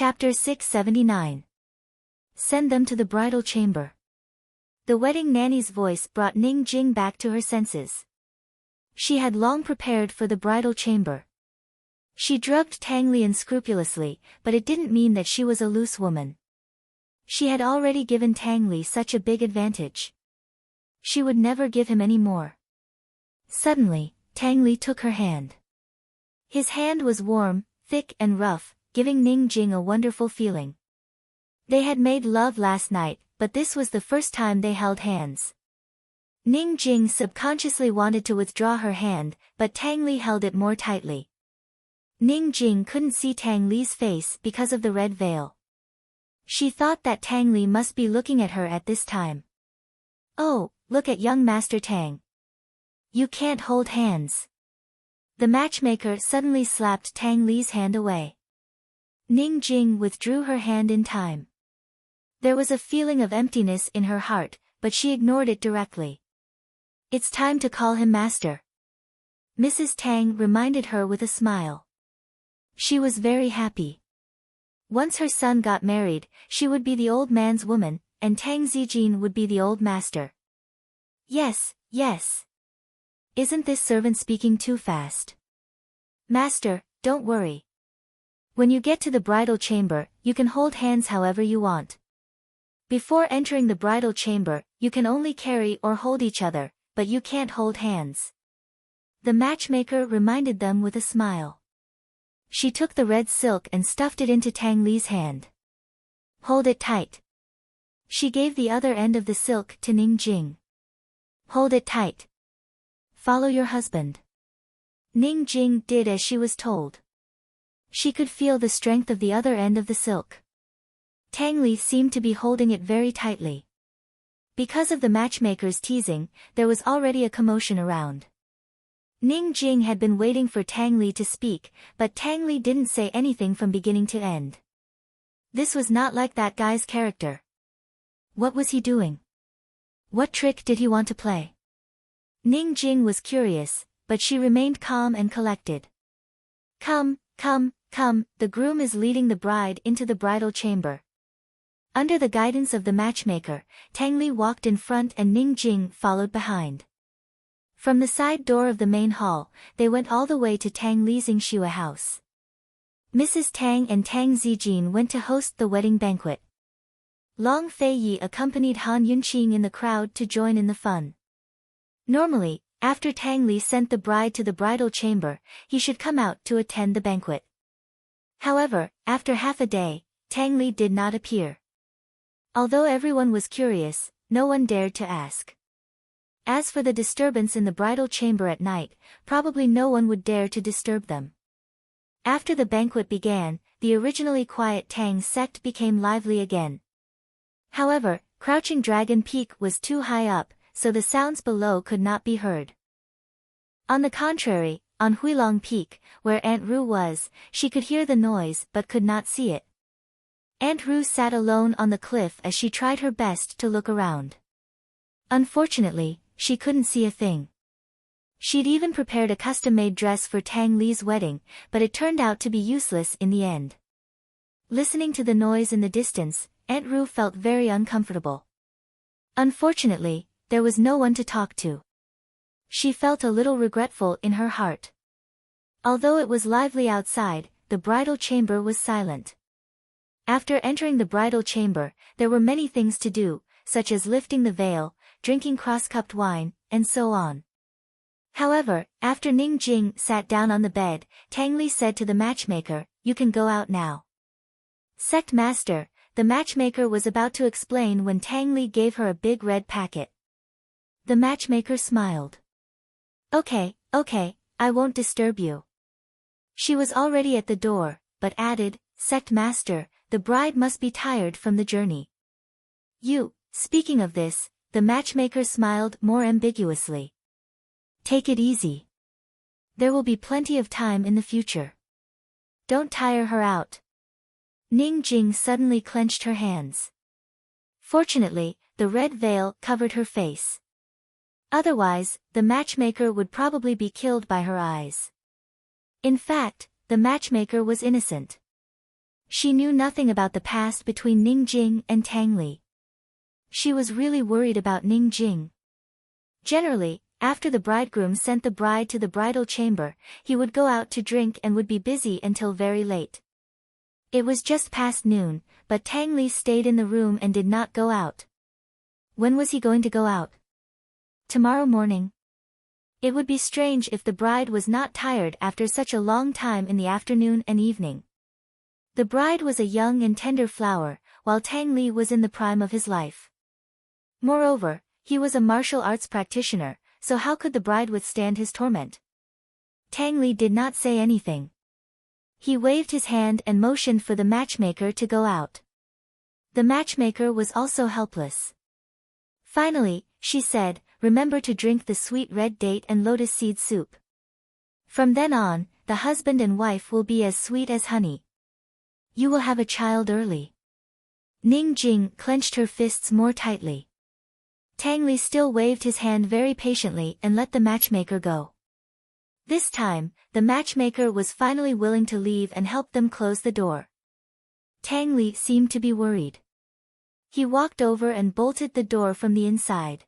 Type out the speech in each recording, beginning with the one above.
Chapter 679. Send them to the bridal chamber. The wedding nanny's voice brought Ning Jing back to her senses. She had long prepared for the bridal chamber. She drugged Tang Li unscrupulously, but it didn't mean that she was a loose woman. She had already given Tang Li such a big advantage. She would never give him any more. Suddenly, Tang Li took her hand. His hand was warm, thick and rough, giving Ning Jing a wonderful feeling. They had made love last night, but this was the first time they held hands. Ning Jing subconsciously wanted to withdraw her hand, but Tang Li held it more tightly. Ning Jing couldn't see Tang Li's face because of the red veil. She thought that Tang Li must be looking at her at this time. Oh, look at young Master Tang. You can't hold hands. The matchmaker suddenly slapped Tang Li's hand away. Ning Jing withdrew her hand in time. There was a feeling of emptiness in her heart, but she ignored it directly. It's time to call him master. Mrs. Tang reminded her with a smile. She was very happy. Once her son got married, she would be the old man's woman, and Tang Zijin would be the old master. Yes, yes. Isn't this servant speaking too fast? Master, don't worry. When you get to the bridal chamber, you can hold hands however you want. Before entering the bridal chamber, you can only carry or hold each other, but you can't hold hands. The matchmaker reminded them with a smile. She took the red silk and stuffed it into Tang Li's hand. Hold it tight. She gave the other end of the silk to Ning Jing. Hold it tight. Follow your husband. Ning Jing did as she was told. She could feel the strength of the other end of the silk. Tang Li seemed to be holding it very tightly. Because of the matchmaker's teasing, there was already a commotion around. Ning Jing had been waiting for Tang Li to speak, but Tang Li didn't say anything from beginning to end. This was not like that guy's character. What was he doing? What trick did he want to play? Ning Jing was curious, but she remained calm and collected. Come, the groom is leading the bride into the bridal chamber. Under the guidance of the matchmaker, Tang Li walked in front and Ning Jing followed behind. From the side door of the main hall, they went all the way to Tang Li's Xue house. Mrs. Tang and Tang Zijin went to host the wedding banquet. Long Fei Yi accompanied Han Yunqing in the crowd to join in the fun. Normally, after Tang Li sent the bride to the bridal chamber, he should come out to attend the banquet. However, after half a day, Tang Li did not appear. Although everyone was curious, no one dared to ask. As for the disturbance in the bridal chamber at night, probably no one would dare to disturb them. After the banquet began, the originally quiet Tang sect became lively again. However, Crouching Dragon Peak was too high up, so the sounds below could not be heard. On the contrary, on Huilong Peak, where Aunt Ru was, she could hear the noise but could not see it. Aunt Ru sat alone on the cliff as she tried her best to look around. Unfortunately, she couldn't see a thing. She'd even prepared a custom-made dress for Tang Li's wedding, but it turned out to be useless in the end. Listening to the noise in the distance, Aunt Ru felt very uncomfortable. Unfortunately, there was no one to talk to. She felt a little regretful in her heart. Although it was lively outside, the bridal chamber was silent. After entering the bridal chamber, there were many things to do, such as lifting the veil, drinking cross-cupped wine, and so on. However, after Ning Jing sat down on the bed, Tang Li said to the matchmaker, "You can go out now." Sect Master, the matchmaker was about to explain when Tang Li gave her a big red packet. The matchmaker smiled. Okay, I won't disturb you." She was already at the door, but added, "Sect Master, the bride must be tired from the journey." Speaking of this, the matchmaker smiled more ambiguously. "Take it easy. There will be plenty of time in the future. Don't tire her out." Ning Jing suddenly clenched her hands. Fortunately, the red veil covered her face. Otherwise, the matchmaker would probably be killed by her eyes. In fact, the matchmaker was innocent. She knew nothing about the past between Ning Jing and Tang Li. She was really worried about Ning Jing. Generally, after the bridegroom sent the bride to the bridal chamber, he would go out to drink and would be busy until very late. It was just past noon, but Tang Li stayed in the room and did not go out. When was he going to go out? Tomorrow morning. It would be strange if the bride was not tired after such a long time in the afternoon and evening. The bride was a young and tender flower, while Tang Li was in the prime of his life. Moreover, he was a martial arts practitioner, so how could the bride withstand his torment? Tang Li did not say anything. He waved his hand and motioned for the matchmaker to go out. The matchmaker was also helpless. Finally, she said, "Remember to drink the sweet red date and lotus seed soup. From then on, the husband and wife will be as sweet as honey. You will have a child early." Ning Jing clenched her fists more tightly. Tang Li still waved his hand very patiently and let the matchmaker go. This time, the matchmaker was finally willing to leave and help them close the door. Tang Li seemed to be worried. He walked over and bolted the door from the inside.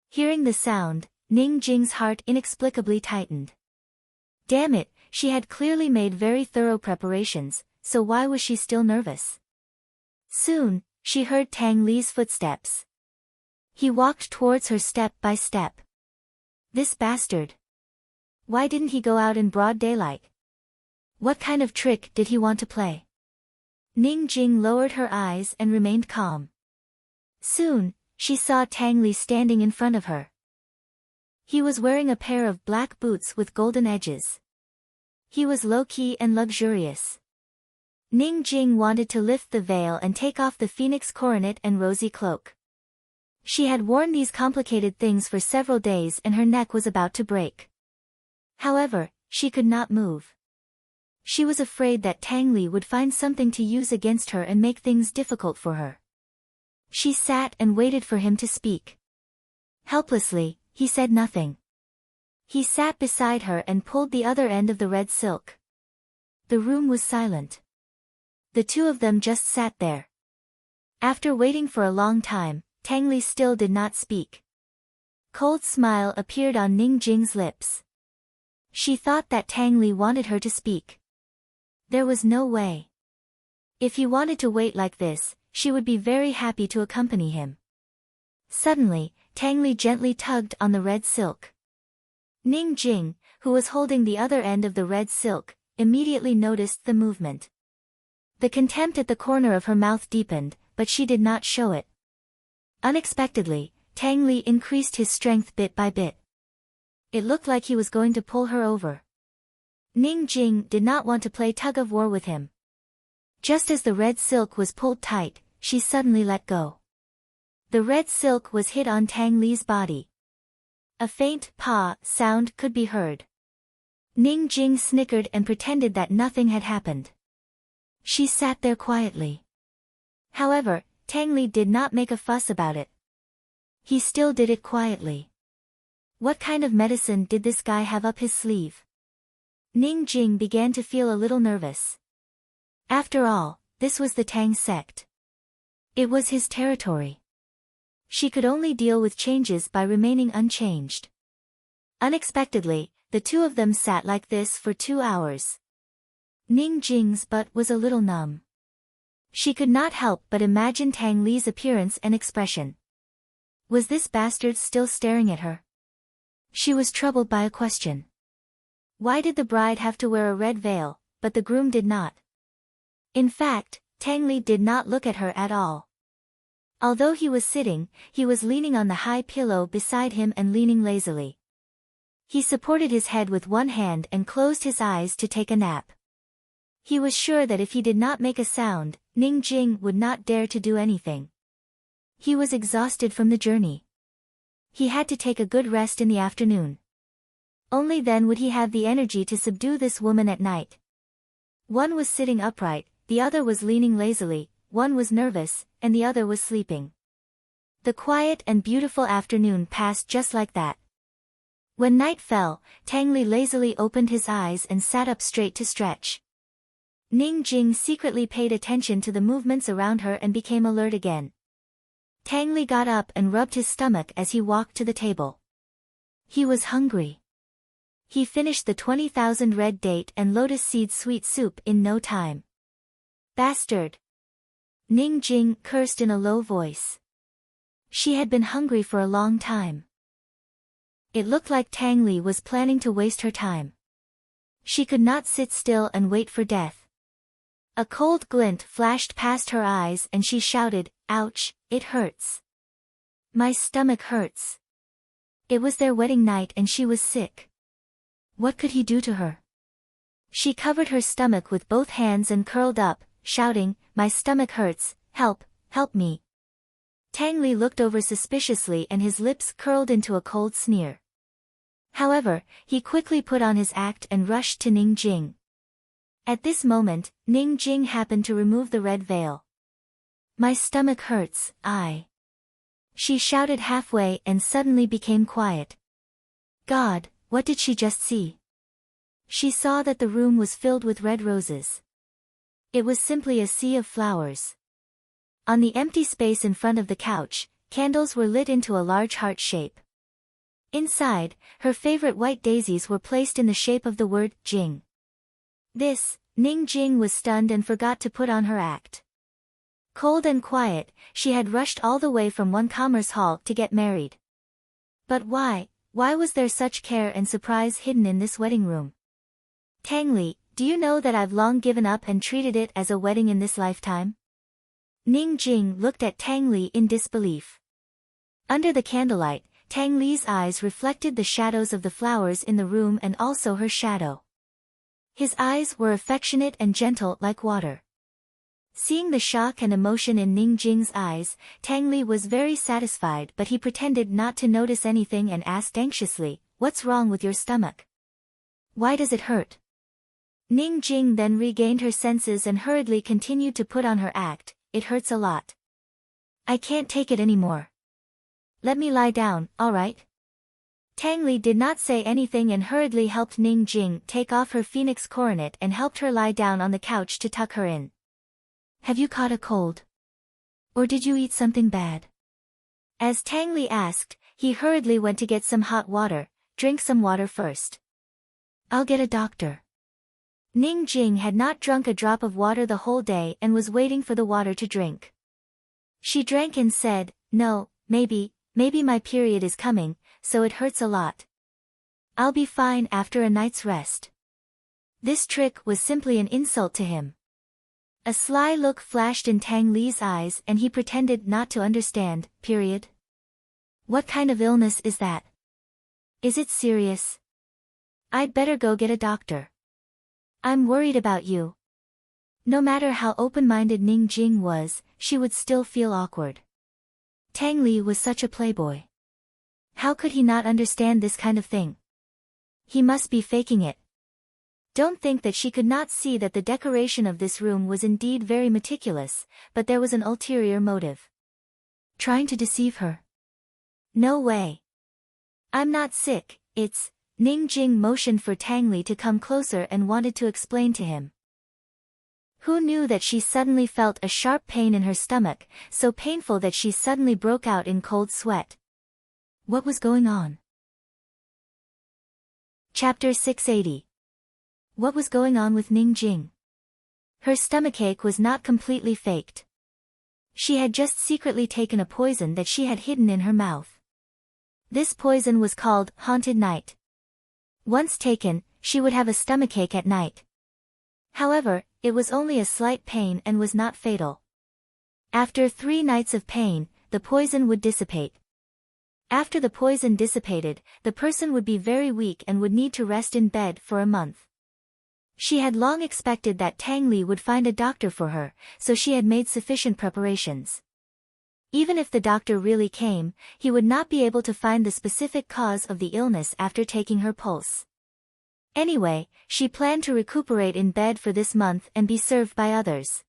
Hearing the sound, Ning Jing's heart inexplicably tightened. Damn it, she had clearly made very thorough preparations, so why was she still nervous? Soon, she heard Tang Li's footsteps. He walked towards her step by step. This bastard. Why didn't he go out in broad daylight? What kind of trick did he want to play? Ning Jing lowered her eyes and remained calm. Soon, she saw Tang Li standing in front of her. He was wearing a pair of black boots with golden edges. He was low-key and luxurious. Ning Jing wanted to lift the veil and take off the phoenix coronet and rosy cloak. She had worn these complicated things for several days and her neck was about to break. However, she could not move. She was afraid that Tang Li would find something to use against her and make things difficult for her. She sat and waited for him to speak. Helplessly, he said nothing. He sat beside her and pulled the other end of the red silk. The room was silent. The two of them just sat there. After waiting for a long time, Tang Li still did not speak. Cold smile appeared on Ning Jing's lips. She thought that Tang Li wanted her to speak. There was no way. If he wanted to wait like this, she would be very happy to accompany him. Suddenly, Tang Li gently tugged on the red silk. Ning Jing, who was holding the other end of the red silk, immediately noticed the movement. The contempt at the corner of her mouth deepened, but she did not show it. Unexpectedly, Tang Li increased his strength bit by bit. It looked like he was going to pull her over. Ning Jing did not want to play tug-of-war with him. Just as the red silk was pulled tight, she suddenly let go. The red silk was hit on Tang Li's body. A faint "pa" sound could be heard. Ning Jing snickered and pretended that nothing had happened. She sat there quietly. However, Tang Li did not make a fuss about it. He still did it quietly. What kind of medicine did this guy have up his sleeve? Ning Jing began to feel a little nervous. After all, this was the Tang sect. It was his territory. She could only deal with changes by remaining unchanged. Unexpectedly, the two of them sat like this for 2 hours. Ning Jing's butt was a little numb. She could not help but imagine Tang Li's appearance and expression. Was this bastard still staring at her? She was troubled by a question. Why did the bride have to wear a red veil, but the groom did not? In fact, Tang Li did not look at her at all. Although he was sitting, he was leaning on the high pillow beside him and leaning lazily. He supported his head with one hand and closed his eyes to take a nap. He was sure that if he did not make a sound, Ning Jing would not dare to do anything. He was exhausted from the journey. He had to take a good rest in the afternoon. Only then would he have the energy to subdue this woman at night. One was sitting upright, the other was leaning lazily, one was nervous, and the other was sleeping. The quiet and beautiful afternoon passed just like that. When night fell, Tang Li lazily opened his eyes and sat up straight to stretch. Ning Jing secretly paid attention to the movements around her and became alert again. Tang Li got up and rubbed his stomach as he walked to the table. He was hungry. He finished the 20,000 red date and lotus seed sweet soup in no time. Bastard! Ning Jing cursed in a low voice. She had been hungry for a long time. It looked like Tang Li was planning to waste her time. She could not sit still and wait for death. A cold glint flashed past her eyes and she shouted, "Ouch, it hurts. My stomach hurts." It was their wedding night and she was sick. What could he do to her? She covered her stomach with both hands and curled up, shouting, "My stomach hurts, help, help me." Tang Li looked over suspiciously and his lips curled into a cold sneer. However, he quickly put on his act and rushed to Ning Jing. At this moment, Ning Jing happened to remove the red veil. "My stomach hurts, She shouted halfway and suddenly became quiet. God, what did she just see? She saw that the room was filled with red roses. It was simply a sea of flowers. On the empty space in front of the couch, candles were lit into a large heart shape. Inside, her favorite white daisies were placed in the shape of the word, Jing. Ning Jing was stunned and forgot to put on her act. Cold and quiet, she had rushed all the way from one commerce hall to get married. But why was there such care and surprise hidden in this wedding room? Tang Li, do you know that I've long given up and treated it as a wedding in this lifetime? Ning Jing looked at Tang Li in disbelief. Under the candlelight, Tang Li's eyes reflected the shadows of the flowers in the room and also her shadow. His eyes were affectionate and gentle like water. Seeing the shock and emotion in Ning Jing's eyes, Tang Li was very satisfied, but he pretended not to notice anything and asked anxiously, "What's wrong with your stomach? Why does it hurt?" Ning Jing then regained her senses and hurriedly continued to put on her act, "It hurts a lot. I can't take it anymore. Let me lie down, alright?" Tang Li did not say anything and hurriedly helped Ning Jing take off her phoenix coronet and helped her lie down on the couch to tuck her in. "Have you caught a cold? Or did you eat something bad?" As Tang Li asked, he hurriedly went to get some hot water. "Drink some water first." "I'll get a doctor." Ning Jing had not drunk a drop of water the whole day and was waiting for the water to drink. She drank and said, "No, maybe my period is coming, so it hurts a lot. I'll be fine after a night's rest." This trick was simply an insult to him. A sly look flashed in Tang Li's eyes and he pretended not to understand. "Period? What kind of illness is that? Is it serious? I'd better go get a doctor. I'm worried about you." No matter how open-minded Ning Jing was, she would still feel awkward. Tang Li was such a playboy. How could he not understand this kind of thing? He must be faking it. Don't think that she could not see that the decoration of this room was indeed very meticulous, but there was an ulterior motive. Trying to deceive her? No way. "I'm not sick, it's..." Ning Jing motioned for Tang Li to come closer and wanted to explain to him. Who knew that she suddenly felt a sharp pain in her stomach, so painful that she suddenly broke out in cold sweat. What was going on? Chapter 680. What was going on with Ning Jing? Her stomachache was not completely faked. She had just secretly taken a poison that she had hidden in her mouth. This poison was called Haunted Night. Once taken, she would have a stomachache at night. However, it was only a slight pain and was not fatal. After 3 nights of pain, the poison would dissipate. After the poison dissipated, the person would be very weak and would need to rest in bed for a month. She had long expected that Tang Li would find a doctor for her, so she had made sufficient preparations. Even if the doctor really came, he would not be able to find the specific cause of the illness after taking her pulse. Anyway, she planned to recuperate in bed for this month and be served by others.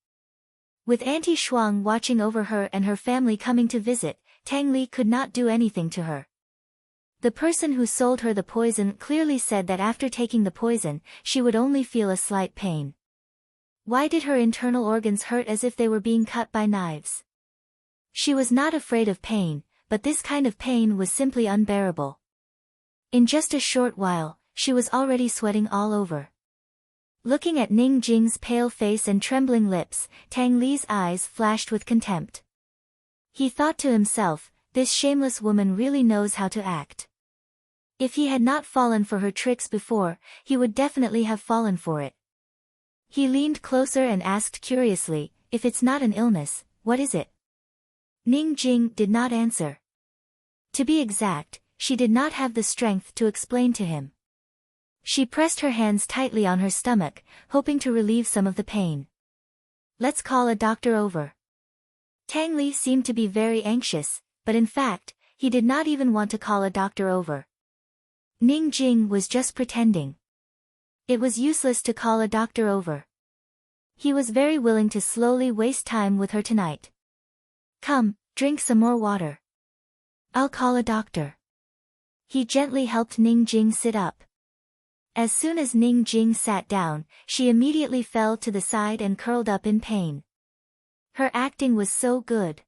With Auntie Shuang watching over her and her family coming to visit, Tang Li could not do anything to her. The person who sold her the poison clearly said that after taking the poison, she would only feel a slight pain. Why did her internal organs hurt as if they were being cut by knives? She was not afraid of pain, but this kind of pain was simply unbearable. In just a short while, she was already sweating all over. Looking at Ning Jing's pale face and trembling lips, Tang Li's eyes flashed with contempt. He thought to himself, this shameless woman really knows how to act. If he had not fallen for her tricks before, he would definitely have fallen for it. He leaned closer and asked curiously, if it's not an illness, what is it? Ning Jing did not answer. To be exact, she did not have the strength to explain to him. She pressed her hands tightly on her stomach, hoping to relieve some of the pain. Let's call a doctor over. Tang Li seemed to be very anxious, but in fact, he did not even want to call a doctor over. Ning Jing was just pretending. It was useless to call a doctor over. He was very willing to slowly waste time with her tonight. Come, drink some more water. I'll call a doctor. He gently helped Ning Jing sit up. As soon as Ning Jing sat down, she immediately fell to the side and curled up in pain. Her acting was so good.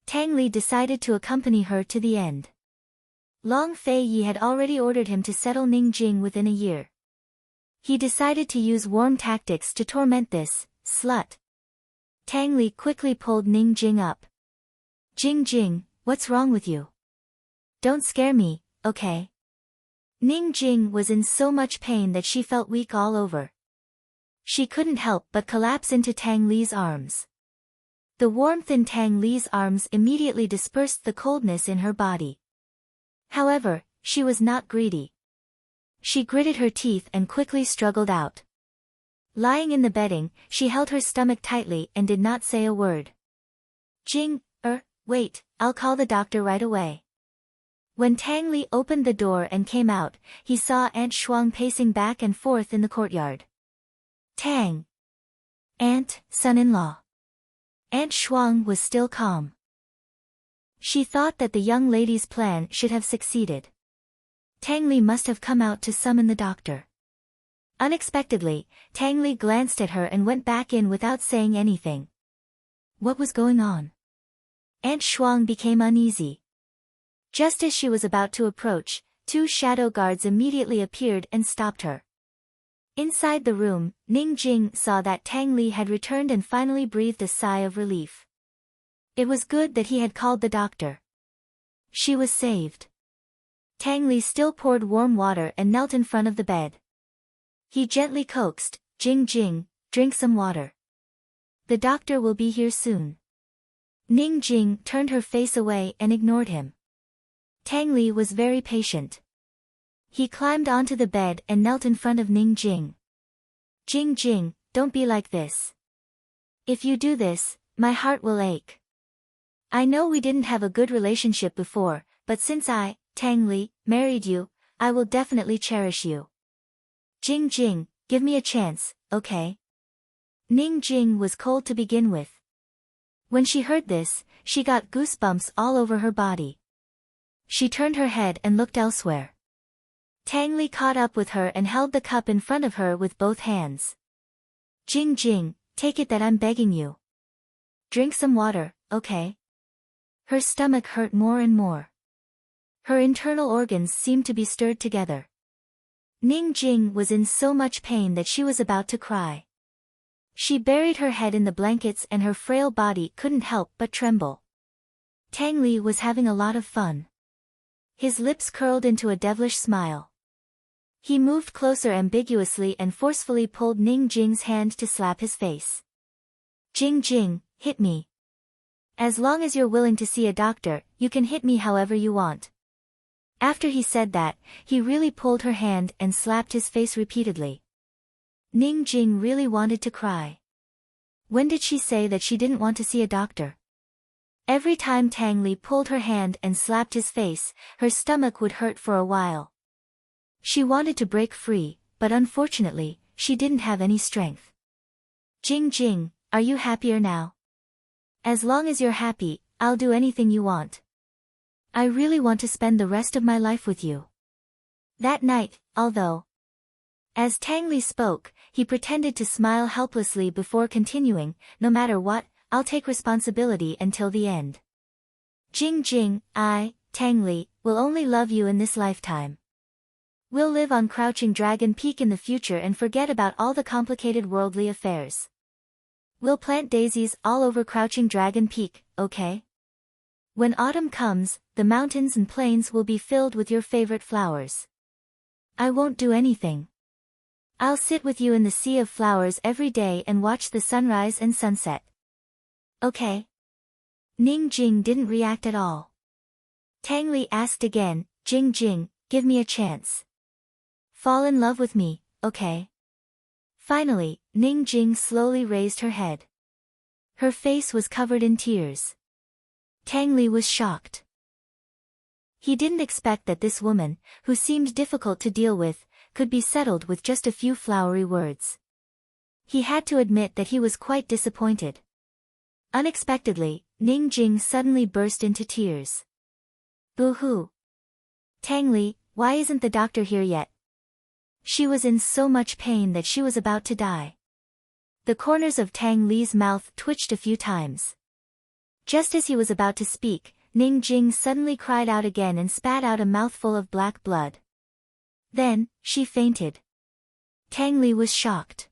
Tang Li decided to accompany her to the end. Long Fei Yi had already ordered him to settle Ning Jing within a year. He decided to use warm tactics to torment this slut. Tang Li quickly pulled Ning Jing up. Jing, what's wrong with you? Don't scare me, okay? Ning Jing was in so much pain that she felt weak all over. She couldn't help but collapse into Tang Li's arms. The warmth in Tang Li's arms immediately dispersed the coldness in her body. However, she was not greedy. She gritted her teeth and quickly struggled out. Lying in the bedding, she held her stomach tightly and did not say a word. Wait, I'll call the doctor right away. When Tang Li opened the door and came out, he saw Aunt Shuang pacing back and forth in the courtyard. Tang. Aunt, son-in-law. Aunt Shuang was still calm. She thought that the young lady's plan should have succeeded. Tang Li must have come out to summon the doctor. Unexpectedly, Tang Li glanced at her and went back in without saying anything. What was going on? Aunt Shuang became uneasy. Just as she was about to approach, two shadow guards immediately appeared and stopped her. Inside the room, Ning Jing saw that Tang Li had returned and finally breathed a sigh of relief. It was good that he had called the doctor. She was saved. Tang Li still poured warm water and knelt in front of the bed. He gently coaxed, Jing, drink some water. The doctor will be here soon. Ning Jing turned her face away and ignored him. Tang Li was very patient. He climbed onto the bed and knelt in front of Ning Jing. Jing, don't be like this. If you do this, my heart will ache. I know we didn't have a good relationship before, but since I, Tang Li, married you, I will definitely cherish you. Jing, give me a chance, okay? Ning Jing was cold to begin with. When she heard this, she got goosebumps all over her body. She turned her head and looked elsewhere. Tang Li caught up with her and held the cup in front of her with both hands. Jing, take it that I'm begging you. Drink some water, okay? Her stomach hurt more and more. Her internal organs seemed to be stirred together. Ning Jing was in so much pain that she was about to cry. She buried her head in the blankets and her frail body couldn't help but tremble. Tang Li was having a lot of fun. His lips curled into a devilish smile. He moved closer ambiguously and forcefully pulled Ning Jing's hand to slap his face. Jing, hit me. As long as you're willing to see a doctor, you can hit me however you want. After he said that, he really pulled her hand and slapped his face repeatedly. Ning Jing really wanted to cry. When did she say that she didn't want to see a doctor? Every time Tang Li pulled her hand and slapped his face, her stomach would hurt for a while. She wanted to break free, but unfortunately, she didn't have any strength. Jing, are you happier now? As long as you're happy, I'll do anything you want. I really want to spend the rest of my life with you. That night, although. As Tang Li spoke, he pretended to smile helplessly before continuing, no matter what, I'll take responsibility until the end. Jing Jing, I, Tang Li, will only love you in this lifetime. We'll live on Crouching Dragon Peak in the future and forget about all the complicated worldly affairs. We'll plant daisies all over Crouching Dragon Peak, okay? When autumn comes, the mountains and plains will be filled with your favorite flowers. I won't do anything. I'll sit with you in the sea of flowers every day and watch the sunrise and sunset. Okay? Ning Jing didn't react at all. Tang Li asked again, Jing Jing, give me a chance. Fall in love with me, okay? Finally, Ning Jing slowly raised her head. Her face was covered in tears. Tang Li was shocked. He didn't expect that this woman, who seemed difficult to deal with, could be settled with just a few flowery words. He had to admit that he was quite disappointed. Unexpectedly, Ning Jing suddenly burst into tears. Boo-hoo. Tang Li, why isn't the doctor here yet? She was in so much pain that she was about to die. The corners of Tang Li's mouth twitched a few times. Just as he was about to speak, Ning Jing suddenly cried out again and spat out a mouthful of black blood. Then, she fainted. Tang Li was shocked.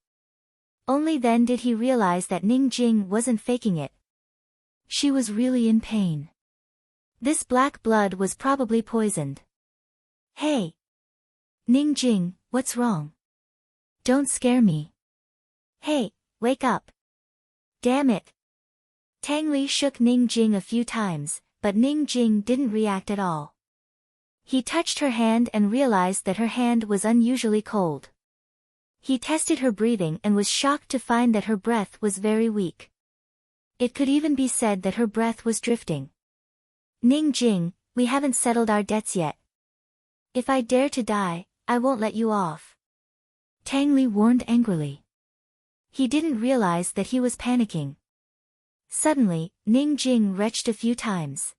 Only then did he realize that Ning Jing wasn't faking it. She was really in pain. This black blood was probably poisoned. Hey! Ning Jing, what's wrong? Don't scare me. Hey, wake up. Damn it. Tang Li shook Ning Jing a few times, but Ning Jing didn't react at all. He touched her hand and realized that her hand was unusually cold. He tested her breathing and was shocked to find that her breath was very weak. It could even be said that her breath was drifting. Ning Jing, we haven't settled our debts yet. If I dare to die, I won't let you off. Tang Li warned angrily. He didn't realize that he was panicking. Suddenly, Ning Jing retched a few times.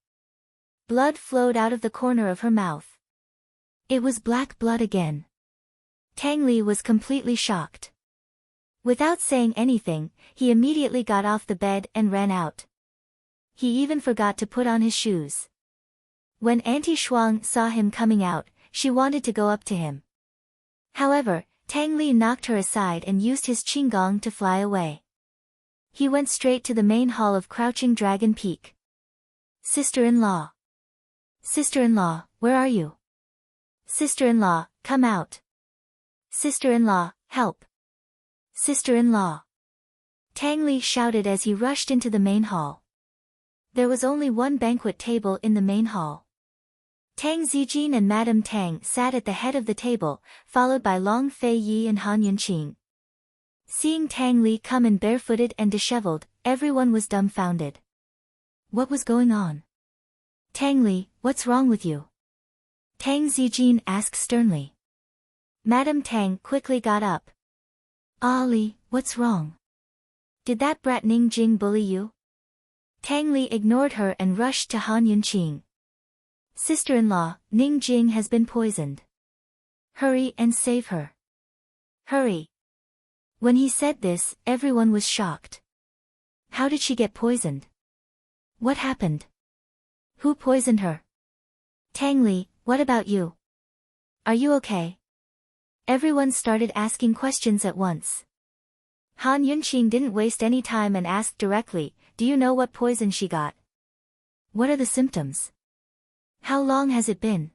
Blood flowed out of the corner of her mouth. It was black blood again. Tang Li was completely shocked. Without saying anything, he immediately got off the bed and ran out. He even forgot to put on his shoes. When Auntie Shuang saw him coming out, she wanted to go up to him. However, Tang Li knocked her aside and used his qinggong to fly away. He went straight to the main hall of Crouching Dragon Peak. Sister-in-law. Sister-in-law, where are you? Sister-in-law, come out. Sister-in-law, help. Sister-in-law. Tang Li shouted as he rushed into the main hall. There was only one banquet table in the main hall. Tang Zijin and Madame Tang sat at the head of the table, followed by Long Fei Yi and Han Yunqing. Seeing Tang Li come in barefooted and disheveled, everyone was dumbfounded. What was going on? Tang Li, what's wrong with you? Tang Zijin asked sternly. Madame Tang quickly got up. Ah Li, what's wrong? Did that brat Ning Jing bully you? Tang Li ignored her and rushed to Han Yunqing. Sister-in-law, Ning Jing has been poisoned. Hurry and save her. Hurry. When he said this, everyone was shocked. How did she get poisoned? What happened? Who poisoned her? Tang Li, what about you? Are you okay? Everyone started asking questions at once. Han Yunqing didn't waste any time and asked directly, do you know what poison she got? What are the symptoms? How long has it been?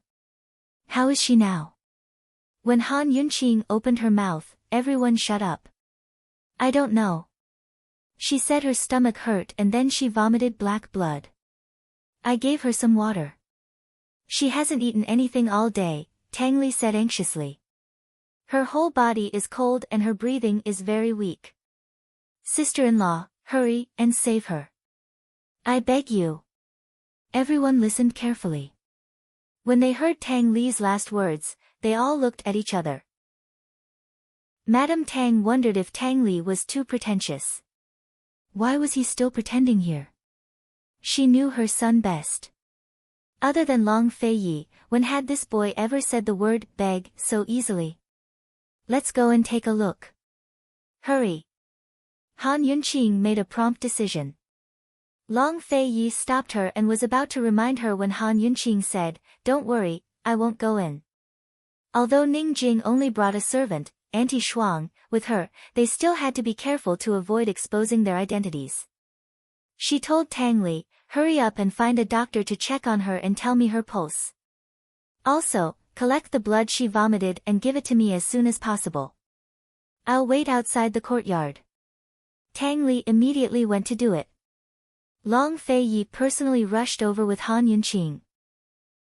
How is she now? When Han Yunqing opened her mouth, everyone shut up. I don't know. She said her stomach hurt and then she vomited black blood. I gave her some water. She hasn't eaten anything all day, Tang Li said anxiously. Her whole body is cold and her breathing is very weak. Sister-in-law, hurry and save her. I beg you. Everyone listened carefully. When they heard Tang Li's last words, they all looked at each other. Madame Tang wondered if Tang Li was too pretentious. Why was he still pretending here? She knew her son best. Other than Long Fei Yi, when had this boy ever said the word beg so easily? Let's go and take a look. Hurry. Han Yunqing made a prompt decision. Long Fei Yi stopped her and was about to remind her when Han Yunqing said, "Don't worry, I won't go in." Although Ning Jing only brought a servant, Auntie Shuang, with her, they still had to be careful to avoid exposing their identities. She told Tang Li, "Hurry up and find a doctor to check on her and tell me her pulse. Also, collect the blood she vomited and give it to me as soon as possible. I'll wait outside the courtyard." Tang Li immediately went to do it. Long Fei Yi personally rushed over with Han Yunqing.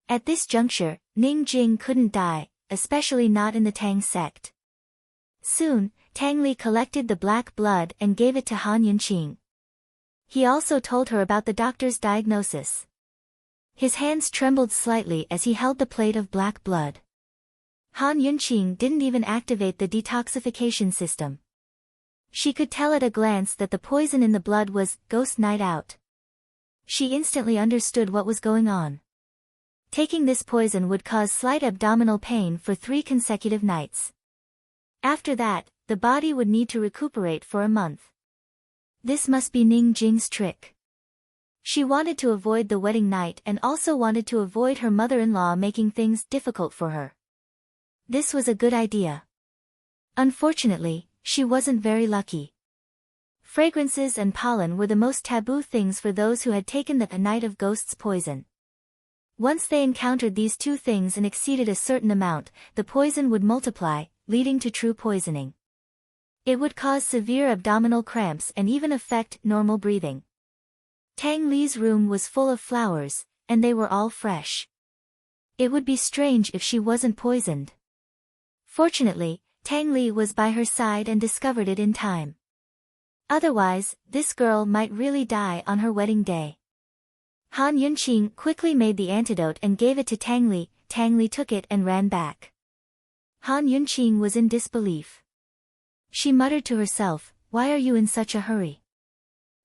At this juncture, Ning Jing couldn't die, especially not in the Tang sect. Soon, Tang Li collected the black blood and gave it to Han Yunqing. He also told her about the doctor's diagnosis. His hands trembled slightly as he held the plate of black blood. Han Yunqing didn't even activate the detoxification system. She could tell at a glance that the poison in the blood was Ghost Night Out. She instantly understood what was going on. Taking this poison would cause slight abdominal pain for 3 consecutive nights. After that, the body would need to recuperate for a month. This must be Ning Jing's trick. She wanted to avoid the wedding night and also wanted to avoid her mother-in-law making things difficult for her. This was a good idea. Unfortunately, she wasn't very lucky. Fragrances and pollen were the most taboo things for those who had taken the Night of Ghosts poison. Once they encountered these two things and exceeded a certain amount, the poison would multiply, leading to true poisoning. It would cause severe abdominal cramps and even affect normal breathing. Tang Li's room was full of flowers, and they were all fresh. It would be strange if she wasn't poisoned. Fortunately, Tang Li was by her side and discovered it in time. Otherwise, this girl might really die on her wedding day. Han Yunqing quickly made the antidote and gave it to Tang Li. Tang Li took it and ran back. Han Yunqing was in disbelief. She muttered to herself, "Why are you in such a hurry?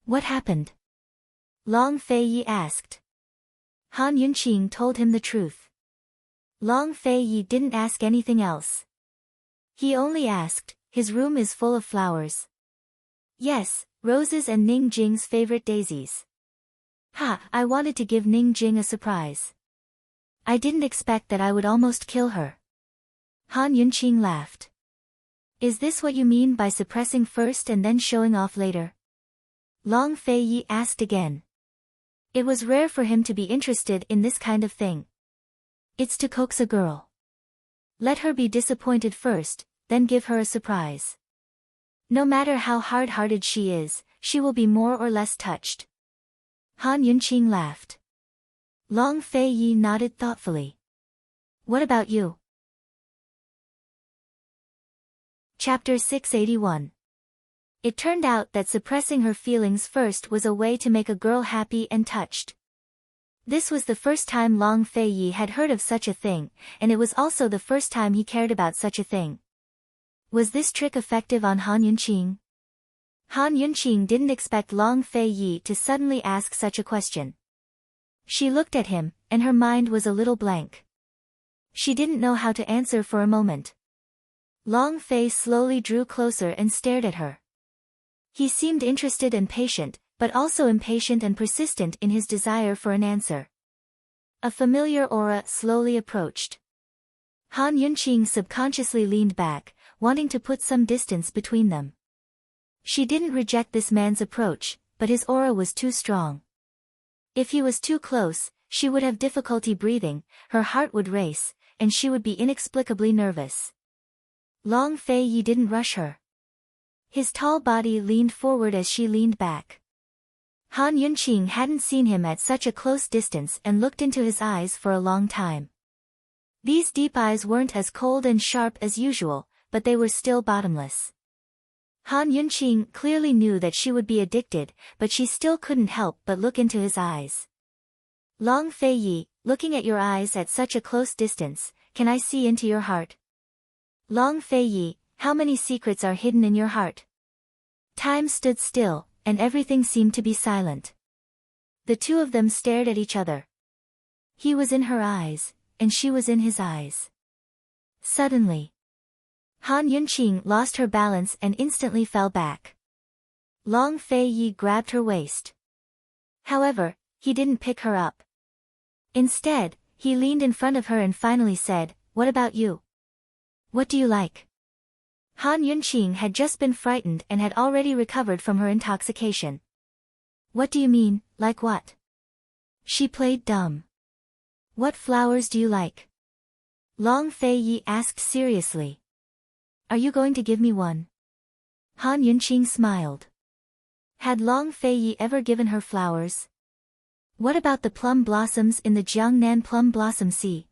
What happened?" Long Fei Yi asked. Han Yunqing told him the truth. Long Fei Yi didn't ask anything else. He only asked, "His room is full of flowers?" "Yes, roses and Ning Jing's favorite daisies." "Ha, I wanted to give Ning Jing a surprise. I didn't expect that I would almost kill her." Han Yunqing laughed. "Is this what you mean by suppressing first and then showing off later?" Long Fei Yi asked again. It was rare for him to be interested in this kind of thing. It's to coax a girl. Let her be disappointed first, then give her a surprise. No matter how hard-hearted she is, she will be more or less touched. Han Yunqing laughed. Long Fei Yi nodded thoughtfully. "What about you?" Chapter 681. It turned out that suppressing her feelings first was a way to make a girl happy and touched. This was the first time Long Fei Yi had heard of such a thing, and it was also the first time he cared about such a thing. Was this trick effective on Han Yunqing? Han Yunqing didn't expect Long Fei Yi to suddenly ask such a question. She looked at him, and her mind was a little blank. She didn't know how to answer for a moment. Long Fei slowly drew closer and stared at her. He seemed interested and patient, but also impatient and persistent in his desire for an answer. A familiar aura slowly approached. Han Yunqing subconsciously leaned back, wanting to put some distance between them. She didn't reject this man's approach, but his aura was too strong. If he was too close, she would have difficulty breathing, her heart would race, and she would be inexplicably nervous. Long Fei Yi didn't rush her. His tall body leaned forward as she leaned back. Han Yunqing hadn't seen him at such a close distance and looked into his eyes for a long time. These deep eyes weren't as cold and sharp as usual, but they were still bottomless. Han Yunqing clearly knew that she would be addicted, but she still couldn't help but look into his eyes. "Long Fei Yi, looking at your eyes at such a close distance, can I see into your heart?" "Long Fei Yi, how many secrets are hidden in your heart?" Time stood still, and everything seemed to be silent. The two of them stared at each other. He was in her eyes, and she was in his eyes. Suddenly, Han Yunqing lost her balance and instantly fell back. Long Fei Yi grabbed her waist. However, he didn't pick her up. Instead, he leaned in front of her and finally said, "What about you? What do you like?" Han Yunqing had just been frightened and had already recovered from her intoxication. "What do you mean, like what?" She played dumb. "What flowers do you like?" Long Fei Yi asked seriously. "Are you going to give me one?" Han Yunqing smiled. Had Long Fei Yi ever given her flowers? What about the plum blossoms in the Jiangnan plum blossom sea?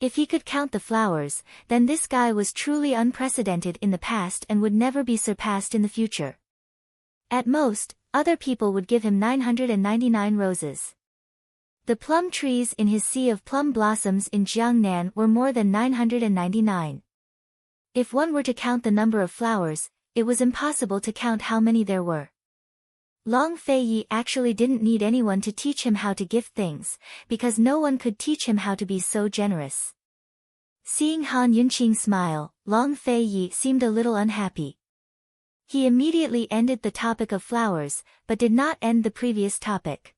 If he could count the flowers, then this guy was truly unprecedented in the past and would never be surpassed in the future. At most, other people would give him 999 roses. The plum trees in his sea of plum blossoms in Jiangnan were more than 999. If one were to count the number of flowers, it was impossible to count how many there were. Long Fei Yi actually didn't need anyone to teach him how to gift things, because no one could teach him how to be so generous. Seeing Han Yunqing smile, Long Fei Yi seemed a little unhappy. He immediately ended the topic of flowers, but did not end the previous topic.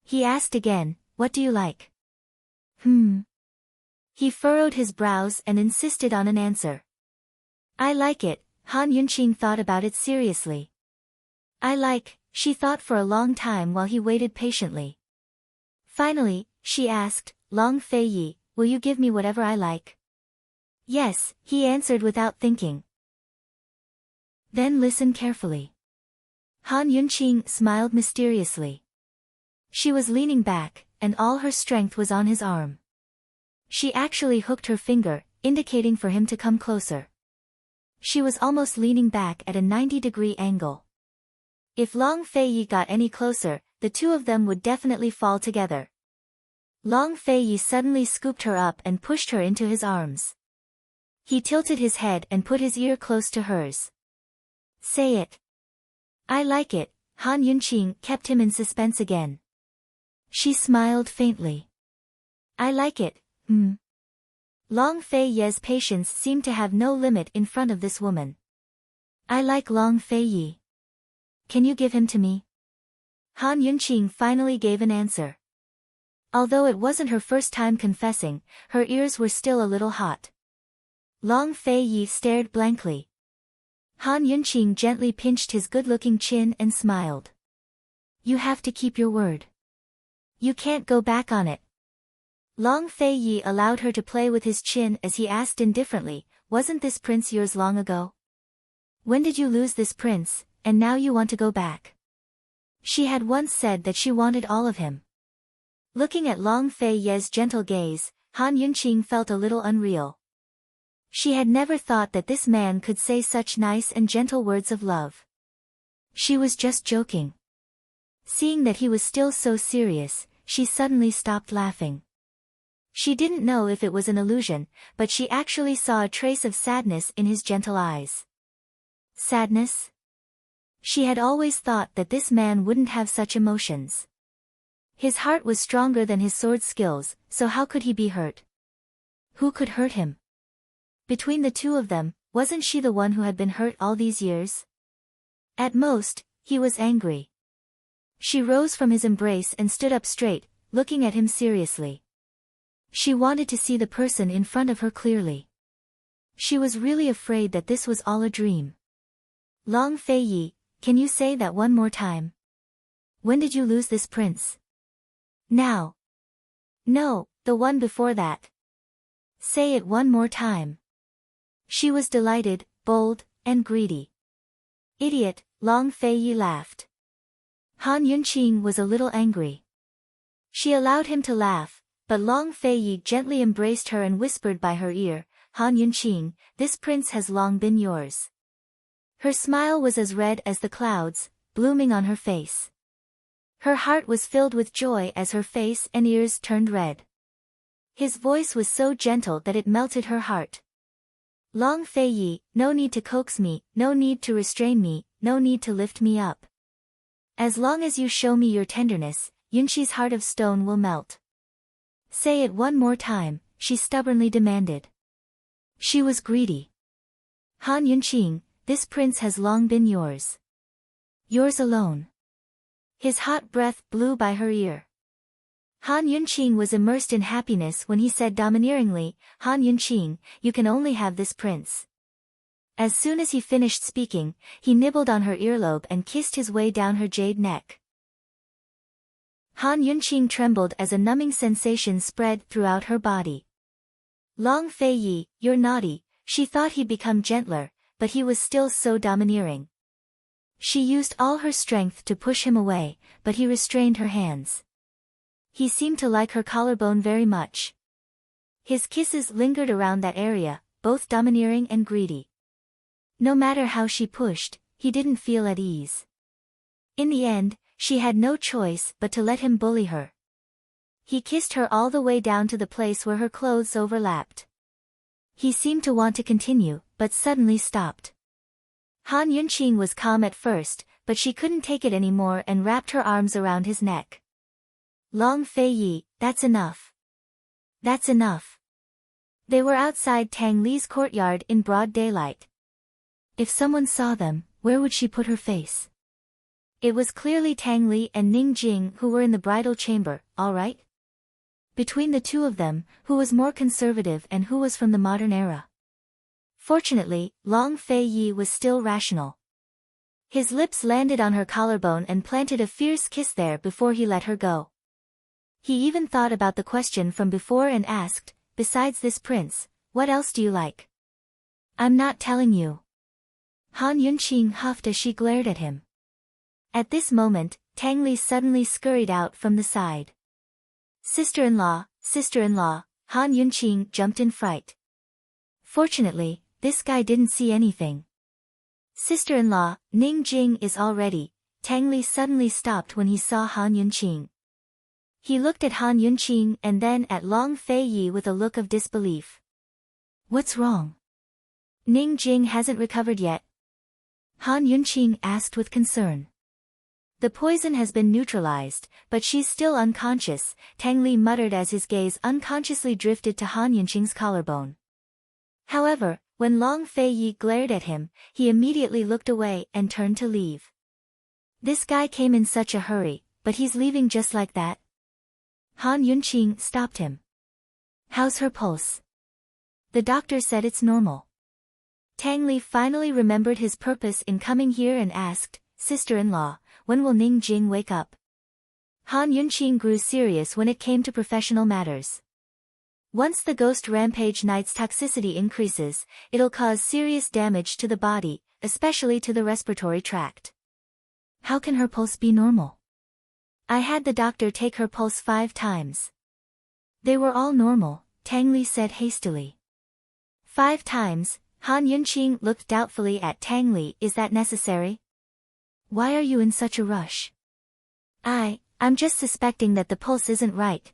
He asked again, "What do you like?" He furrowed his brows and insisted on an answer. "I like it." Han Yunqing thought about it seriously. She thought for a long time while he waited patiently. Finally, she asked, "Long Fei Yi, will you give me whatever I like?" "Yes," he answered without thinking. "Then listen carefully." Han Yunqing smiled mysteriously. She was leaning back, and all her strength was on his arm. She actually hooked her finger, indicating for him to come closer. She was almost leaning back at a 90-degree angle. If Long Fei Yi got any closer, the two of them would definitely fall together. Long Fei Yi suddenly scooped her up and pushed her into his arms. He tilted his head and put his ear close to hers. "Say it." "I like it." Han Yunqing kept him in suspense again. She smiled faintly. "I like it, Long Fei Yi's patience seemed to have no limit in front of this woman. "I like Long Fei Yi. Can you give him to me?" Han Yunqing finally gave an answer. Although it wasn't her first time confessing, her ears were still a little hot. Long Fei Yi stared blankly. Han Yunqing gently pinched his good-looking chin and smiled. "You have to keep your word. You can't go back on it." Long Fei Yi allowed her to play with his chin as he asked indifferently, "Wasn't this prince yours long ago? When did you lose this prince, and now you want to go back?" She had once said that she wanted all of him. Looking at Long Fei Yi's gentle gaze, Han Yunqing felt a little unreal. She had never thought that this man could say such nice and gentle words of love. She was just joking. Seeing that he was still so serious, she suddenly stopped laughing. She didn't know if it was an illusion, but she actually saw a trace of sadness in his gentle eyes. Sadness? She had always thought that this man wouldn't have such emotions. His heart was stronger than his sword skills, so how could he be hurt? Who could hurt him? Between the two of them, wasn't she the one who had been hurt all these years? At most, he was angry. She rose from his embrace and stood up straight, looking at him seriously. She wanted to see the person in front of her clearly. She was really afraid that this was all a dream. "Long Fei Yi, can you say that one more time? When did you lose this prince?" "Now." "No, the one before that. Say it one more time." She was delighted, bold, and greedy. "Idiot," Long Fei Yi laughed. Han Yunqing was a little angry. She allowed him to laugh, but Long Fei Yi gently embraced her and whispered by her ear, "Han Yunqing, this prince has long been yours." Her smile was as red as the clouds, blooming on her face. Her heart was filled with joy as her face and ears turned red. His voice was so gentle that it melted her heart. "Long Fei Yi, no need to coax me, no need to restrain me, no need to lift me up. As long as you show me your tenderness, Yunqi's heart of stone will melt." "Say it one more time," she stubbornly demanded. She was greedy. Han Yunqing, this prince has long been yours. Yours alone. His hot breath blew by her ear. Han Yunqing was immersed in happiness when he said domineeringly, Han Yunqing, you can only have this prince. As soon as he finished speaking, he nibbled on her earlobe and kissed his way down her jade neck. Han Yunqing trembled as a numbing sensation spread throughout her body. Long Fei Yi, you're naughty, she thought he'd become gentler, but he was still so domineering. She used all her strength to push him away, but he restrained her hands. He seemed to like her collarbone very much. His kisses lingered around that area, both domineering and greedy. No matter how she pushed, he didn't feel at ease. In the end, she had no choice but to let him bully her. He kissed her all the way down to the place where her clothes overlapped. He seemed to want to continue, but suddenly stopped. Han Yunqing was calm at first, but she couldn't take it anymore and wrapped her arms around his neck. Long Fei Yi, that's enough. That's enough. They were outside Tang Li's courtyard in broad daylight. If someone saw them, where would she put her face? It was clearly Tang Li and Ning Jing who were in the bridal chamber, all right? Between the two of them, who was more conservative and who was from the modern era? Fortunately, Long Fei Yi was still rational. His lips landed on her collarbone and planted a fierce kiss there before he let her go. He even thought about the question from before and asked, besides this prince, what else do you like? I'm not telling you. Han Yunqing huffed as she glared at him. At this moment, Tang Li suddenly scurried out from the side. Sister-in-law, sister-in-law, Han Yunqing jumped in fright. Fortunately, this guy didn't see anything. Sister-in-law, Ning Jing is all ready. Tang Li suddenly stopped when he saw Han Yunqing. He looked at Han Yunqing and then at Long Fei Yi with a look of disbelief. What's wrong? Ning Jing hasn't recovered yet? Han Yunqing asked with concern. The poison has been neutralized, but she's still unconscious, Tang Li muttered as his gaze unconsciously drifted to Han Yunqing's collarbone. However, when Long Fei Yi glared at him, he immediately looked away and turned to leave. This guy came in such a hurry, but he's leaving just like that? Han Yunqing stopped him. How's her pulse? The doctor said it's normal. Tang Li finally remembered his purpose in coming here and asked, Sister-in-law, when will Ning Jing wake up? Han Yunqing grew serious when it came to professional matters. Once the ghost rampage night's toxicity increases, it'll cause serious damage to the body, especially to the respiratory tract. How can her pulse be normal? I had the doctor take her pulse 5 times. They were all normal, Tang Li said hastily. 5 times, Han Yunqing looked doubtfully at Tang Li. Is that necessary? Why are you in such a rush? I'm just suspecting that the pulse isn't right.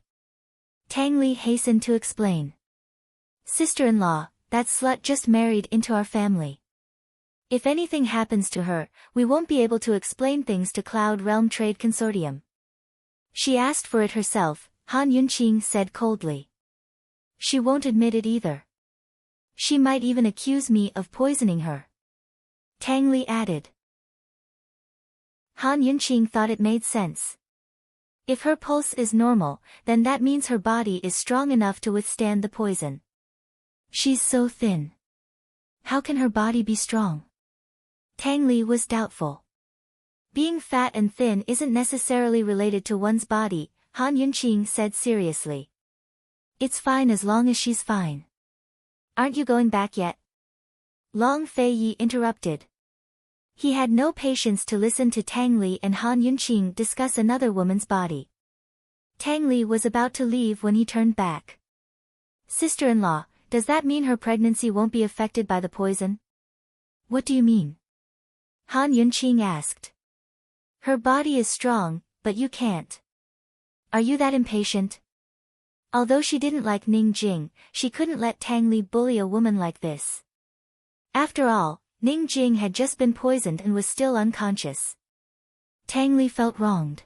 Tang Li hastened to explain. Sister-in-law, that slut just married into our family. If anything happens to her, we won't be able to explain things to Cloud Realm Trade Consortium. She asked for it herself, Han Yunqing said coldly. She won't admit it either. She might even accuse me of poisoning her. Tang Li added. Han Yunqing thought it made sense. If her pulse is normal, then that means her body is strong enough to withstand the poison. She's so thin. How can her body be strong? Tang Li was doubtful. Being fat and thin isn't necessarily related to one's body, Han Yunqing said seriously. It's fine as long as she's fine. Aren't you going back yet? Long Fei Yi interrupted. He had no patience to listen to Tang Li and Han Yunqing discuss another woman's body. Tang Li was about to leave when he turned back. Sister-in-law, does that mean her pregnancy won't be affected by the poison? What do you mean? Han Yunqing asked. Her body is strong, but you can't. Are you that impatient? Although she didn't like Ning Jing, she couldn't let Tang Li bully a woman like this. After all, Ning Jing had just been poisoned and was still unconscious. Tang Li felt wronged.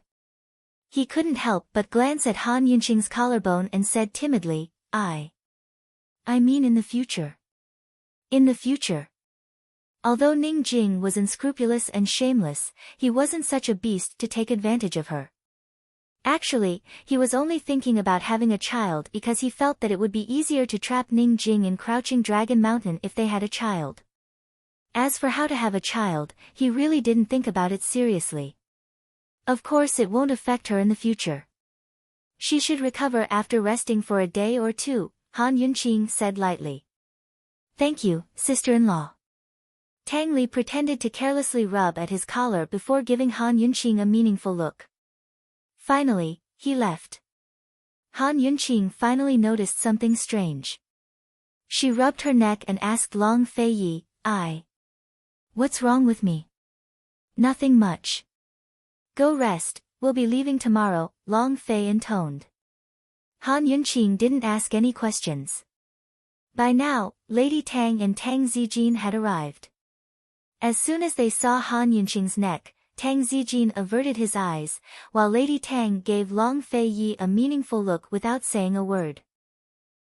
He couldn't help but glance at Han Yunqing's collarbone and said timidly, I mean in the future. In the future. Although Ning Jing was unscrupulous and shameless, he wasn't such a beast to take advantage of her. Actually, he was only thinking about having a child because he felt that it would be easier to trap Ning Jing in Crouching Dragon Mountain if they had a child. As for how to have a child, he really didn't think about it seriously. Of course it won't affect her in the future. She should recover after resting for a day or two, Han Yunqing said lightly. Thank you, sister-in-law. Tang Li pretended to carelessly rub at his collar before giving Han Yunqing a meaningful look. Finally, he left. Han Yunqing finally noticed something strange. She rubbed her neck and asked Long Fei Yi, What's wrong with me? Nothing much. Go rest, we'll be leaving tomorrow, Long Fei intoned. Han Yunqing didn't ask any questions. By now, Lady Tang and Tang Zijin had arrived. As soon as they saw Han Yunqing's neck, Tang Zijin averted his eyes, while Lady Tang gave Long Fei Yi a meaningful look without saying a word.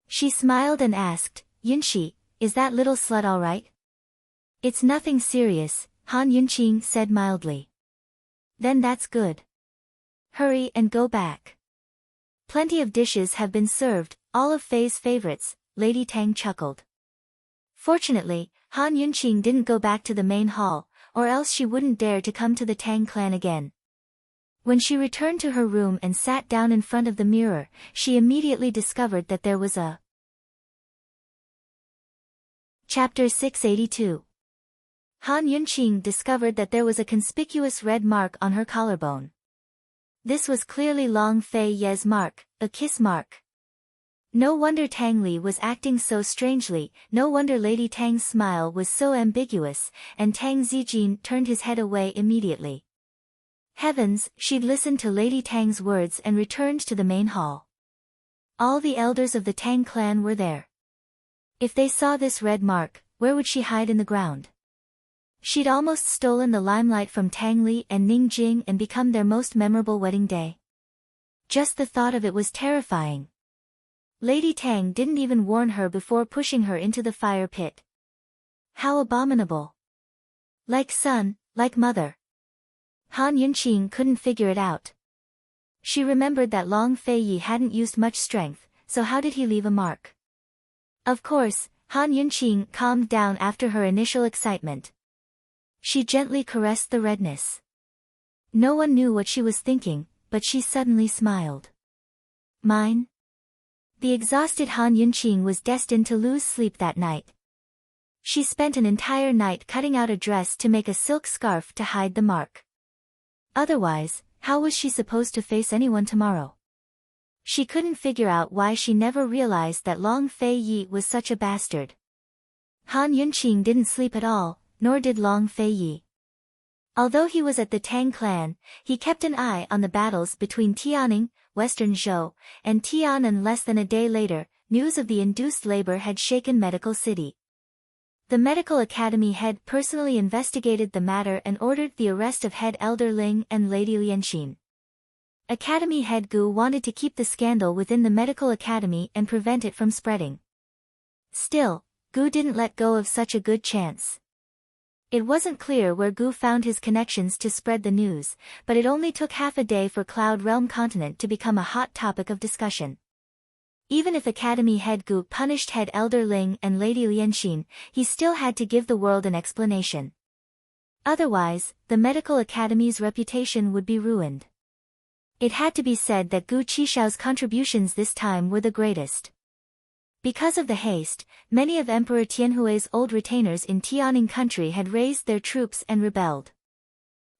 She smiled and asked, Yunqi, is that little slut all right? It's nothing serious, Han Yunqing said mildly. Then that's good. Hurry and go back. Plenty of dishes have been served, all of Fei's favorites, Lady Tang chuckled. Fortunately, Han Yunqing didn't go back to the main hall, or else she wouldn't dare to come to the Tang clan again. When she returned to her room and sat down in front of the mirror, she immediately discovered that there was a... Chapter 682. Han Yunqing discovered that there was a conspicuous red mark on her collarbone. This was clearly Long Fei Ye's mark, a kiss mark. No wonder Tang Li was acting so strangely, no wonder Lady Tang's smile was so ambiguous, and Tang Zijin turned his head away immediately. Heavens, she'd listened to Lady Tang's words and returned to the main hall. All the elders of the Tang clan were there. If they saw this red mark, where would she hide in the ground? She'd almost stolen the limelight from Tang Li and Ning Jing and become their most memorable wedding day. Just the thought of it was terrifying. Lady Tang didn't even warn her before pushing her into the fire pit. How abominable. Like son, like mother. Han Yunqing couldn't figure it out. She remembered that Long Fei Yi hadn't used much strength, so how did he leave a mark? Of course, Han Yunqing calmed down after her initial excitement. She gently caressed the redness. No one knew what she was thinking, but she suddenly smiled. Mine? The exhausted Han Yunqing was destined to lose sleep that night. She spent an entire night cutting out a dress to make a silk scarf to hide the mark. Otherwise, how was she supposed to face anyone tomorrow? She couldn't figure out why she never realized that Long Fei Yi was such a bastard. Han Yunqing didn't sleep at all, nor did Long Fei Yi. Although he was at the Tang clan, he kept an eye on the battles between Tianning, Western Zhou, and Tianan. Less than a day later, news of the induced labor had shaken Medical City. The Medical Academy head personally investigated the matter and ordered the arrest of head Elder Ling and Lady Lianxin. Academy head Gu wanted to keep the scandal within the Medical Academy and prevent it from spreading. Still, Gu didn't let go of such a good chance. It wasn't clear where Gu found his connections to spread the news, but it only took half a day for Cloud Realm Continent to become a hot topic of discussion. Even if Academy head Gu punished head Elder Ling and Lady Lianxin, he still had to give the world an explanation. Otherwise, the Medical Academy's reputation would be ruined. It had to be said that Gu Qishao's contributions this time were the greatest. Because of the haste, many of Emperor Tianhui's old retainers in Tianning country had raised their troops and rebelled.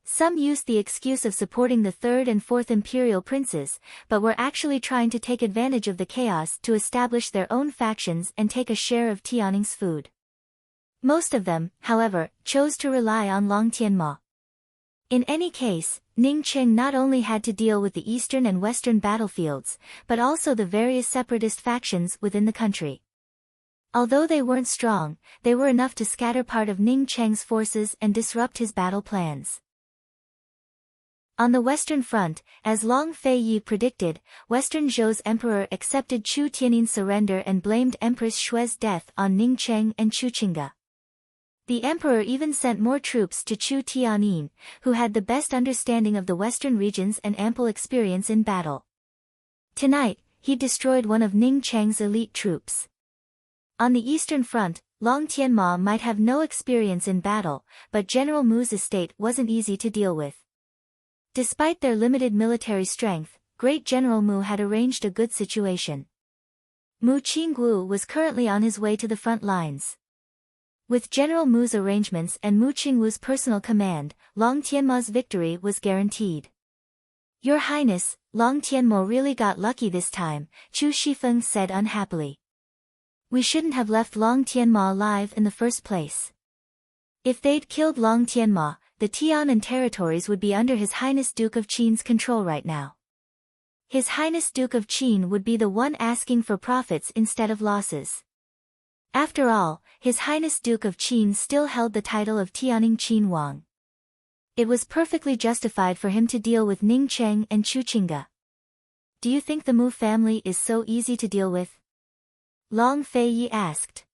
Some used the excuse of supporting the third and fourth imperial princes, but were actually trying to take advantage of the chaos to establish their own factions and take a share of Tianning's food. Most of them, however, chose to rely on Long Tianma. In any case, Ning Qing not only had to deal with the eastern and western battlefields, but also the various separatist factions within the country. Although they weren't strong, they were enough to scatter part of Ning Cheng's forces and disrupt his battle plans. On the Western Front, as Long Fei Yi predicted, Western Zhou's emperor accepted Chu Tiannin's surrender and blamed Empress Shui's death on Ning Cheng and Chu Qingge. The emperor even sent more troops to Chu Tianyin, who had the best understanding of the western regions and ample experience in battle. Tonight, he destroyed one of Ning Cheng's elite troops. On the eastern front, Long Tianma might have no experience in battle, but General Mu's estate wasn't easy to deal with. Despite their limited military strength, Great General Mu had arranged a good situation. Mu Qinggu was currently on his way to the front lines. With General Mu's arrangements and Mu Qingwu's personal command, Long Tianma's victory was guaranteed. Your Highness, Long Tianmo really got lucky this time, Chu Shifeng said unhappily. We shouldn't have left Long Tianma alive in the first place. If they'd killed Long Tianma, the Tianan territories would be under His Highness Duke of Qin's control right now. His Highness Duke of Qin would be the one asking for profits instead of losses. After all, His Highness Duke of Qin still held the title of Tianing Qin Wang. It was perfectly justified for him to deal with Ning Cheng and Chu Qingge. Do you think the Mu family is so easy to deal with? Long Feiyi asked.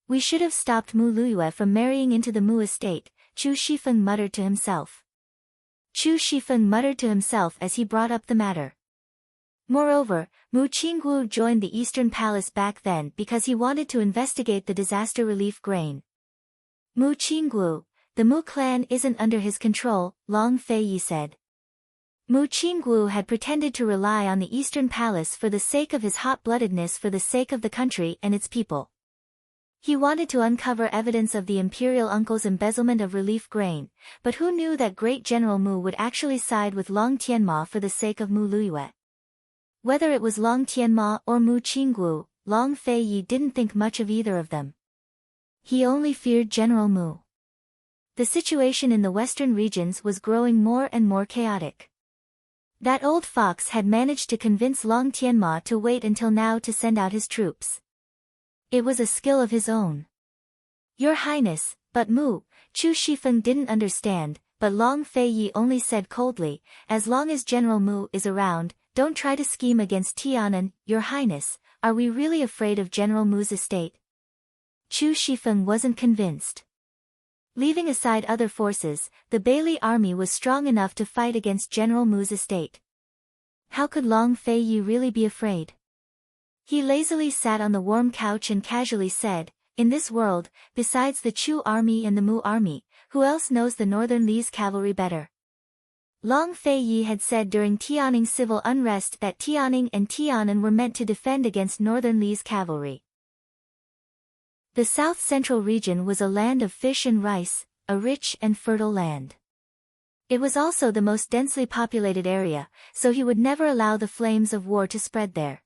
We should have stopped Mu Luyue from marrying into the Mu estate, Chu Shifeng muttered to himself. Chu Shifeng muttered to himself as he brought up the matter. Moreover, Mu Qinggu joined the Eastern Palace back then because he wanted to investigate the disaster relief grain. Mu Qinggu, the Mu clan isn't under his control, Long Feiyi said. Mu Qinggu had pretended to rely on the Eastern Palace for the sake of his hot-bloodedness, for the sake of the country and its people. He wanted to uncover evidence of the imperial uncle's embezzlement of relief grain, but who knew that Great General Mu would actually side with Long Tianma for the sake of Mu Luyue? Whether it was Long Tianma or Mu Qinggu, Long Feiyi didn't think much of either of them. He only feared General Mu. The situation in the western regions was growing more and more chaotic. That old fox had managed to convince Long Tianma to wait until now to send out his troops. It was a skill of his own. Your Highness, but Mu, Chu Shifeng didn't understand, but Long Feiyi only said coldly, as long as General Mu is around, don't try to scheme against Tianan, Your Highness, are we really afraid of General Mu's estate? Chu Shifeng wasn't convinced. Leaving aside other forces, the Bailey army was strong enough to fight against General Mu's estate. How could Long Feiyi really be afraid? He lazily sat on the warm couch and casually said, in this world, besides the Chu army and the Mu army, who else knows the Northern Li's cavalry better? Long Feiyi had said during Tianning civil unrest that Tianning and Tianan were meant to defend against Northern Li's cavalry. The south-central region was a land of fish and rice, a rich and fertile land. It was also the most densely populated area, so he would never allow the flames of war to spread there.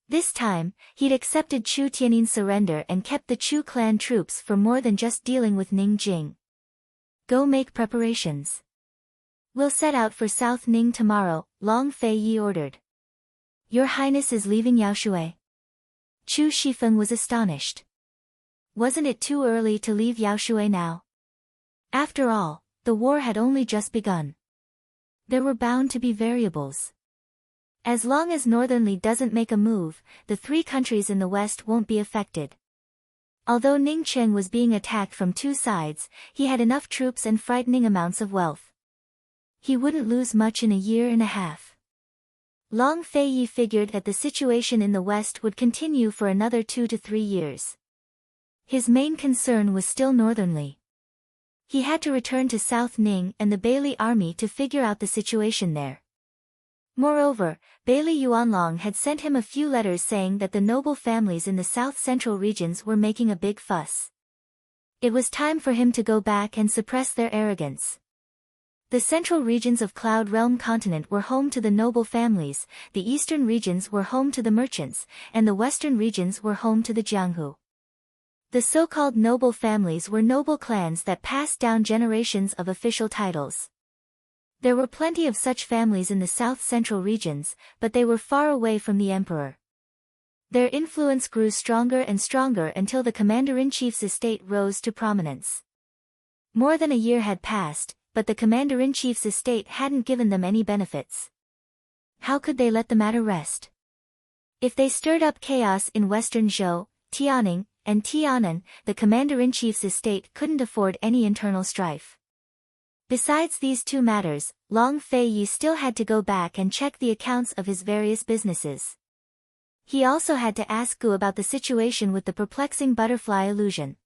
This time, he'd accepted Chu Tianin's surrender and kept the Chu clan troops for more than just dealing with Ning Jing. Go make preparations. We'll set out for South Ning tomorrow, Long Feiyi ordered. Your Highness is leaving Yaoshui? Chu Shifeng was astonished. Wasn't it too early to leave Yaoshui now? After all, the war had only just begun. There were bound to be variables. As long as Northern Li doesn't make a move, the three countries in the west won't be affected. Although Ningcheng was being attacked from two sides, he had enough troops and frightening amounts of wealth. He wouldn't lose much in a year and a half. Long Feiyi figured that the situation in the west would continue for another 2 to 3 years. His main concern was still Northern Li. He had to return to South Ning and the Bailey army to figure out the situation there. Moreover, Bailey Yuanlong had sent him a few letters saying that the noble families in the south-central regions were making a big fuss. It was time for him to go back and suppress their arrogance. The central regions of Cloud Realm continent were home to the noble families, the eastern regions were home to the merchants, and the western regions were home to the Jianghu. The so-called noble families were noble clans that passed down generations of official titles. There were plenty of such families in the south-central regions, but they were far away from the emperor. Their influence grew stronger and stronger until the commander-in-chief's estate rose to prominence. More than a year had passed, but the commander-in-chief's estate hadn't given them any benefits. How could they let the matter rest? If they stirred up chaos in western Zhou, Tianing, and Tianan, the commander-in-chief's estate couldn't afford any internal strife. Besides these two matters, Long Feiyi still had to go back and check the accounts of his various businesses. He also had to ask Gu about the situation with the perplexing butterfly illusion.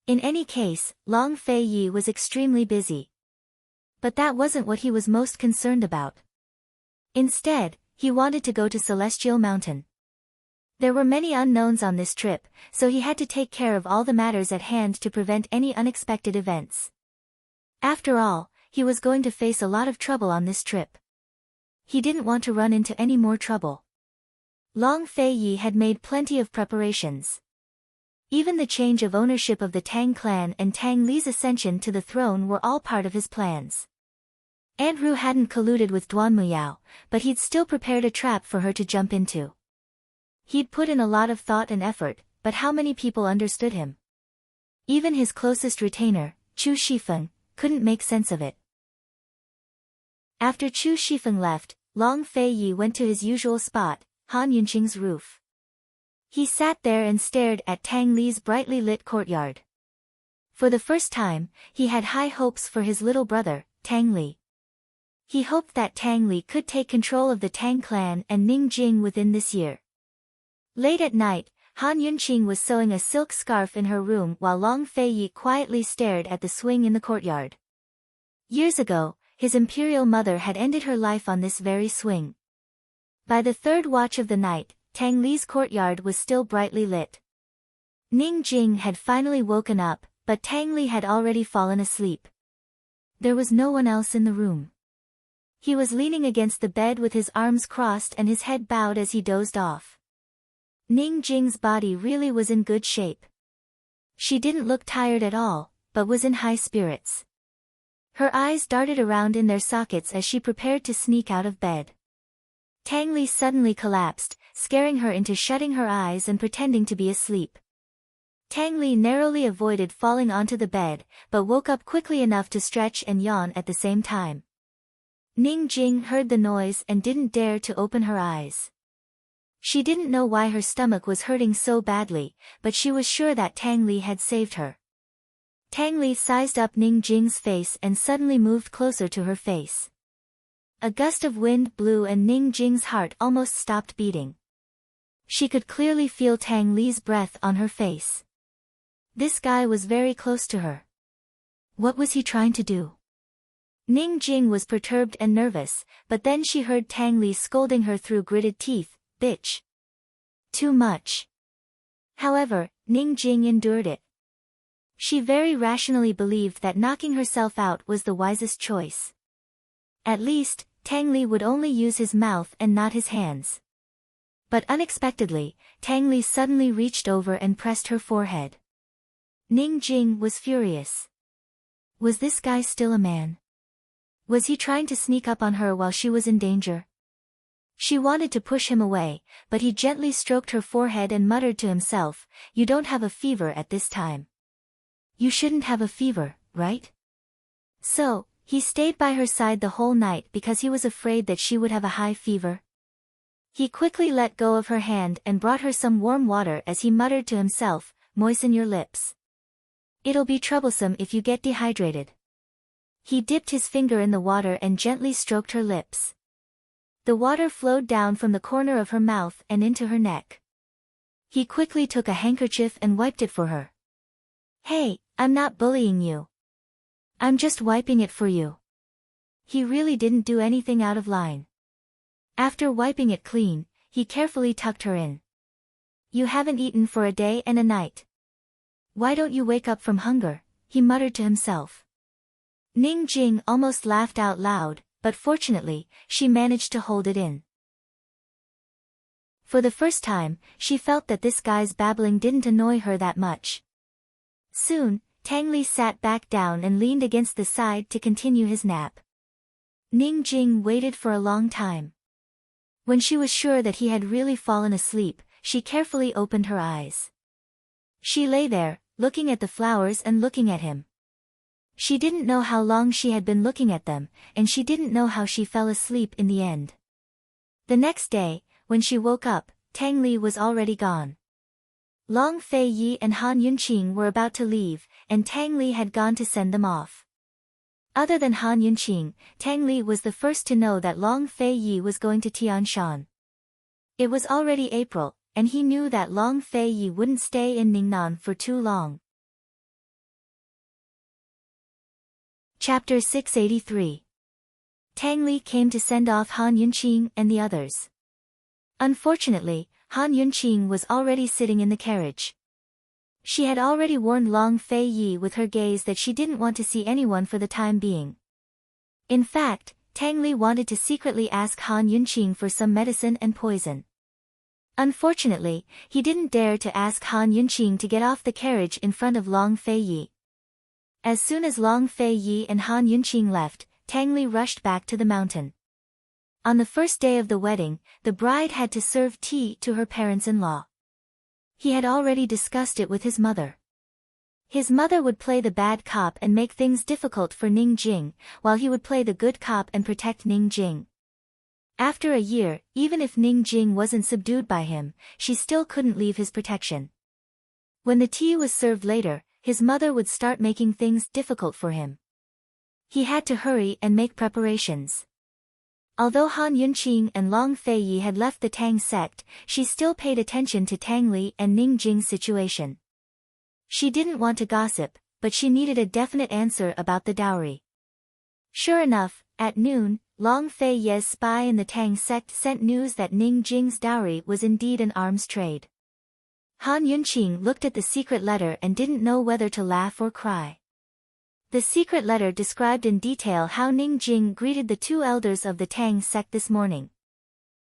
In any case, Long Feiyi was extremely busy. But that wasn't what he was most concerned about. Instead, he wanted to go to Celestial Mountain. There were many unknowns on this trip, so he had to take care of all the matters at hand to prevent any unexpected events. After all, he was going to face a lot of trouble on this trip. He didn't want to run into any more trouble. Long Feiyi had made plenty of preparations. Even the change of ownership of the Tang clan and Tang Li's ascension to the throne were all part of his plans. Aunt Ru hadn't colluded with Duan Muyao, but he'd still prepared a trap for her to jump into. He'd put in a lot of thought and effort, but how many people understood him? Even his closest retainer, Chu Shifeng, couldn't make sense of it. After Chu Shifeng left, Long Feiyi went to his usual spot, Han Yunqing's roof. He sat there and stared at Tang Li's brightly lit courtyard. For the first time, he had high hopes for his little brother, Tang Li. He hoped that Tang Li could take control of the Tang clan and Ning Jing within this year. Late at night, Han Yunqing was sewing a silk scarf in her room while Long Feiyi quietly stared at the swing in the courtyard. Years ago, his imperial mother had ended her life on this very swing. By the third watch of the night, Tang Li's courtyard was still brightly lit. Ning Jing had finally woken up, but Tang Li had already fallen asleep. There was no one else in the room. He was leaning against the bed with his arms crossed and his head bowed as he dozed off. Ning Jing's body really was in good shape. She didn't look tired at all, but was in high spirits. Her eyes darted around in their sockets as she prepared to sneak out of bed. Tang Li suddenly collapsed, scaring her into shutting her eyes and pretending to be asleep. Tang Li narrowly avoided falling onto the bed, but woke up quickly enough to stretch and yawn at the same time. Ning Jing heard the noise and didn't dare to open her eyes. She didn't know why her stomach was hurting so badly, but she was sure that Tang Li had saved her. Tang Li sized up Ning Jing's face and suddenly moved closer to her face. A gust of wind blew and Ning Jing's heart almost stopped beating. She could clearly feel Tang Li's breath on her face. This guy was very close to her. What was he trying to do? Ning Jing was perturbed and nervous, but then she heard Tang Li scolding her through gritted teeth, "Bitch. Too much." However, Ning Jing endured it. She very rationally believed that knocking herself out was the wisest choice. At least, Tang Li would only use his mouth and not his hands. But unexpectedly, Tang Li suddenly reached over and pressed her forehead. Ning Jing was furious. Was this guy still a man? Was he trying to sneak up on her while she was in danger? She wanted to push him away, but he gently stroked her forehead and muttered to himself, "You don't have a fever at this time. You shouldn't have a fever, right?" So, he stayed by her side the whole night because he was afraid that she would have a high fever. He quickly let go of her hand and brought her some warm water as he muttered to himself, "Moisten your lips. It'll be troublesome if you get dehydrated." He dipped his finger in the water and gently stroked her lips. The water flowed down from the corner of her mouth and into her neck. He quickly took a handkerchief and wiped it for her. "Hey, I'm not bullying you. I'm just wiping it for you." He really didn't do anything out of line. After wiping it clean, he carefully tucked her in. "You haven't eaten for a day and a night. Why don't you wake up from hunger?" he muttered to himself. Ning Jing almost laughed out loud, but fortunately, she managed to hold it in. For the first time, she felt that this guy's babbling didn't annoy her that much. Soon, Tang Li sat back down and leaned against the side to continue his nap. Ning Jing waited for a long time. When she was sure that he had really fallen asleep, she carefully opened her eyes. She lay there, looking at the flowers and looking at him. She didn't know how long she had been looking at them, and she didn't know how she fell asleep in the end. The next day, when she woke up, Tang Li was already gone. Long Fei Yi and Han Yunqing were about to leave, and Tang Li had gone to send them off. Other than Han Yunqing, Tang Li was the first to know that Long Fei Yi was going to Tianshan. It was already April, and he knew that Long Fei Yi wouldn't stay in Ningnan for too long. Chapter 683. Tang Li came to send off Han Yunqing and the others. Unfortunately, Han Yunqing was already sitting in the carriage. She had already warned Long Fei Yi with her gaze that she didn't want to see anyone for the time being. In fact, Tang Li wanted to secretly ask Han Yunqing for some medicine and poison. Unfortunately, he didn't dare to ask Han Yunqing to get off the carriage in front of Long Fei Yi. As soon as Long Fei Yi and Han Yunqing left, Tang Li rushed back to the mountain. On the first day of the wedding, the bride had to serve tea to her parents-in-law. He had already discussed it with his mother. His mother would play the bad cop and make things difficult for Ning Jing, while he would play the good cop and protect Ning Jing. After a year, even if Ning Jing wasn't subdued by him, she still couldn't leave his protection. When the tea was served later, his mother would start making things difficult for him. He had to hurry and make preparations. Although Han Yunqing and Long Fei Yi had left the Tang sect, she still paid attention to Tang Li and Ning Jing's situation. She didn't want to gossip, but she needed a definite answer about the dowry. Sure enough, at noon, Long Fei Yi's spy in the Tang sect sent news that Ning Jing's dowry was indeed an arms trade. Han Yunqing looked at the secret letter and didn't know whether to laugh or cry. The secret letter described in detail how Ning Jing greeted the two elders of the Tang sect this morning.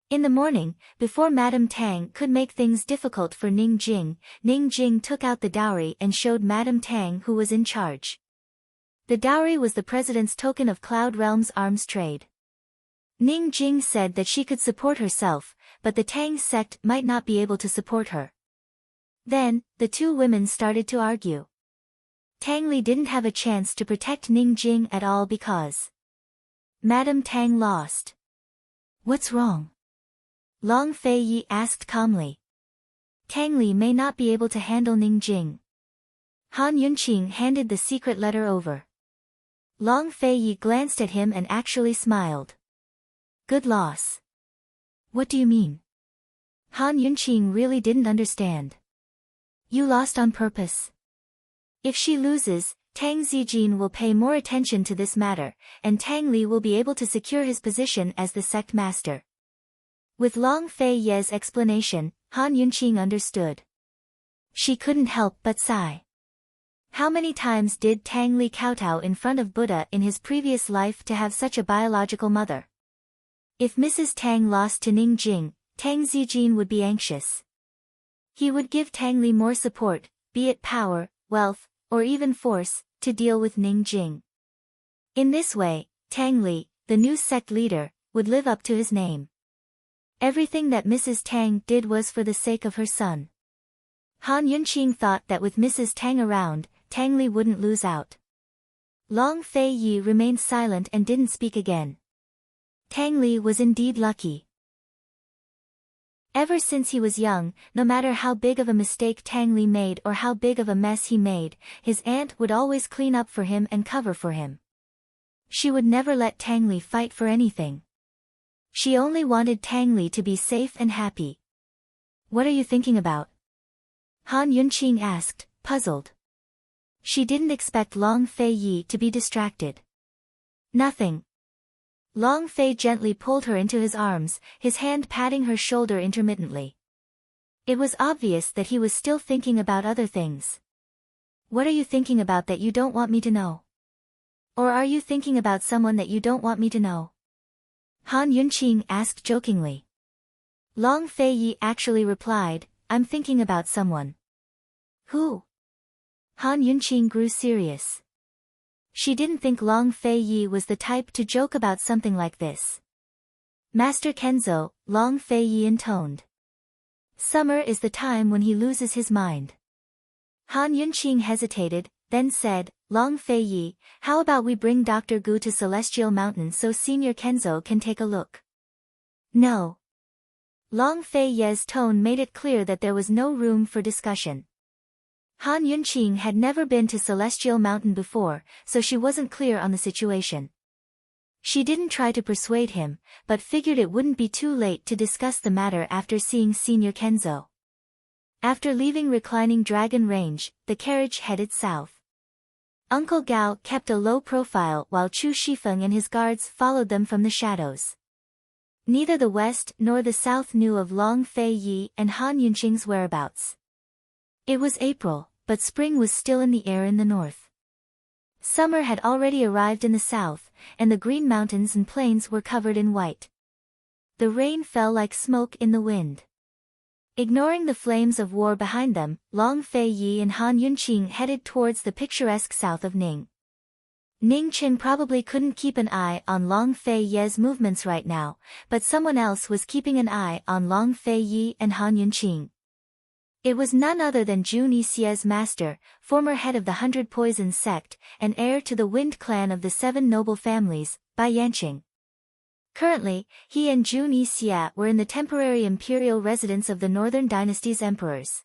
In the morning, before Madame Tang could make things difficult for Ning Jing took out the dowry and showed Madame Tang who was in charge. The dowry was the president's token of Cloud Realm's arms trade. Ning Jing said that she could support herself, but the Tang sect might not be able to support her. Then, the two women started to argue. Tang Li didn't have a chance to protect Ning Jing at all because Madame Tang lost. What's wrong? Long Fei Yi asked calmly. Tang Li may not be able to handle Ning Jing. Han Yunqing handed the secret letter over. Long Fei Yi glanced at him and actually smiled. Good loss. What do you mean? Han Yunqing really didn't understand. You lost on purpose. If she loses, Tang Zijin will pay more attention to this matter, and Tang Li will be able to secure his position as the sect master. With Long Fei Yi's explanation, Han Yunqing understood. She couldn't help but sigh. How many times did Tang Li kowtow in front of Buddha in his previous life to have such a biological mother? If Mrs. Tang lost to Ning Jing, Tang Zijin would be anxious. He would give Tang Li more support, be it power, wealth, or even force, to deal with Ning Jing. In this way, Tang Li, the new sect leader, would live up to his name. Everything that Mrs. Tang did was for the sake of her son. Han Yunqing thought that with Mrs. Tang around, Tang Li wouldn't lose out. Long Fei Yi remained silent and didn't speak again. Tang Li was indeed lucky. Ever since he was young, no matter how big of a mistake Tang Li made or how big of a mess he made, his aunt would always clean up for him and cover for him. She would never let Tang Li fight for anything. She only wanted Tang Li to be safe and happy. What are you thinking about? Han Yunqing asked, puzzled. She didn't expect Long Fei Yi to be distracted. Nothing. Long Fei gently pulled her into his arms, his hand patting her shoulder intermittently. It was obvious that he was still thinking about other things. What are you thinking about that you don't want me to know? Or are you thinking about someone that you don't want me to know? Han Yunqing asked jokingly. Long Fei Yi actually replied, I'm thinking about someone. Who? Han Yunqing grew serious. She didn't think Long Fei Yi was the type to joke about something like this. Master Kenzo, Long Fei Yi intoned. Summer is the time when he loses his mind. Han Yunqing hesitated, then said, Long Fei Yi, how about we bring Dr. Gu to Celestial Mountain so Senior Kenzo can take a look? No. Long Fei Ye's tone made it clear that there was no room for discussion. Han Yunqing had never been to Celestial Mountain before, so she wasn't clear on the situation. She didn't try to persuade him, but figured it wouldn't be too late to discuss the matter after seeing Senior Kenzo. After leaving Reclining Dragon Range, the carriage headed south. Uncle Gao kept a low profile while Chu Shifeng and his guards followed them from the shadows. Neither the west nor the south knew of Long Fei Yi and Han Yunqing's whereabouts. It was April, but spring was still in the air in the north. Summer had already arrived in the south, and the green mountains and plains were covered in white. The rain fell like smoke in the wind. Ignoring the flames of war behind them, Long Fei Yi and Han Yunqing headed towards the picturesque south of Ning. Ning Qin probably couldn't keep an eye on Long Fei Ye's movements right now, but someone else was keeping an eye on Long Fei Yi and Han Yunqing. It was none other than Jun Yixie's master, former head of the 100 Poisons sect, and heir to the Wind clan of the 7 noble families, Bai Yanqing. Currently, he and Jun Yixie were in the temporary imperial residence of the Northern Dynasty's emperors.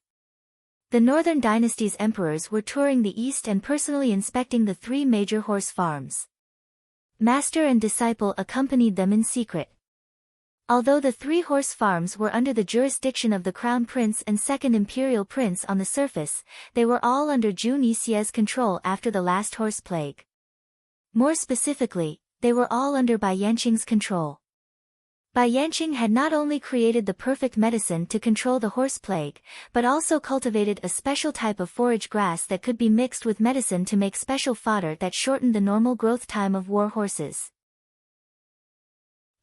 The Northern Dynasty's emperors were touring the east and personally inspecting the 3 major horse farms. Master and disciple accompanied them in secret. Although the 3 horse farms were under the jurisdiction of the Crown Prince and Second Imperial Prince on the surface, they were all under Jun Yixie's control after the last horse plague. More specifically, they were all under Bai Yanqing's control. Bai Yanqing had not only created the perfect medicine to control the horse plague, but also cultivated a special type of forage grass that could be mixed with medicine to make special fodder that shortened the normal growth time of war horses.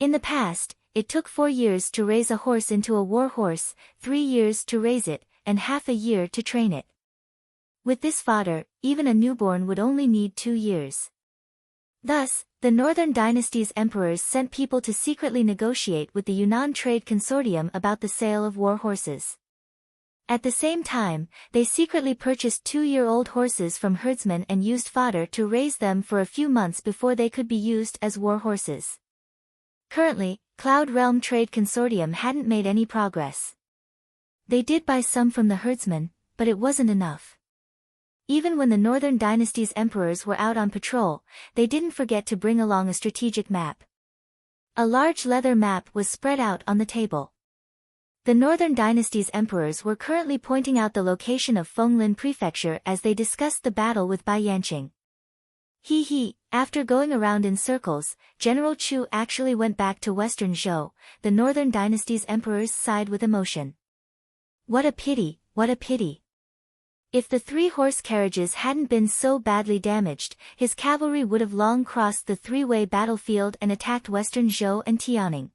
In the past, it took 4 years to raise a horse into a war horse, 3 years to raise it, and half a year to train it. With this fodder, even a newborn would only need 2 years. Thus, the Northern Dynasty's emperors sent people to secretly negotiate with the Yunnan Trade Consortium about the sale of war horses. At the same time, they secretly purchased 2-year-old horses from herdsmen and used fodder to raise them for a few months before they could be used as war horses. Currently, Cloud Realm Trade Consortium hadn't made any progress. They did buy some from the herdsmen, but it wasn't enough. Even when the Northern Dynasty's emperors were out on patrol, they didn't forget to bring along a strategic map. A large leather map was spread out on the table. The Northern Dynasty's emperors were currently pointing out the location of Fenglin Prefecture as they discussed the battle with Bai Yanqing. After going around in circles, General Chu actually went back to Western Zhou. The Northern Dynasty's emperors sighed with emotion. What a pity, what a pity. If the 3 horse carriages hadn't been so badly damaged, his cavalry would have long crossed the 3-way battlefield and attacked Western Zhou and Tianing.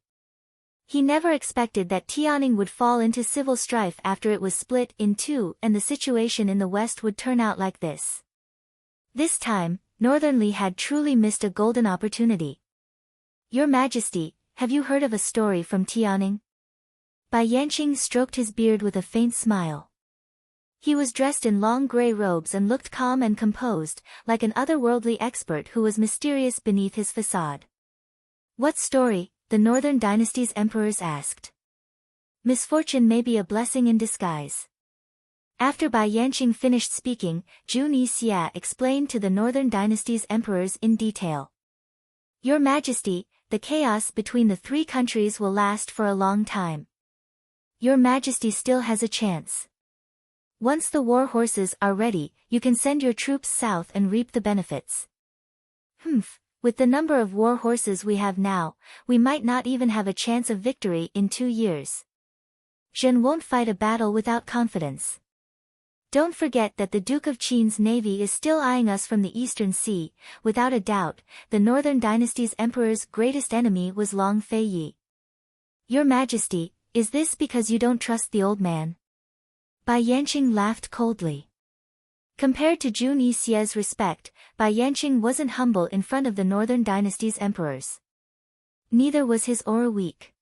He never expected that Tianing would fall into civil strife after it was split in 2 and the situation in the west would turn out like this. This time, Northern Li had truly missed a golden opportunity. Your Majesty, have you heard of a story from Tianing? Bai Yanqing stroked his beard with a faint smile. He was dressed in long gray robes and looked calm and composed, like an otherworldly expert who was mysterious beneath his facade. What story? The Northern Dynasty's emperors asked. Misfortune may be a blessing in disguise. After Bai Yanqing finished speaking, Jun Yixie explained to the Northern Dynasty's emperors in detail. Your Majesty, the chaos between the 3 countries will last for a long time. Your Majesty still has a chance. Once the war horses are ready, you can send your troops south and reap the benefits. With the number of war horses we have now, we might not even have a chance of victory in 2 years. Zhen won't fight a battle without confidence. Don't forget that the Duke of Qin's navy is still eyeing us from the Eastern Sea. Without a doubt, the Northern Dynasty's emperor's greatest enemy was Long Fei Yi. Your Majesty, is this because you don't trust the old man? Bai Yanqing laughed coldly. Compared to Jun Yixie's respect, Bai Yanqing wasn't humble in front of the Northern Dynasty's emperors. Neither was his aura weak.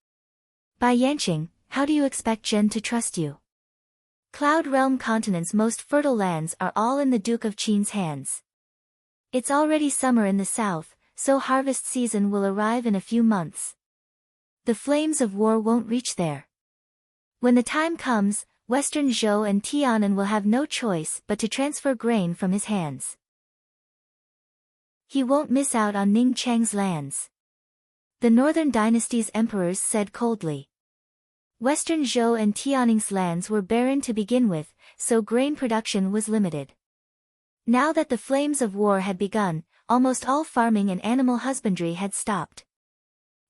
Bai Yanqing, how do you expect Zhen to trust you? Cloud Realm Continent's most fertile lands are all in the Duke of Qin's hands. It's already summer in the south, so harvest season will arrive in a few months. The flames of war won't reach there. When the time comes, Western Zhou and Tian'an will have no choice but to transfer grain from his hands. He won't miss out on Ning Cheng's lands. The Northern Dynasty's emperors said coldly. Western Zhou and Tian'an's lands were barren to begin with, so grain production was limited. Now that the flames of war had begun, almost all farming and animal husbandry had stopped.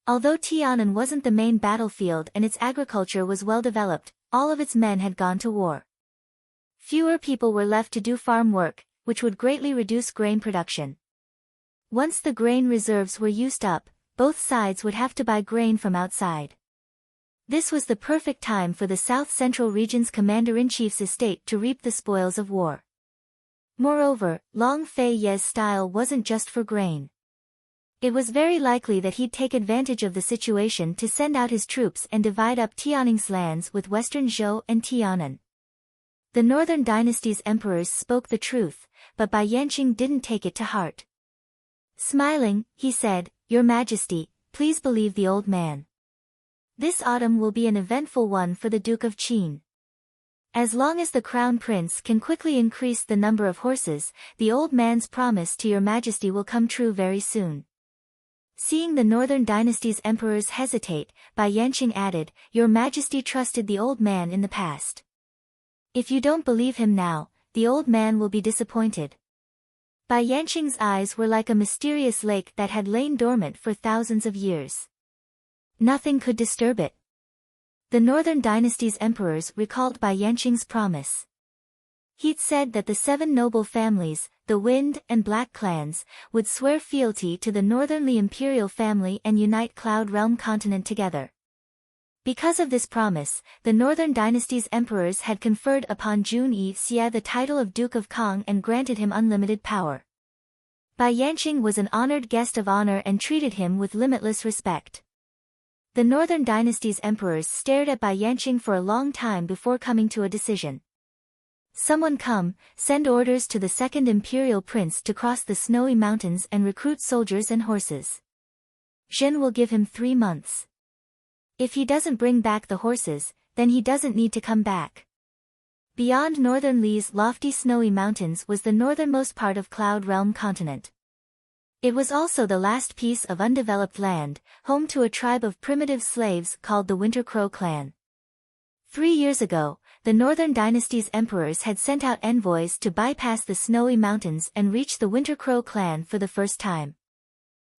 Although Tian'an wasn't the main battlefield and its agriculture was well developed, all of its men had gone to war. Fewer people were left to do farm work, which would greatly reduce grain production. Once the grain reserves were used up, both sides would have to buy grain from outside. This was the perfect time for the South Central Region's commander-in-chief's estate to reap the spoils of war. Moreover, Long Fei Ye's style wasn't just for grain. It was very likely that he'd take advantage of the situation to send out his troops and divide up Tian'an's lands with Western Zhou and Tian'an. The Northern Dynasty's emperors spoke the truth, but Bai Yanqing didn't take it to heart. Smiling, he said, "Your Majesty, please believe the old man. This autumn will be an eventful one for the Duke of Qin. As long as the Crown Prince can quickly increase the number of horses, the old man's promise to your Majesty will come true very soon." Seeing the Northern Dynasty's emperors hesitate, Bai Yanqing added, "Your Majesty trusted the old man in the past. If you don't believe him now, the old man will be disappointed." Bai Yanqing's eyes were like a mysterious lake that had lain dormant for thousands of years. Nothing could disturb it. The Northern Dynasty's emperors recalled Bai Yanqing's promise. He'd said that the 7 noble families, the Wind and Black clans, would swear fealty to the Northernly Imperial family and unite Cloud Realm continent together. Because of this promise, the Northern Dynasty's emperors had conferred upon Jun Yi Xia the title of Duke of Kang and granted him unlimited power. Bai Yanqing was an honored guest of honor and treated him with limitless respect. The Northern Dynasty's emperors stared at Bai Yanqing for a long time before coming to a decision. "Someone come, send orders to the second imperial prince to cross the snowy mountains and recruit soldiers and horses. Zhen will give him 3 months. If he doesn't bring back the horses, then he doesn't need to come back." Beyond Northern Li's lofty snowy mountains was the northernmost part of Cloud Realm continent. It was also the last piece of undeveloped land, home to a tribe of primitive slaves called the Winter Crow clan. 3 years ago, the Northern Dynasty's emperors had sent out envoys to bypass the snowy mountains and reach the Winter Crow clan for the first time.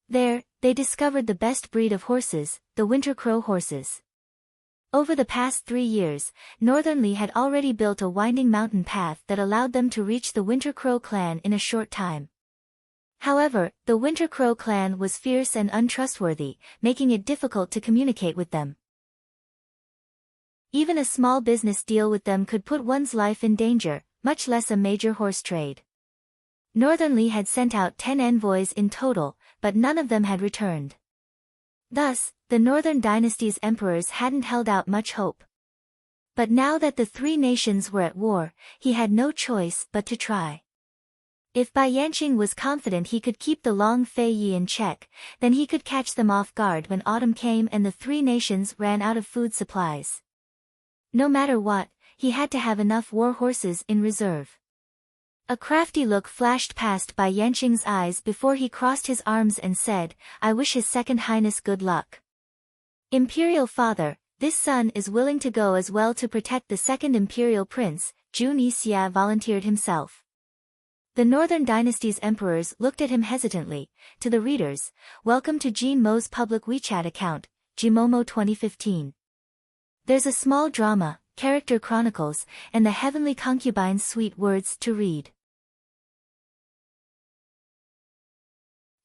There, they discovered the best breed of horses, the Winter Crow horses. Over the past 3 years, Northern Li had already built a winding mountain path that allowed them to reach the Winter Crow clan in a short time. However, the Winter Crow clan was fierce and untrustworthy, making it difficult to communicate with them. Even a small business deal with them could put one's life in danger, much less a major horse trade. Northern Li had sent out 10 envoys in total, but none of them had returned. Thus, the Northern Dynasty's emperors hadn't held out much hope. But now that the 3 nations were at war, he had no choice but to try. If Bai Yanqing was confident he could keep the Long Fei Yi in check, then he could catch them off guard when autumn came and the 3 nations ran out of food supplies. No matter what, he had to have enough war horses in reserve. A crafty look flashed past Bai Yanqing's eyes before he crossed his arms and said, "I wish His Second Highness good luck. Imperial Father, this son is willing to go as well to protect the second Imperial Prince." Jun Yi Xia volunteered himself. The Northern Dynasty's emperors looked at him hesitantly. To the readers, welcome to Jin Mo's public WeChat account, Jimomo 2015. There's a small drama, character chronicles, and the heavenly concubine's sweet words to read.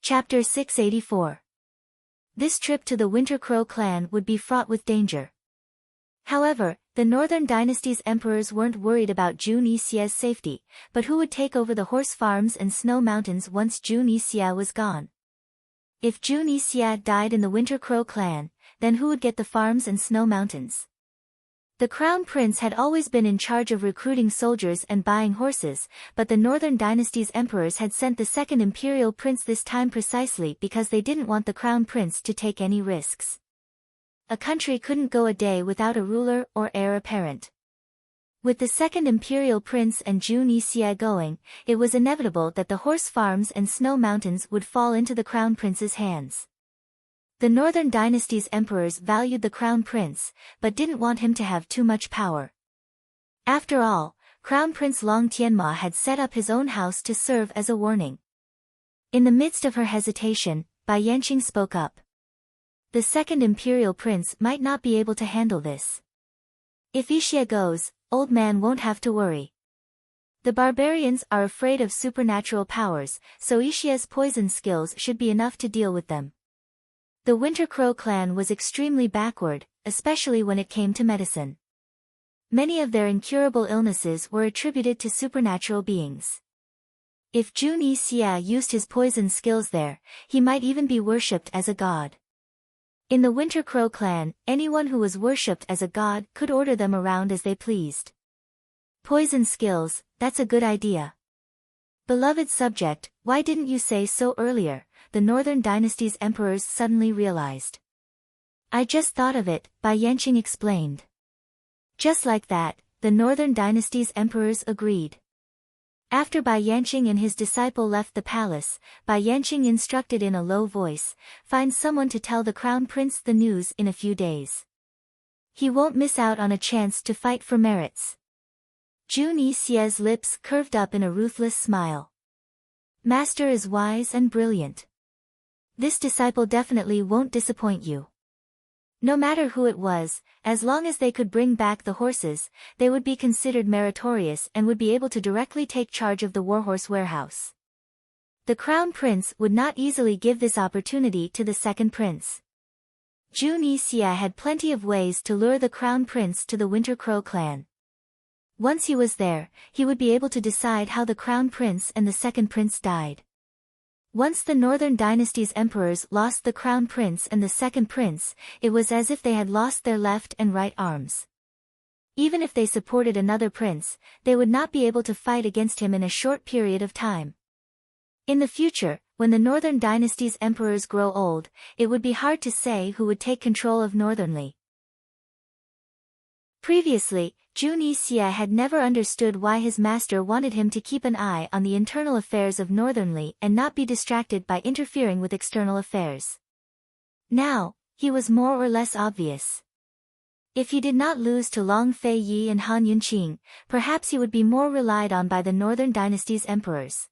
Chapter 684. This trip to the Winter Crow clan would be fraught with danger. However, the Northern Dynasty's emperors weren't worried about Jun Yi Xia's safety, but who would take over the horse farms and snow mountains once Jun Yi Xia was gone? If Jun Yi Xia died in the Winter Crow clan, then who would get the farms and snow mountains? The Crown Prince had always been in charge of recruiting soldiers and buying horses, but the Northern Dynasty's emperors had sent the second Imperial Prince this time precisely because they didn't want the Crown Prince to take any risks. a country couldn't go a day without a ruler or heir apparent. With the second imperial prince and Jun Xie going, it was inevitable that the horse farms and snow mountains would fall into the crown prince's hands. The northern dynasty's emperors valued the crown prince, but didn't want him to have too much power. After all, Crown Prince Long Tianma had set up his own house to serve as a warning. In the midst of her hesitation, Bai Yanqing spoke up. The second imperial prince might not be able to handle this. If Xie goes, old man won't have to worry. The barbarians are afraid of supernatural powers, so Xie's poison skills should be enough to deal with them. The Winter Crow clan was extremely backward, especially when it came to medicine. Many of their incurable illnesses were attributed to supernatural beings. If Jun Xie used his poison skills there, he might even be worshipped as a god. In the Winter Crow clan, anyone who was worshipped as a god could order them around as they pleased. Poison skills, that's a good idea. Beloved subject, why didn't you say so earlier? The Northern Dynasty's emperors suddenly realized. I just thought of it, Bai Yanqing explained. Just like that, the Northern Dynasty's emperors agreed. After Bai Yanqing and his disciple left the palace, Bai Yanqing instructed in a low voice, find someone to tell the crown prince the news in a few days. He won't miss out on a chance to fight for merits. Jun Xie's lips curved up in a ruthless smile. Master is wise and brilliant. This disciple definitely won't disappoint you. No matter who it was, as long as they could bring back the horses, they would be considered meritorious and would be able to directly take charge of the warhorse warehouse. The crown prince would not easily give this opportunity to the second prince. Jun Xie had plenty of ways to lure the crown prince to the Winter Crow clan. Once he was there, he would be able to decide how the crown prince and the second prince died. Once the Northern Dynasty's emperors lost the crown prince and the second prince, it was as if they had lost their left and right arms. Even if they supported another prince, they would not be able to fight against him in a short period of time. In the future, when the Northern Dynasty's emperors grow old, it would be hard to say who would take control of Northernly. Previously, Jun Xie had never understood why his master wanted him to keep an eye on the internal affairs of Northernly and not be distracted by interfering with external affairs. Now, he was more or less obvious. If he did not lose to Long Fei Yi and Han Yunqing, perhaps he would be more relied on by the Northern Dynasty's emperors.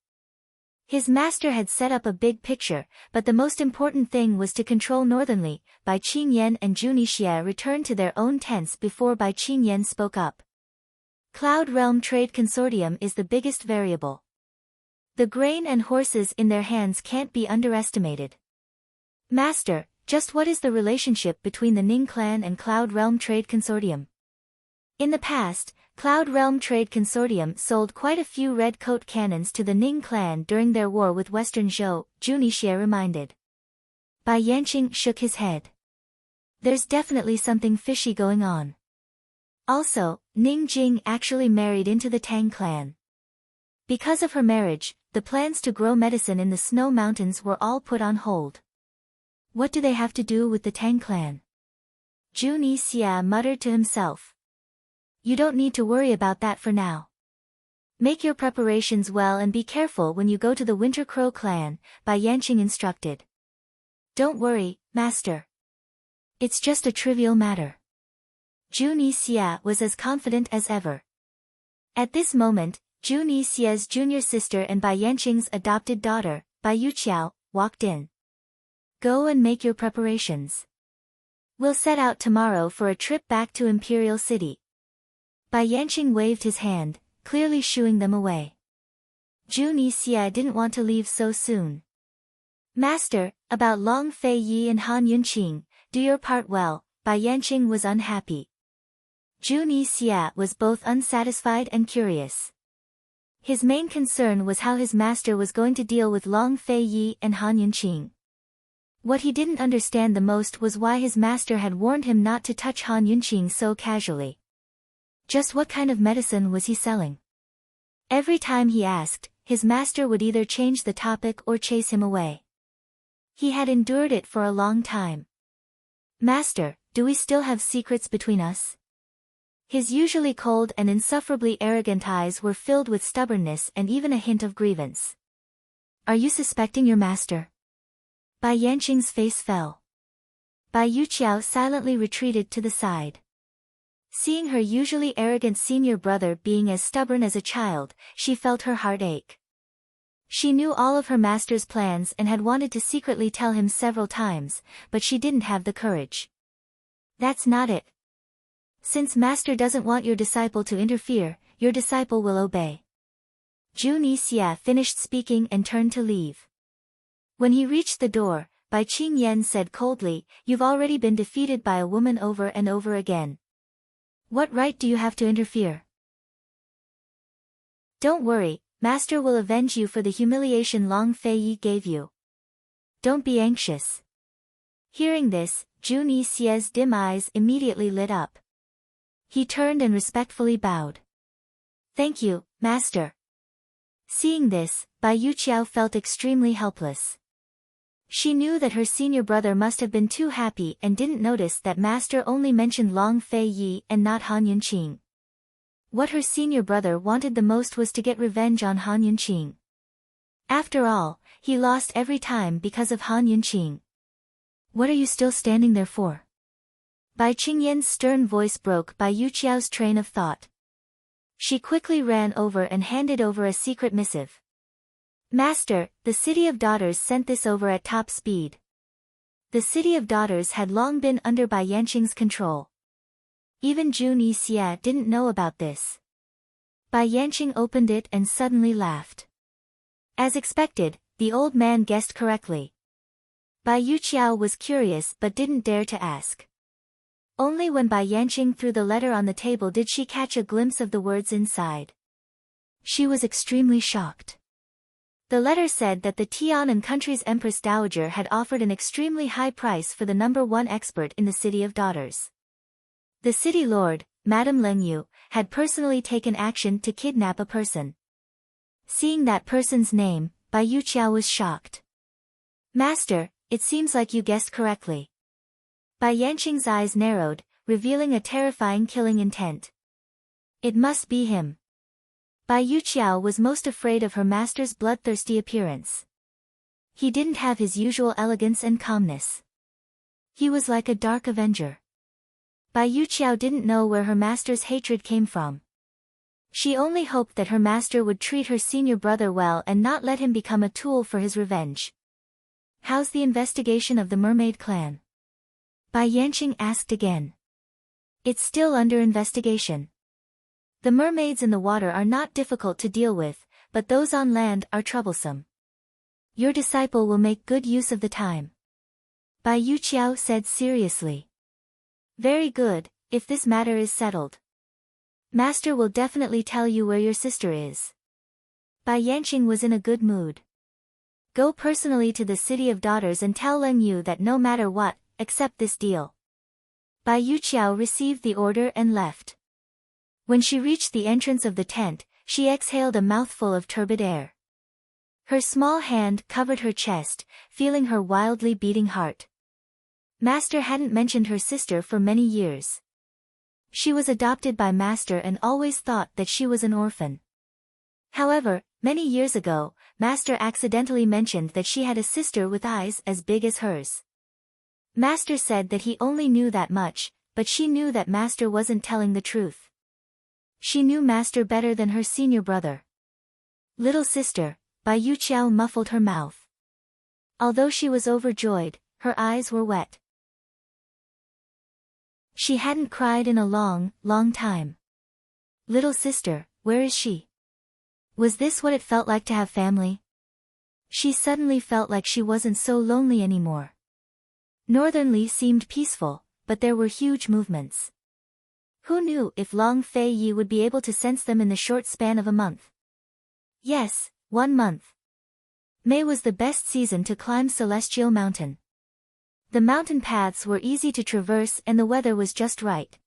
His master had set up a big picture, but the most important thing was to control Northernly. Bai Qingyan and Jun Xie returned to their own tents before Bai Qingyan spoke up. Cloud Realm Trade Consortium is the biggest variable. The grain and horses in their hands can't be underestimated. Master, just what is the relationship between the Ning clan and Cloud Realm Trade Consortium? In the past, Cloud Realm Trade Consortium sold quite a few red coat cannons to the Ning clan during their war with Western Zhou, Jun Xie reminded. Bai Yanqing shook his head. There's definitely something fishy going on. Also, Ning Jing actually married into the Tang clan. Because of her marriage, the plans to grow medicine in the snow mountains were all put on hold. What do they have to do with the Tang clan? Jun Xie muttered to himself. You don't need to worry about that for now. Make your preparations well and be careful when you go to the Winter Crow clan, Bai Yanqing instructed. Don't worry, master. It's just a trivial matter. Jun Xie was as confident as ever. At this moment, Jun Xie's junior sister and Bai Yanqing's adopted daughter, Bai Yuqiao, walked in. Go and make your preparations. We'll set out tomorrow for a trip back to Imperial City. Bai Yanqing waved his hand, clearly shooing them away. Jun Xie didn't want to leave so soon. Master, about Long Fei Yi and Han Yunqing, do your part well. Bai Yanqing was unhappy. Jun Xie was both unsatisfied and curious. His main concern was how his master was going to deal with Long Fei Yi and Han Yunqing. What he didn't understand the most was why his master had warned him not to touch Han Yunqing so casually. Just what kind of medicine was he selling? Every time he asked, his master would either change the topic or chase him away. He had endured it for a long time. Master, do we still have secrets between us? His usually cold and insufferably arrogant eyes were filled with stubbornness and even a hint of grievance. Are you suspecting your master? Bai Yanqing's face fell. Bai Yuqiao silently retreated to the side. Seeing her usually arrogant senior brother being as stubborn as a child, she felt her heart ache. She knew all of her master's plans and had wanted to secretly tell him several times, but she didn't have the courage. That's not it. Since master doesn't want your disciple to interfere, your disciple will obey. Zhu Nixia finished speaking and turned to leave. When he reached the door, Bai Qingyan said coldly, "You've already been defeated by a woman over and over again. What right do you have to interfere? Don't worry, master will avenge you for the humiliation Long Fei gave you. Don't be anxious." Hearing this, Zhu Nixia's dim eyes immediately lit up. He turned and respectfully bowed. "Thank you, master." Seeing this, Bai Yuqiao felt extremely helpless. She knew that her senior brother must have been too happy and didn't notice that master only mentioned Long Fei Yi and not Han Yunqing. What her senior brother wanted the most was to get revenge on Han Yunqing. After all, he lost every time because of Han Yunqing. "What are you still standing there for?" Bai Qingyan's stern voice broke Bai Yuqiao's train of thought. She quickly ran over and handed over a secret missive. "Master, the City of Daughters sent this over at top speed." The City of Daughters had long been under Bai Yanqing's control. Even Zhu Nixia didn't know about this. Bai Yanqing opened it and suddenly laughed. As expected, the old man guessed correctly. Bai Yuqiao was curious but didn't dare to ask. Only when Bai Yanqing threw the letter on the table did she catch a glimpse of the words inside. She was extremely shocked. The letter said that the Tianan country's Empress Dowager had offered an extremely high price for the #1 expert in the City of Daughters. The city lord, Madame Leng Yu, had personally taken action to kidnap a person. Seeing that person's name, Bai Yuqiao was shocked. "Master, it seems like you guessed correctly." Bai Yanqing's eyes narrowed, revealing a terrifying killing intent. It must be him. Bai Yuqiao was most afraid of her master's bloodthirsty appearance. He didn't have his usual elegance and calmness. He was like a dark avenger. Bai Yuqiao didn't know where her master's hatred came from. She only hoped that her master would treat her senior brother well and not let him become a tool for his revenge. "How's the investigation of the mermaid clan?" Bai Yanqing asked again. "It's still under investigation. The mermaids in the water are not difficult to deal with, but those on land are troublesome. Your disciple will make good use of the time." Bai Yuqiao said seriously. "Very good, if this matter is settled. Master will definitely tell you where your sister is." Bai Yanqing was in a good mood. "Go personally to the City of Daughters and tell Leng Yu that no matter what, accept this deal." Bai Yuqiao received the order and left. When she reached the entrance of the tent, she exhaled a mouthful of turbid air. Her small hand covered her chest, feeling her wildly beating heart. Master hadn't mentioned her sister for many years. She was adopted by Master and always thought that she was an orphan. However, many years ago, Master accidentally mentioned that she had a sister with eyes as big as hers. Master said that he only knew that much, but she knew that Master wasn't telling the truth. She knew Master better than her senior brother. "Little sister," Bai Yuqiao muffled her mouth. Although she was overjoyed, her eyes were wet. She hadn't cried in a long, long time. Little sister, where is she? Was this what it felt like to have family? She suddenly felt like she wasn't so lonely anymore. Northernly seemed peaceful, but there were huge movements. Who knew if Long Fei Yi would be able to sense them in the short span of a month? Yes, 1 month. May was the best season to climb Celestial Mountain. The mountain paths were easy to traverse and the weather was just right.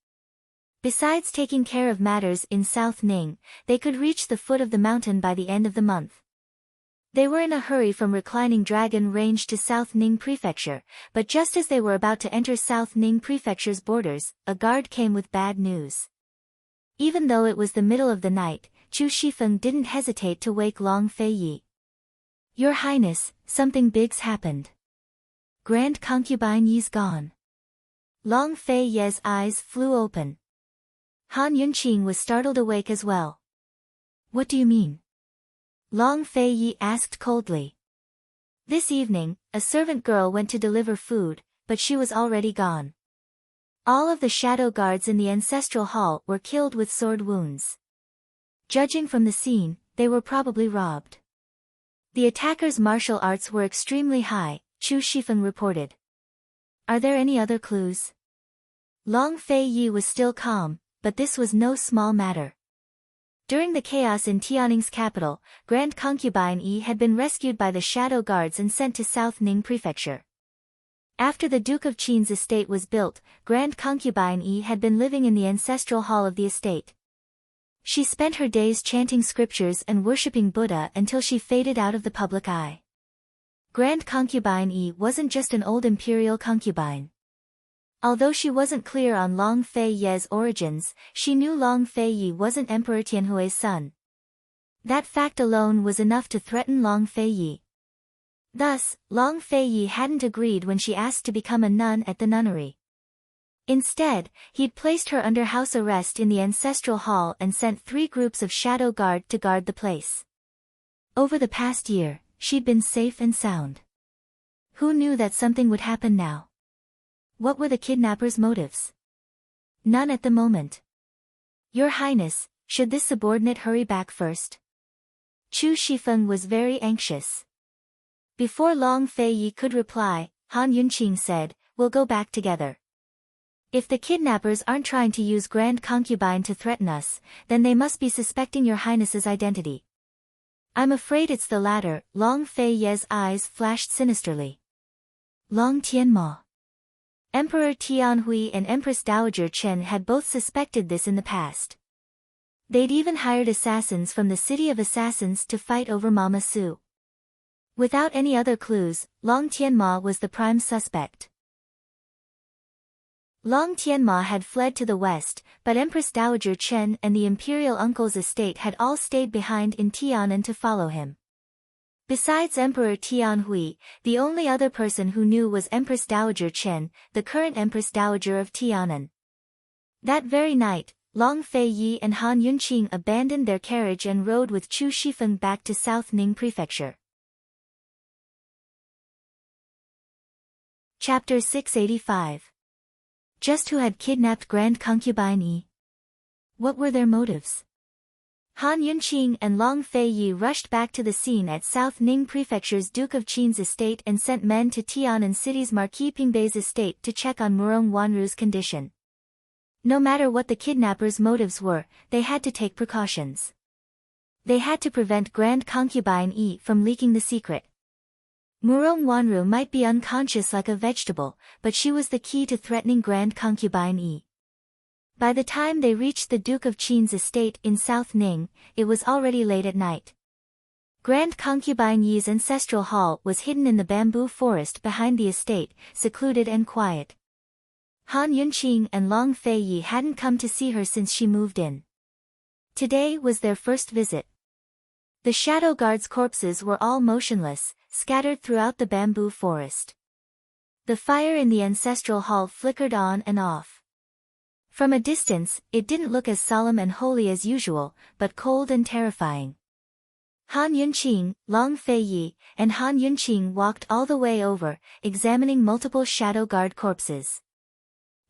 Besides taking care of matters in South Ning, they could reach the foot of the mountain by the end of the month. They were in a hurry from Reclining Dragon Range to South Ning Prefecture, but just as they were about to enter South Ning Prefecture's borders, a guard came with bad news. Even though it was the middle of the night, Chu Shifeng didn't hesitate to wake Long Fei Yi. "Your Highness, something big's happened. Grand Concubine Yi's gone." Long Fei Yi's eyes flew open. Han Yunqing was startled awake as well. "What do you mean?" Long Fei Yi asked coldly. "This evening, a servant girl went to deliver food, but she was already gone. All of the shadow guards in the ancestral hall were killed with sword wounds. Judging from the scene, they were probably robbed. The attackers' martial arts were extremely high," Chu Shifeng reported. "Are there any other clues?" Long Fei Yi was still calm, but this was no small matter. During the chaos in Tianning's capital, Grand Concubine Yi had been rescued by the shadow guards and sent to South Ning Prefecture. After the Duke of Qin's estate was built, Grand Concubine Yi had been living in the ancestral hall of the estate. She spent her days chanting scriptures and worshipping Buddha until she faded out of the public eye. Grand Concubine Yi wasn't just an old imperial concubine. Although she wasn't clear on Long Fei Yi's origins, she knew Long Fei Yi wasn't Emperor Tianhui's son. That fact alone was enough to threaten Long Fei Yi. Thus, Long Fei Yi hadn't agreed when she asked to become a nun at the nunnery. Instead, he'd placed her under house arrest in the ancestral hall and sent 3 groups of shadow guard to guard the place. Over the past year, she'd been safe and sound. Who knew that something would happen now? What were the kidnappers' motives? None at the moment. "Your Highness, should this subordinate hurry back first?" Chu Shifeng was very anxious. Before Long Fei Yi could reply, Han Yunqing said, "We'll go back together. If the kidnappers aren't trying to use Grand Concubine to threaten us, then they must be suspecting your Highness's identity." "I'm afraid it's the latter." Long Fei Yi's eyes flashed sinisterly. Long Tianma. Emperor Tianhui and Empress Dowager Chen had both suspected this in the past. They'd even hired assassins from the City of Assassins to fight over Mama Su. Without any other clues, Long Tianma was the prime suspect. Long Tianma had fled to the west, but Empress Dowager Chen and the imperial uncle's estate had all stayed behind in Tianan to follow him. Besides Emperor Tianhui, the only other person who knew was Empress Dowager Chen, the current Empress Dowager of Tianan. That very night, Long Fei Yi and Han Yunqing abandoned their carriage and rode with Chu Shifeng back to South Ning Prefecture. Chapter 685. Just who had kidnapped Grand Concubine Yi? What were their motives? Han Yunqing and Long Fei Yi rushed back to the scene at South Ning Prefecture's Duke of Qin's estate and sent men to Tianan City's Marquis Pingbei's estate to check on Murong Wanru's condition. No matter what the kidnappers' motives were, they had to take precautions. They had to prevent Grand Concubine Yi from leaking the secret. Murong Wanru might be unconscious like a vegetable, but she was the key to threatening Grand Concubine Yi. By the time they reached the Duke of Qin's estate in South Ning, it was already late at night. Grand Concubine Yi's ancestral hall was hidden in the bamboo forest behind the estate, secluded and quiet. Han Yunqing and Long Fei Yi hadn't come to see her since she moved in. Today was their first visit. The shadow guards' corpses were all motionless, scattered throughout the bamboo forest. The fire in the ancestral hall flickered on and off. From a distance, it didn't look as solemn and holy as usual, but cold and terrifying. Han Yunqing, Long Fei Yi, and Han Yunqing walked all the way over, examining multiple shadow guard corpses.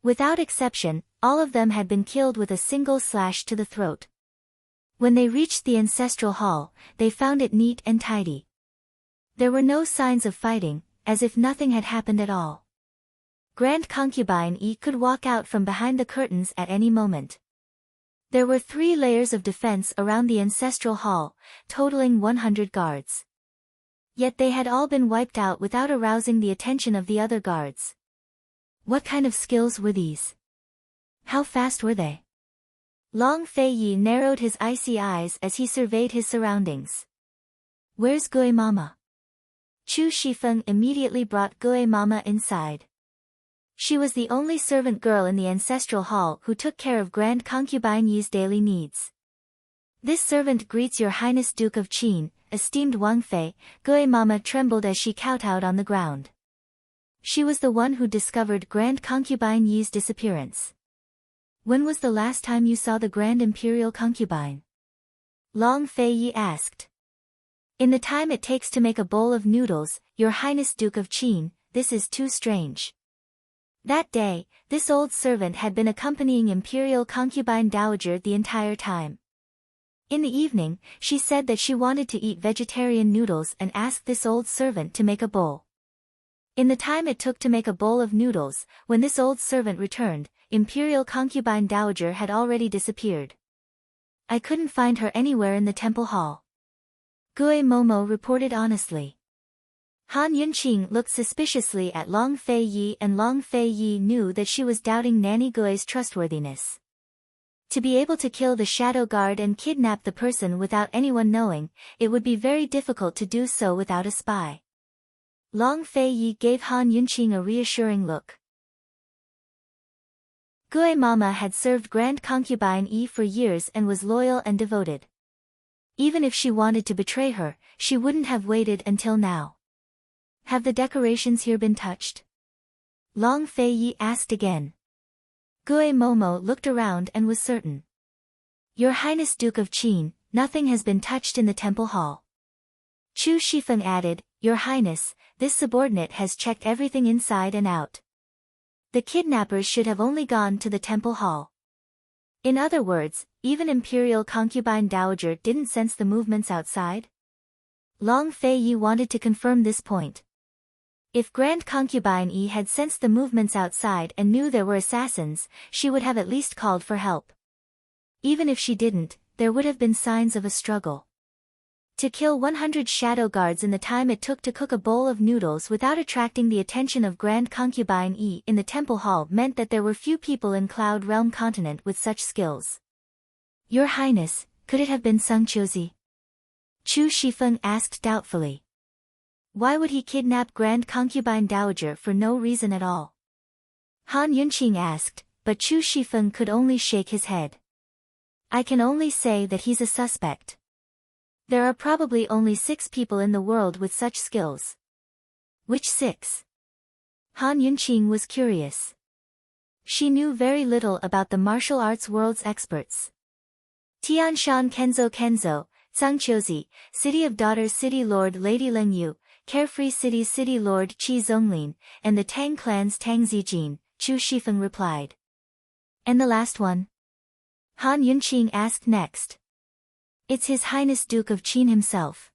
Without exception, all of them had been killed with a single slash to the throat. When they reached the ancestral hall, they found it neat and tidy. There were no signs of fighting, as if nothing had happened at all. Grand Concubine Yi could walk out from behind the curtains at any moment. There were 3 layers of defense around the ancestral hall, totaling 100 guards. Yet they had all been wiped out without arousing the attention of the other guards. What kind of skills were these? How fast were they? Long Fei Yi narrowed his icy eyes as he surveyed his surroundings. Where's Gui Mama? Chu Shifeng immediately brought Gui Mama inside. She was the only servant girl in the ancestral hall who took care of Grand Concubine Yi's daily needs. This servant greets your Highness Duke of Qin, esteemed Wang Fei. Gui Mama trembled as she kowtowed on the ground. She was the one who discovered Grand Concubine Yi's disappearance. When was the last time you saw the Grand Imperial Concubine? Long Fei Yi asked. In the time it takes to make a bowl of noodles, your Highness Duke of Qin, this is too strange. That day, this old servant had been accompanying Imperial Concubine Dowager the entire time. In the evening, she said that she wanted to eat vegetarian noodles and asked this old servant to make a bowl. In the time it took to make a bowl of noodles, when this old servant returned, Imperial Concubine Dowager had already disappeared. I couldn't find her anywhere in the temple hall. Gui Momo reported honestly. Han Yunqing looked suspiciously at Long Fei Yi, and Long Fei Yi knew that she was doubting Nanny Gui's trustworthiness. To be able to kill the shadow guard and kidnap the person without anyone knowing, it would be very difficult to do so without a spy. Long Fei Yi gave Han Yunqing a reassuring look. Gui Mama had served Grand Concubine Yi for years and was loyal and devoted. Even if she wanted to betray her, she wouldn't have waited until now. Have the decorations here been touched? Long Fei Yi asked again. Gui Momo looked around and was certain. Your Highness Duke of Qin, nothing has been touched in the temple hall. Chu Shifeng added, Your Highness, this subordinate has checked everything inside and out. The kidnappers should have only gone to the temple hall. In other words, even Imperial Concubine Dowager didn't sense the movements outside? Long Fei Yi wanted to confirm this point. If Grand Concubine Yi had sensed the movements outside and knew there were assassins, she would have at least called for help. Even if she didn't, there would have been signs of a struggle. To kill 100 shadow guards in the time it took to cook a bowl of noodles without attracting the attention of Grand Concubine Yi in the temple hall meant that there were few people in Cloud Realm continent with such skills. Your Highness, could it have been Sung Chiozi? Chu Shifeng asked doubtfully. Why would he kidnap Grand Concubine Dowager for no reason at all? Han Yunqing asked, but Chu Shifeng could only shake his head. I can only say that he's a suspect. There are probably only 6 people in the world with such skills. Which 6? Han Yunqing was curious. She knew very little about the martial arts world's experts. Tianshan Kenzo, Tsang Chiozi, City of Daughters City Lord Lady Leng Yu, Carefree City City Lord Qi Zonglin, and the Tang clan's Tang Zijin, Chu Shifeng replied. And the last one? Han Yunqing asked next. It's His Highness Duke of Qin himself.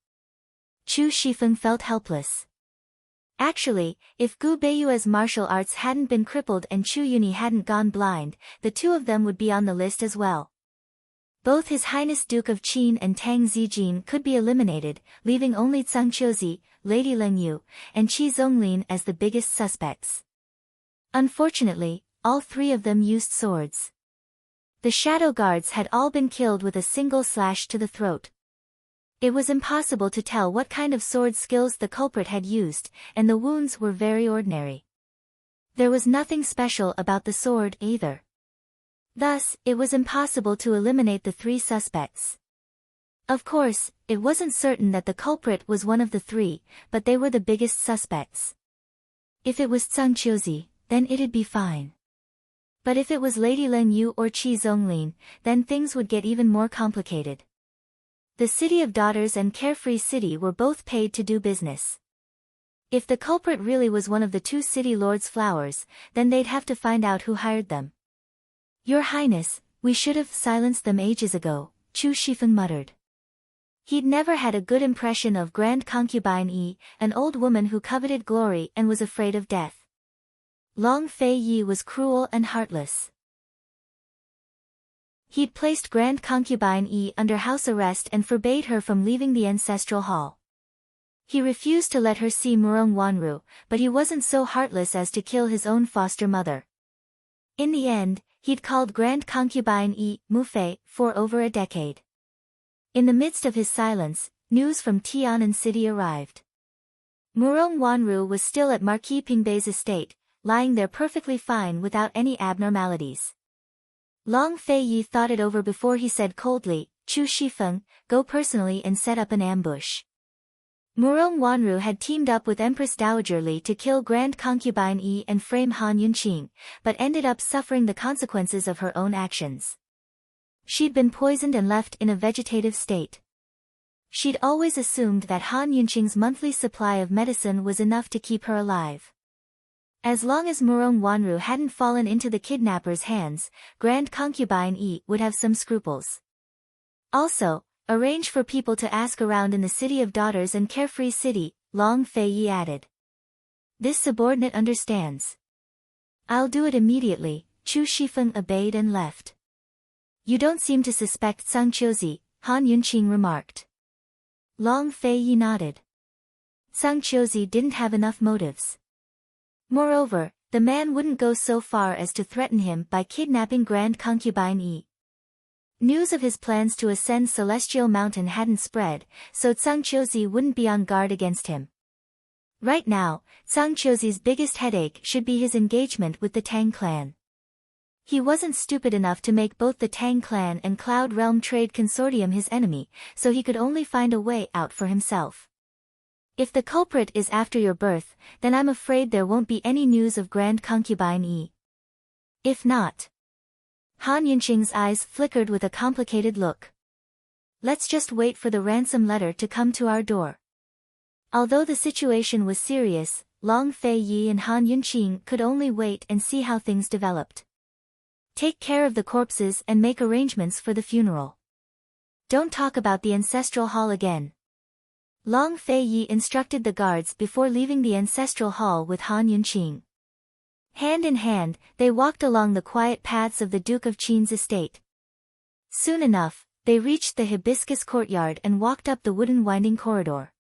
Chu Shifeng felt helpless. Actually, if Gu Beiyue's martial arts hadn't been crippled and Chu Yuni hadn't gone blind, the two of them would be on the list as well. Both His Highness Duke of Qin and Tang Zijin could be eliminated, leaving only Tsang Chiozi, Lady Leng Yu, and Qi Zonglin as the biggest suspects. Unfortunately, all 3 of them used swords. The shadow guards had all been killed with a single slash to the throat. It was impossible to tell what kind of sword skills the culprit had used, and the wounds were very ordinary. There was nothing special about the sword either. Thus, it was impossible to eliminate the 3 suspects. Of course, it wasn't certain that the culprit was one of the 3, but they were the biggest suspects. If it was Tsang Chiozi, then it'd be fine. But if it was Lady Leng Yu or Qi Zonglin, then things would get even more complicated. The City of Daughters and Carefree City were both paid to do business. If the culprit really was one of the 2 city lords' flowers, then they'd have to find out who hired them. Your Highness, we should have silenced them ages ago, Chu Shifeng muttered. He'd never had a good impression of Grand Concubine Yi, an old woman who coveted glory and was afraid of death. Long Fei Yi was cruel and heartless. He'd placed Grand Concubine Yi under house arrest and forbade her from leaving the ancestral hall. He refused to let her see Murong Wanru, but he wasn't so heartless as to kill his own foster mother. In the end, he'd called Grand Concubine Yi Mufei for over a decade. In the midst of his silence, news from Tianan City arrived. Murong Wanru was still at Marquis Pingbei's estate, lying there perfectly fine without any abnormalities. Long Feiyi thought it over before he said coldly, "Chu Shifeng, go personally and set up an ambush." Murong Wanru had teamed up with Empress Dowager Li to kill Grand Concubine Yi and frame Han Yunqing, but ended up suffering the consequences of her own actions. She'd been poisoned and left in a vegetative state. She'd always assumed that Han Yunqing's monthly supply of medicine was enough to keep her alive. As long as Murong Wanru hadn't fallen into the kidnapper's hands, Grand Concubine Yi would have some scruples. Also, arrange for people to ask around in the City of Daughters and Carefree City, Long Feiyi added. This subordinate understands. I'll do it immediately, Chu Shifeng obeyed and left. You don't seem to suspect Sang Qiuzi, Han Yunqing remarked. Long Feiyi nodded. Sang Qiuzi didn't have enough motives. Moreover, the man wouldn't go so far as to threaten him by kidnapping Grand Concubine Yi. News of his plans to ascend Celestial Mountain hadn't spread, so Sang Qiuzi wouldn't be on guard against him. Right now, Sang Qiuzi's biggest headache should be his engagement with the Tang clan. He wasn't stupid enough to make both the Tang clan and Cloud Realm Trade Consortium his enemy, so he could only find a way out for himself. If the culprit is after your birth, then I'm afraid there won't be any news of Grand Concubine Yi. If not. Han Yunqing's eyes flickered with a complicated look. Let's just wait for the ransom letter to come to our door. Although the situation was serious, Long Feiyi and Han Yunqing could only wait and see how things developed. Take care of the corpses and make arrangements for the funeral. Don't talk about the ancestral hall again. Long Feiyi instructed the guards before leaving the ancestral hall with Han Yunqing. Hand in hand, they walked along the quiet paths of the Duke of Qin's estate. Soon enough, they reached the hibiscus courtyard and walked up the wooden winding corridor.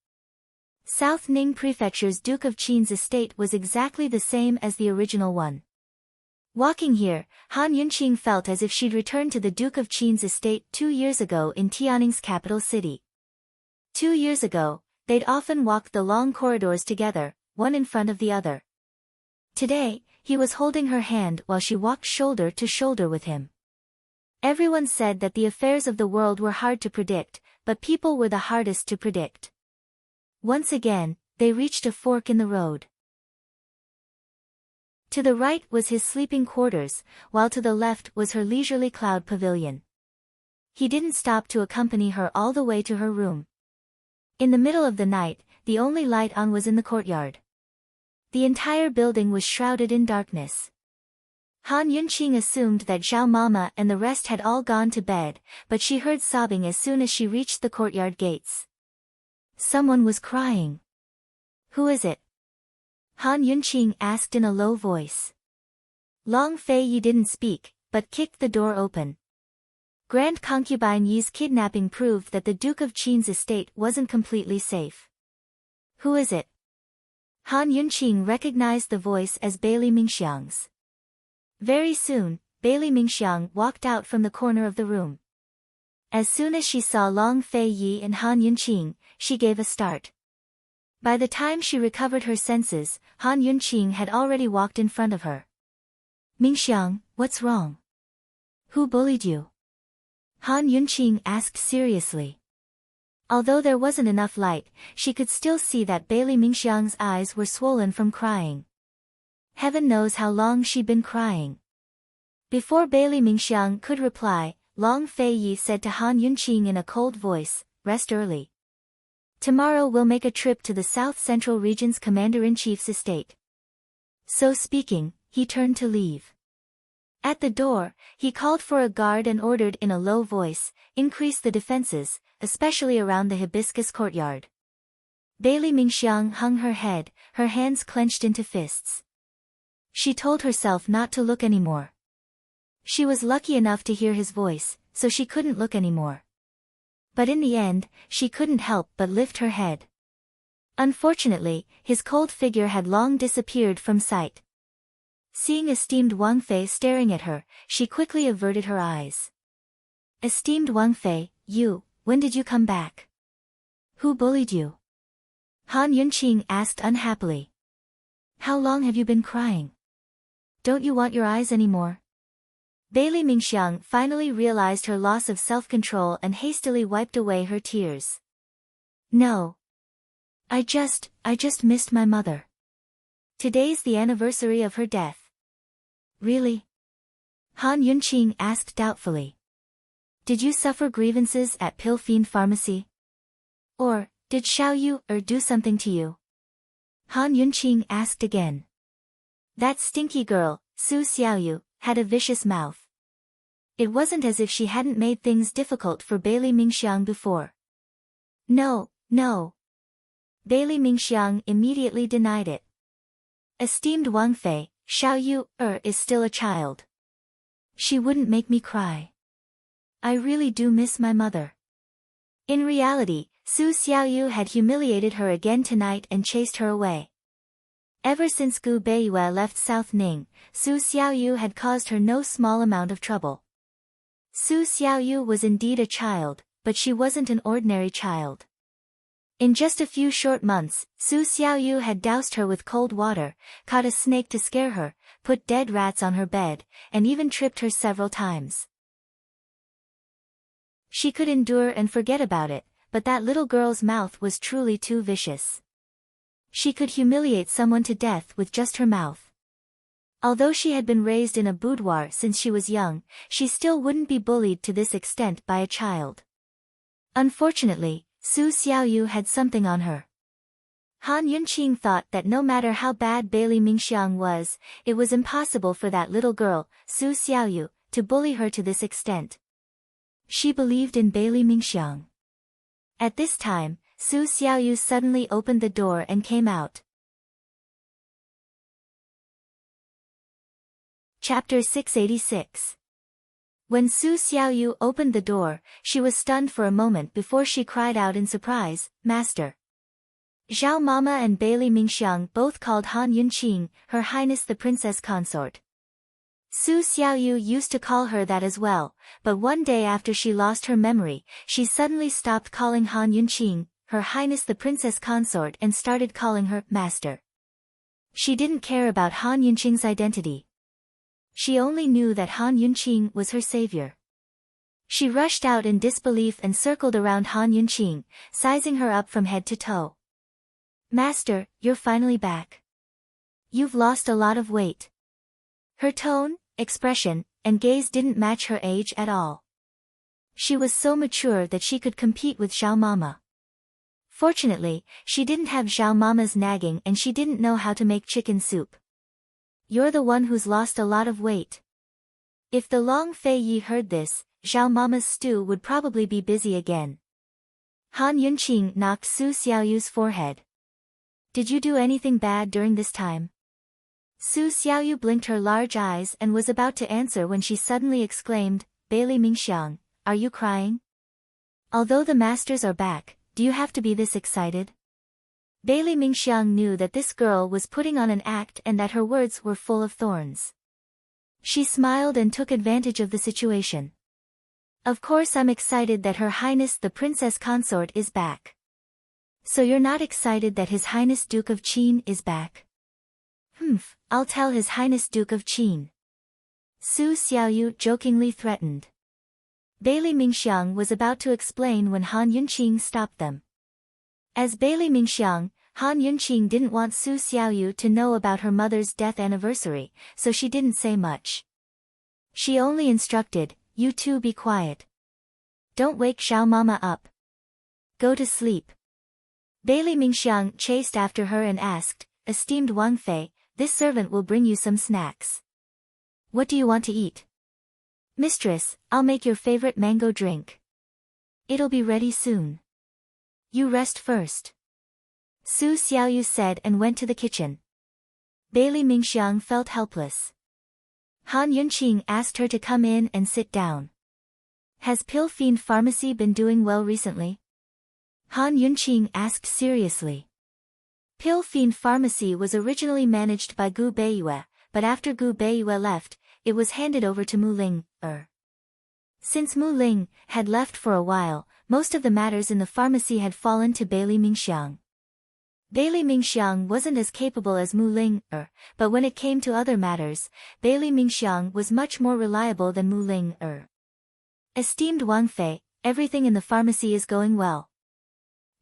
South Ning Prefecture's Duke of Qin's estate was exactly the same as the original one. Walking here, Han Yunqing felt as if she'd returned to the Duke of Qin's estate 2 years ago in Tianning's capital city. 2 years ago, they'd often walked the long corridors together, one in front of the other. Today, he was holding her hand while she walked shoulder to shoulder with him. Everyone said that the affairs of the world were hard to predict, but people were the hardest to predict. Once again, they reached a fork in the road. To the right was his sleeping quarters, while to the left was her leisurely cloud pavilion. He didn't stop to accompany her all the way to her room. In the middle of the night, the only light on was in the courtyard. The entire building was shrouded in darkness. Han Yunqing assumed that Zhao Mama and the rest had all gone to bed, but she heard sobbing as soon as she reached the courtyard gates. Someone was crying. Who is it? Han Yunqing asked in a low voice. Long Feiyi didn't speak, but kicked the door open. Grand Concubine Yi's kidnapping proved that the Duke of Qin's estate wasn't completely safe. Who is it? Han Yunqing recognized the voice as Bailey Mingxiang's. Very soon, Bailey Mingxiang walked out from the corner of the room. As soon as she saw Long Feiyi and Han Yunqing, she gave a start. By the time she recovered her senses, Han Yunqing had already walked in front of her. Mingxiang, what's wrong? Who bullied you? Han Yunqing asked seriously. Although there wasn't enough light, she could still see that Bailey Mingxiang's eyes were swollen from crying. Heaven knows how long she'd been crying. Before Bailey Mingxiang could reply, Long Feiyi said to Han Yunqing in a cold voice, "Rest early. Tomorrow we'll make a trip to the South Central Region's Commander-in-Chief's estate." So speaking, he turned to leave. At the door, he called for a guard and ordered in a low voice, "Increase the defenses, especially around the hibiscus courtyard." Bailey Mingxiang hung her head, her hands clenched into fists. She told herself not to look anymore. She was lucky enough to hear his voice, so she couldn't look anymore. But in the end, she couldn't help but lift her head. Unfortunately, his cold figure had long disappeared from sight. Seeing esteemed Wang Fei staring at her, she quickly averted her eyes. "Esteemed Wang Fei, when did you come back? Who bullied you? Han Yunqing asked unhappily. How long have you been crying? Don't you want your eyes anymore? Bailey Mingxiang finally realized her loss of self-control and hastily wiped away her tears. No. I just missed my mother. Today's the anniversary of her death. Really? Han Yunqing asked doubtfully. Did you suffer grievances at Pill Fiend Pharmacy? Or, did Xiao Yu do something to you? Han Yunqing asked again. That stinky girl, Su Xiaoyu, had a vicious mouth. It wasn't as if she hadn't made things difficult for Bailey Mingxiang before. No. Bailey Mingxiang immediately denied it. Esteemed Wang Fei, Xiao Yu is still a child. She wouldn't make me cry. I really do miss my mother. In reality, Su Xiaoyu had humiliated her again tonight and chased her away. Ever since Gu Beiyue left South Ning, Su Xiaoyu had caused her no small amount of trouble. Su Xiaoyu was indeed a child, but she wasn't an ordinary child. In just a few short months, Su Xiaoyu had doused her with cold water, caught a snake to scare her, put dead rats on her bed, and even tripped her several times. She could endure and forget about it, but that little girl's mouth was truly too vicious. She could humiliate someone to death with just her mouth. Although she had been raised in a boudoir since she was young, she still wouldn't be bullied to this extent by a child. Unfortunately, Su Xiaoyu had something on her. Han Yunqing thought that no matter how bad Bailey Mingxiang was, it was impossible for that little girl, Su Xiaoyu, to bully her to this extent. She believed in Bailey Mingxiang. At this time, Su Xiaoyu suddenly opened the door and came out. Chapter 686. When Su Xiaoyu opened the door, she was stunned for a moment before she cried out in surprise, Master. Zhao Mama and Bailey Mingxiang both called Han Yunqing, Her Highness the Princess Consort. Su Xiaoyu used to call her that as well, but one day after she lost her memory, she suddenly stopped calling Han Yunqing, Her Highness the Princess Consort and started calling her Master. She didn't care about Han Yunqing's identity. She only knew that Han Yunqing was her savior. She rushed out in disbelief and circled around Han Yunqing, sizing her up from head to toe. Master, you're finally back. You've lost a lot of weight. Her tone, expression, and gaze didn't match her age at all. She was so mature that she could compete with Zhao Mama. Fortunately, she didn't have Zhao Mama's nagging and she didn't know how to make chicken soup. You're the one who's lost a lot of weight. If the Long Fei Yi heard this, Zhao Mama's stew would probably be busy again. Han Yunqing knocked Su Xiaoyu's forehead. Did you do anything bad during this time? Su Xiaoyu blinked her large eyes and was about to answer when she suddenly exclaimed, Bailey Mingxiang, are you crying? Although the masters are back, do you have to be this excited? Bailey Mingxiang knew that this girl was putting on an act and that her words were full of thorns. She smiled and took advantage of the situation. Of course I'm excited that Her Highness the Princess Consort is back. So you're not excited that His Highness Duke of Qin is back? I'll tell His Highness Duke of Qin. Su Xiaoyu jokingly threatened. Bailey Mingxiang was about to explain when Han Yunqing stopped them. As Bailey Mingxiang, Han Yunqing didn't want Su Xiaoyu to know about her mother's death anniversary, so she didn't say much. She only instructed, you two be quiet. Don't wake Zhao Mama up. Go to sleep. Bailey Mingxiang chased after her and asked, Esteemed Wang Fei, this servant will bring you some snacks. What do you want to eat? Mistress, I'll make your favorite mango drink. It'll be ready soon. You rest first. Su Xiaoyu said and went to the kitchen. Bailey Mingxiang felt helpless. Han Yunqing asked her to come in and sit down. Has Pill Fiend Pharmacy been doing well recently? Han Yunqing asked seriously. Pill Fiend Pharmacy was originally managed by Gu Beiyue, but after Gu Beiyue left, it was handed over to Mu Ling. Since Mu Ling had left for a while, most of the matters in the pharmacy had fallen to Bailey Mingxiang. Bailey Mingxiang wasn't as capable as Mu Ling, but when it came to other matters, Bailey Mingxiang was much more reliable than Mu Ling. Esteemed Wang Fei, everything in the pharmacy is going well.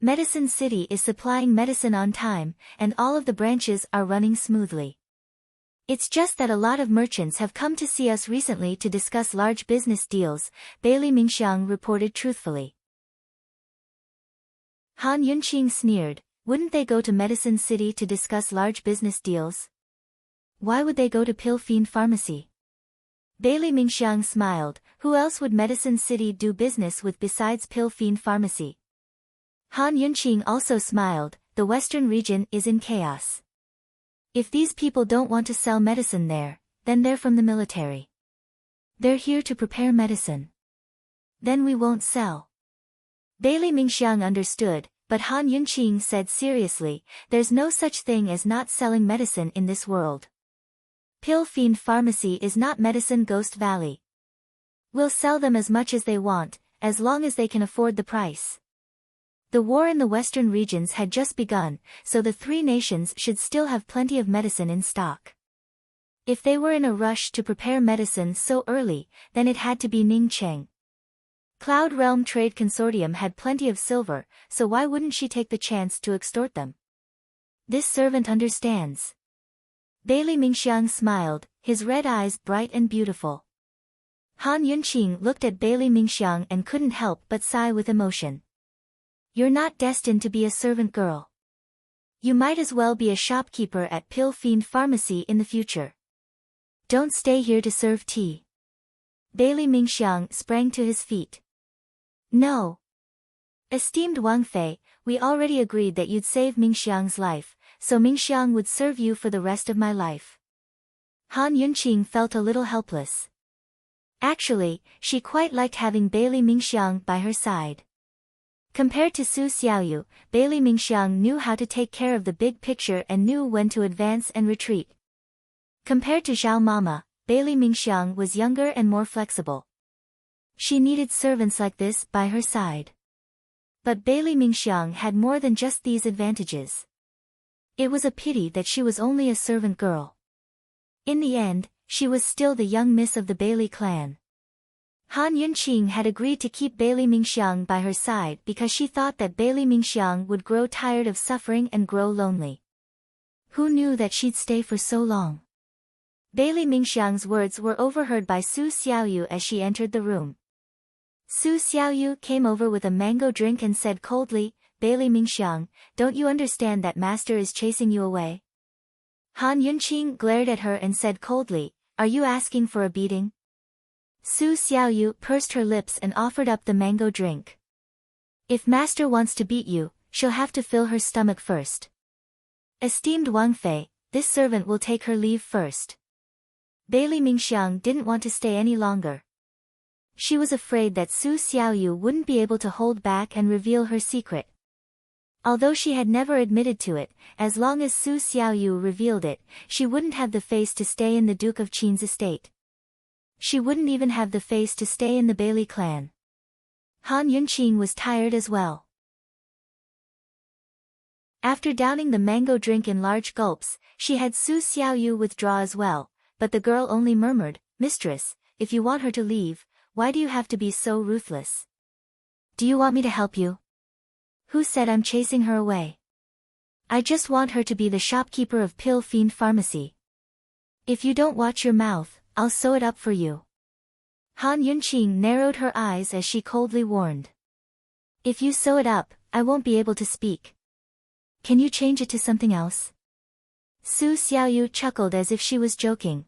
Medicine City is supplying medicine on time, and all of the branches are running smoothly. It's just that a lot of merchants have come to see us recently to discuss large business deals, Bailey Mingxiang reported truthfully. Han Yunqing sneered, wouldn't they go to Medicine City to discuss large business deals? Why would they go to Pill Fiend Pharmacy? Bailey Mingxiang smiled, who else would Medicine City do business with besides Pill Fiend Pharmacy? Han Yunqing also smiled, the western region is in chaos. If these people don't want to sell medicine there, then they're from the military. They're here to prepare medicine. Then we won't sell. Bailey Mingxiang understood, but Han Yunqing said seriously, there's no such thing as not selling medicine in this world. Pill Fiend Pharmacy is not Medicine Ghost Valley. We'll sell them as much as they want, as long as they can afford the price. The war in the western regions had just begun, so the three nations should still have plenty of medicine in stock. If they were in a rush to prepare medicine so early, then it had to be Ningcheng. Cloud Realm Trade Consortium had plenty of silver, so why wouldn't she take the chance to extort them? This servant understands. Bailey Mingxiang smiled, his red eyes bright and beautiful. Han Yunqing looked at Bailey Mingxiang and couldn't help but sigh with emotion. You're not destined to be a servant girl. You might as well be a shopkeeper at Pill Fiend Pharmacy in the future. Don't stay here to serve tea. Bailey Mingxiang sprang to his feet. No. Esteemed Wang Fei, we already agreed that you'd save Mingxiang's life, so Mingxiang would serve you for the rest of my life. Han Yunqing felt a little helpless. Actually, she quite liked having Bailey Mingxiang by her side. Compared to Su Xiaoyu, Bailey Mingxiang knew how to take care of the big picture and knew when to advance and retreat. Compared to Zhao Mama, Bailey Mingxiang was younger and more flexible. She needed servants like this by her side. But Bailey Mingxiang had more than just these advantages. It was a pity that she was only a servant girl. In the end, she was still the young miss of the Bailey clan. Han Yunqing had agreed to keep Bailey Mingxiang by her side because she thought that Bailey Mingxiang would grow tired of suffering and grow lonely. Who knew that she'd stay for so long? Bailey Mingxiang's words were overheard by Su Xiaoyu as she entered the room. Su Xiaoyu came over with a mango drink and said coldly, Bailey Mingxiang, don't you understand that master is chasing you away? Han Yunqing glared at her and said coldly, are you asking for a beating? Su Xiaoyu pursed her lips and offered up the mango drink. If master wants to beat you, she'll have to fill her stomach first. Esteemed Wang Fei, this servant will take her leave first. Bailey Mingxiang didn't want to stay any longer. She was afraid that Su Xiaoyu wouldn't be able to hold back and reveal her secret. Although she had never admitted to it, as long as Su Xiaoyu revealed it, she wouldn't have the face to stay in the Duke of Qin's estate. She wouldn't even have the face to stay in the Bailey clan. Han Yunqing was tired as well. After downing the mango drink in large gulps, she had Su Xiaoyu withdraw as well, but the girl only murmured, Mistress, if you want her to leave, why do you have to be so ruthless? Do you want me to help you? Who said I'm chasing her away? I just want her to be the shopkeeper of Pill Fiend Pharmacy. If you don't watch your mouth, I'll sew it up for you. Han Yunqing narrowed her eyes as she coldly warned. If you sew it up, I won't be able to speak. Can you change it to something else? Su Xiaoyu chuckled as if she was joking.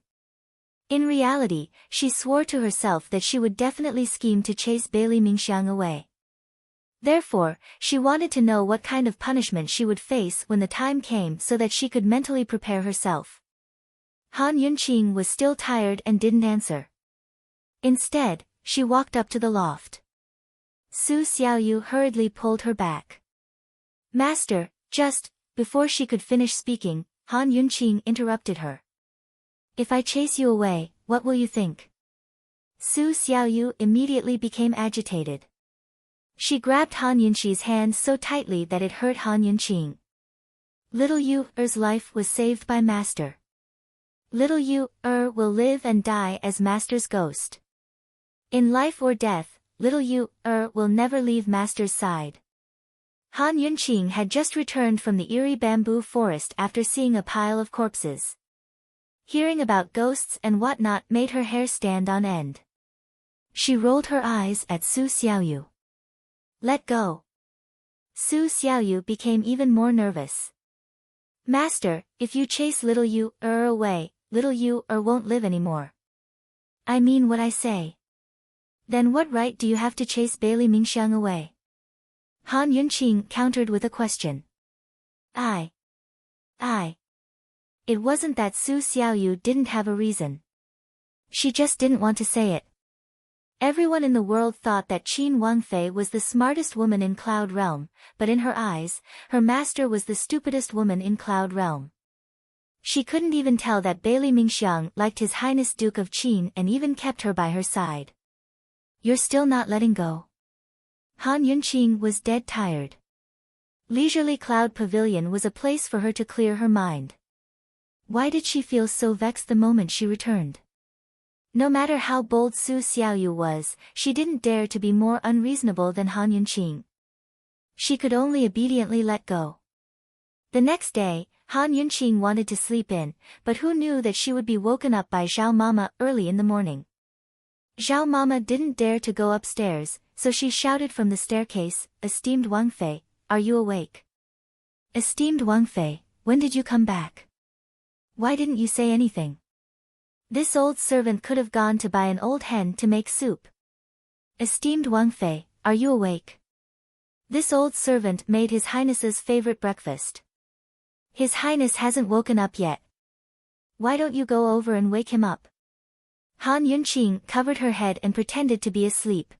In reality, she swore to herself that she would definitely scheme to chase Bailey Mingxiang away. Therefore, she wanted to know what kind of punishment she would face when the time came so that she could mentally prepare herself. Han Yunqing was still tired and didn't answer. Instead, she walked up to the loft. Su Xiaoyu hurriedly pulled her back. Master, just, before she could finish speaking, Han Yunqing interrupted her. If I chase you away, what will you think? Su Xiaoyu immediately became agitated. She grabbed Han Yunqi's hand so tightly that it hurt Han Yunqi. Little Yu-er's life was saved by Master. Little Yu-er will live and die as Master's ghost. In life or death, little Yu-er will never leave Master's side. Han Yunqi had just returned from the eerie bamboo forest after seeing a pile of corpses. Hearing about ghosts and whatnot made her hair stand on end. She rolled her eyes at Su Xiaoyu. Let go. Su Xiaoyu became even more nervous. Master, if you chase little Yu-er away, little Yu-er won't live anymore. I mean what I say. Then what right do you have to chase Bailey Mingxiang away? Han Yunqi countered with a question. I. It wasn't that Su Xiaoyu didn't have a reason. She just didn't want to say it. Everyone in the world thought that Qin Wangfei was the smartest woman in Cloud Realm, but in her eyes, her master was the stupidest woman in Cloud Realm. She couldn't even tell that Bailey Mingxiang liked His Highness Duke of Qin and even kept her by her side. You're still not letting go? Han Yunqi was dead tired. Leisurely Cloud Pavilion was a place for her to clear her mind. Why did she feel so vexed the moment she returned? No matter how bold Su Xiaoyu was, she didn't dare to be more unreasonable than Han Yunqi. She could only obediently let go. The next day, Han Yunqi wanted to sleep in, but who knew that she would be woken up by Zhao Mama early in the morning. Zhao Mama didn't dare to go upstairs, so she shouted from the staircase, "Esteemed Wangfei, are you awake? Esteemed Wangfei, when did you come back? Why didn't you say anything?" This old servant could have gone to buy an old hen to make soup. "Esteemed Wangfei, are you awake?" This old servant made His Highness's favorite breakfast. "His Highness hasn't woken up yet. Why don't you go over and wake him up?" Han Yunqi covered her head and pretended to be asleep.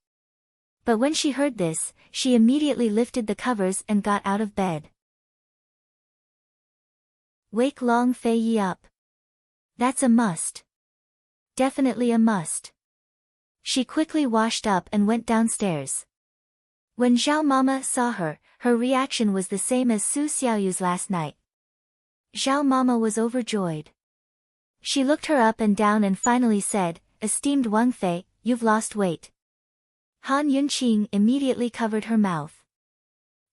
But when she heard this, she immediately lifted the covers and got out of bed. Wake Long Fei Yi up. That's a must. Definitely a must. She quickly washed up and went downstairs. When Zhao Mama saw her, her reaction was the same as Su Xiaoyu's last night. Zhao Mama was overjoyed. She looked her up and down and finally said, "Esteemed Wangfei, you've lost weight." Han Yunqi immediately covered her mouth.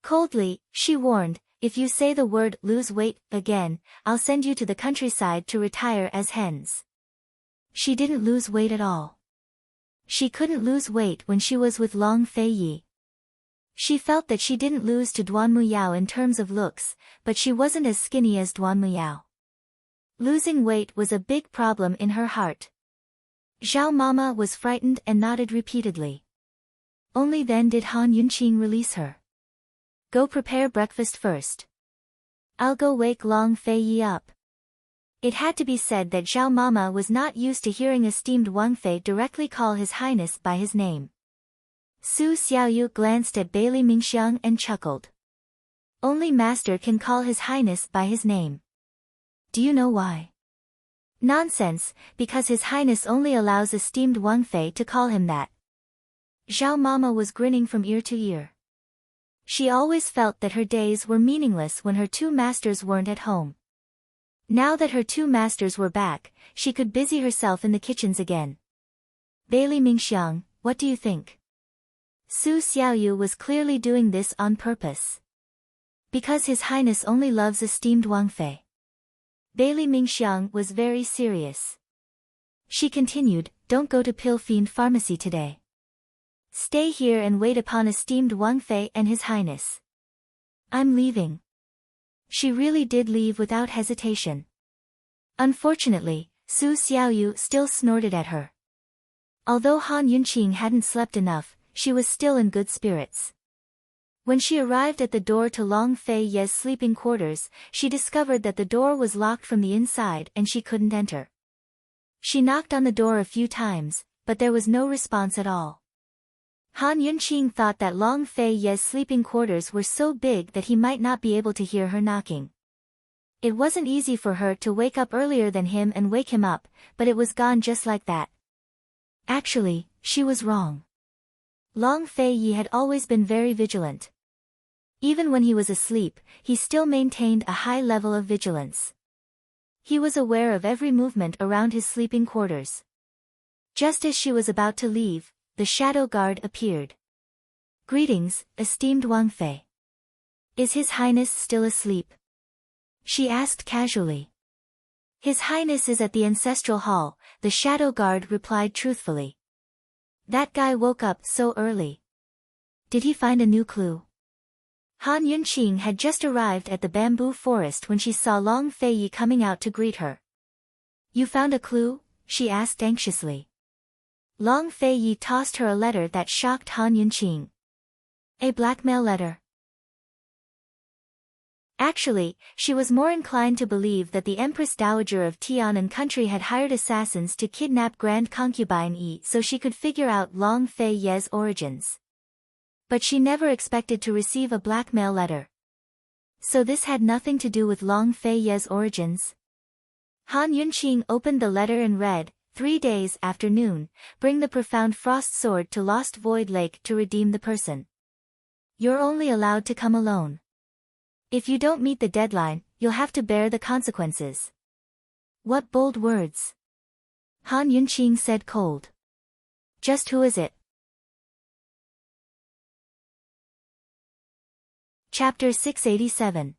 Coldly, she warned, "If you say the word lose weight again, I'll send you to the countryside to retire as hens." She didn't lose weight at all. She couldn't lose weight when she was with Long Fei Yi. She felt that she didn't lose to Duan Muyao in terms of looks, but she wasn't as skinny as Duan Muyao. Losing weight was a big problem in her heart. Zhao Mama was frightened and nodded repeatedly. Only then did Han Yunqi release her. "Go prepare breakfast first. I'll go wake Long Fei Yi up." It had to be said that Zhao Mama was not used to hearing esteemed Wangfei directly call His Highness by his name. Su Xiaoyu glanced at Bailey Mingxiang and chuckled. Only Master can call His Highness by his name. Do you know why? Nonsense, because His Highness only allows esteemed Wangfei to call him that. Zhao Mama was grinning from ear to ear. She always felt that her days were meaningless when her two masters weren't at home. Now that her two masters were back, she could busy herself in the kitchens again. "Bailey Mingxiang, what do you think?" Su Xiaoyu was clearly doing this on purpose. Because His Highness only loves esteemed Wangfei. Bailey Mingxiang was very serious. She continued, "Don't go to Pill Fiend Pharmacy today. Stay here and wait upon esteemed Wangfei and His Highness." "I'm leaving." She really did leave without hesitation. Unfortunately, Su Xiaoyu still snorted at her. Although Han Yunqi hadn't slept enough, she was still in good spirits. When she arrived at the door to Long Fei Ye's sleeping quarters, she discovered that the door was locked from the inside and she couldn't enter. She knocked on the door a few times, but there was no response at all. Han Yunqi thought that Long Fei Ye's sleeping quarters were so big that he might not be able to hear her knocking. It wasn't easy for her to wake up earlier than him and wake him up, but it was gone just like that. Actually, she was wrong. Long Fei Yi had always been very vigilant. Even when he was asleep, he still maintained a high level of vigilance. He was aware of every movement around his sleeping quarters. Just as she was about to leave, the shadow guard appeared. "Greetings, esteemed Wang Fei. Is His Highness still asleep?" she asked casually. "His Highness is at the ancestral hall," the shadow guard replied truthfully. "That guy woke up so early. Did he find a new clue?" Han Yunqing had just arrived at the bamboo forest when she saw Long Fei Yi coming out to greet her. "You found a clue?" she asked anxiously. Long Fei Yi tossed her a letter that shocked Han Yunqing. "A blackmail letter?" Actually, she was more inclined to believe that the Empress Dowager of Tianan country had hired assassins to kidnap Grand Concubine Yi so she could figure out Long Fei Ye's origins. But she never expected to receive a blackmail letter. So this had nothing to do with Long Fei Ye's origins? Han Yunqing opened the letter and read, 3 days after noon, bring the profound frost sword to Lost Void Lake to redeem the person. You're only allowed to come alone. If you don't meet the deadline, you'll have to bear the consequences. What bold words. Han Yunqing said cold. Just who is it? Chapter 687.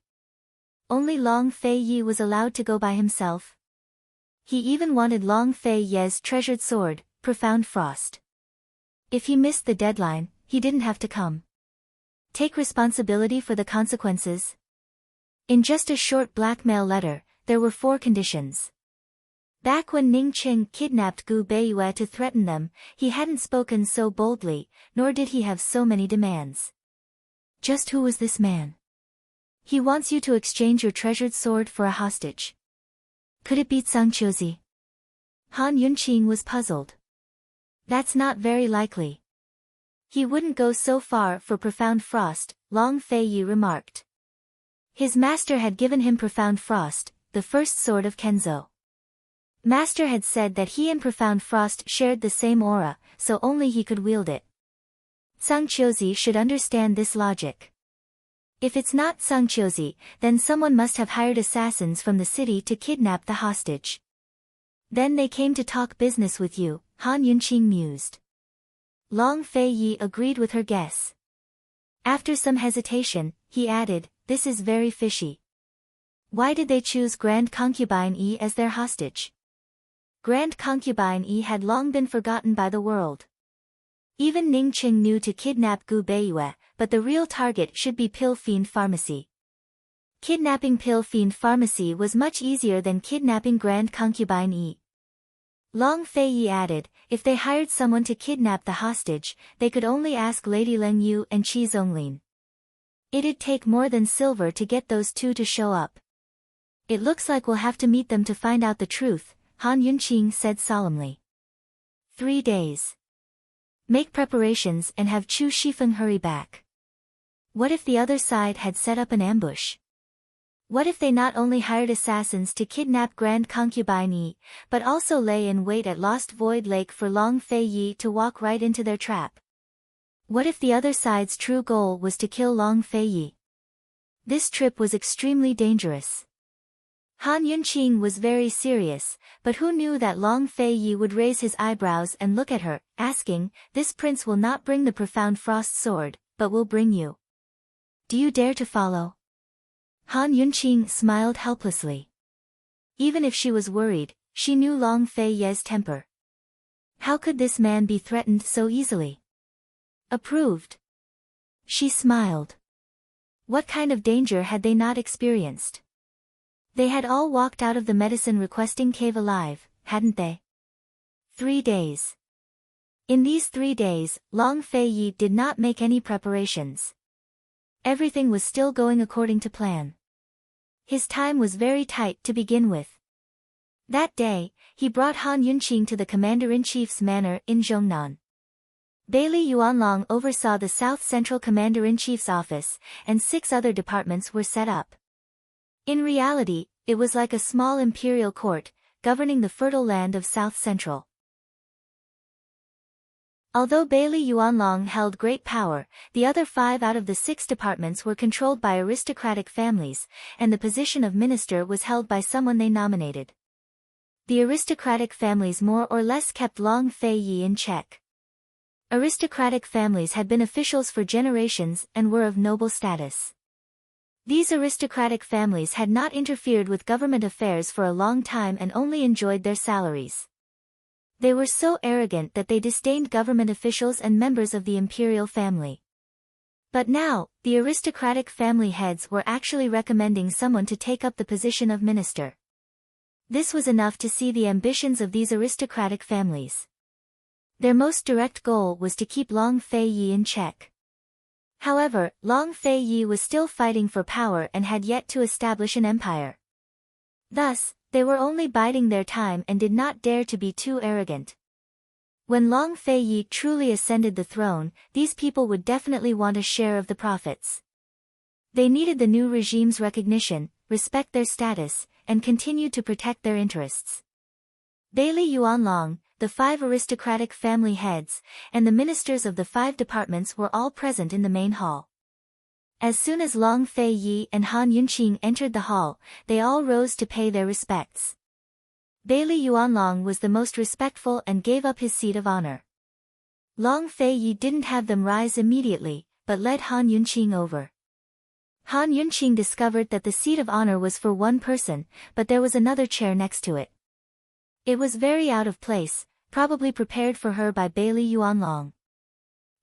Only Long Fei Yi was allowed to go by himself. He even wanted Long Fei Ye's treasured sword, Profound Frost. If he missed the deadline, he didn't have to come. Take responsibility for the consequences. In just a short blackmail letter, there were 4 conditions. Back when Ning Qing kidnapped Gu Beiyue to threaten them, he hadn't spoken so boldly, nor did he have so many demands. Just who was this man? He wants you to exchange your treasured sword for a hostage. Could it be Zhang Qiuzi? Han Yunqing was puzzled. That's not very likely. He wouldn't go so far for Profound Frost, Long Fei Yi remarked. His master had given him Profound Frost, the first sword of Kenzo. Master had said that he and Profound Frost shared the same aura, so only he could wield it. Zhang Qiuzi should understand this logic. If it's not Zhang Qiuzi, then someone must have hired assassins from the city to kidnap the hostage. Then they came to talk business with you, Han Yunqing mused. Long Fei Yi agreed with her guess. After some hesitation, he added, this is very fishy. Why did they choose Grand Concubine Yi as their hostage? Grand Concubine Yi had long been forgotten by the world. Even Ning Qing knew to kidnap Gu Beiyue, but the real target should be Pill Fiend Pharmacy. Kidnapping Pill Fiend Pharmacy was much easier than kidnapping Grand Concubine Yi. Long Fei Yi added, if they hired someone to kidnap the hostage, they could only ask Lady Leng Yu and Qi Zonglin. It'd take more than silver to get those two to show up. It looks like we'll have to meet them to find out the truth, Han Yunqing said solemnly. 3 days. Make preparations and have Chu Shifeng hurry back. What if the other side had set up an ambush? What if they not only hired assassins to kidnap Grand Concubine Yi, but also lay in wait at Lost Void Lake for Long Fei Yi to walk right into their trap? What if the other side's true goal was to kill Long Fei Yi? This trip was extremely dangerous. Han Yunqing was very serious, but who knew that Long Fei Yi would raise his eyebrows and look at her, asking, this prince will not bring the Profound Frost sword, but will bring you. Do you dare to follow? Han Yunqing smiled helplessly. Even if she was worried, she knew Long Fei Ye's temper. How could this man be threatened so easily? Approved. She smiled. What kind of danger had they not experienced? They had all walked out of the medicine requesting cave alive, hadn't they? 3 days. In these 3 days, Long Fei Yi did not make any preparations. Everything was still going according to plan. His time was very tight to begin with. That day, he brought Han Yunqing to the Commander-in-Chief's manor in Zhongnan. Bailey Yuanlong oversaw the South Central Commander-in-Chief's office, and 6 other departments were set up. In reality, it was like a small imperial court, governing the fertile land of South Central. Although Bailey Yuanlong held great power, the other 5 out of the 6 departments were controlled by aristocratic families, and the position of minister was held by someone they nominated. The aristocratic families more or less kept Long Fei Yi in check. Aristocratic families had been officials for generations and were of noble status. These aristocratic families had not interfered with government affairs for a long time and only enjoyed their salaries. They were so arrogant that they disdained government officials and members of the imperial family. But now, the aristocratic family heads were actually recommending someone to take up the position of minister. This was enough to see the ambitions of these aristocratic families. Their most direct goal was to keep Long Fei Yi in check. However, Long Fei Yi was still fighting for power and had yet to establish an empire. Thus, they were only biding their time and did not dare to be too arrogant. When Long Fei Yi truly ascended the throne, these people would definitely want a share of the profits. They needed the new regime's recognition, respect their status, and continue to protect their interests. Bailey Yuanlong, the 5 aristocratic family heads, and the ministers of the 5 departments were all present in the main hall. As soon as Long Fei Yi and Han Yunqing entered the hall, they all rose to pay their respects. Bailey Yuanlong was the most respectful and gave up his seat of honor. Long Fei Yi didn't have them rise immediately, but led Han Yunqing over. Han Yunqing discovered that the seat of honor was for one person, but there was another chair next to it. It was very out of place, probably prepared for her by Bailey Yuanlong.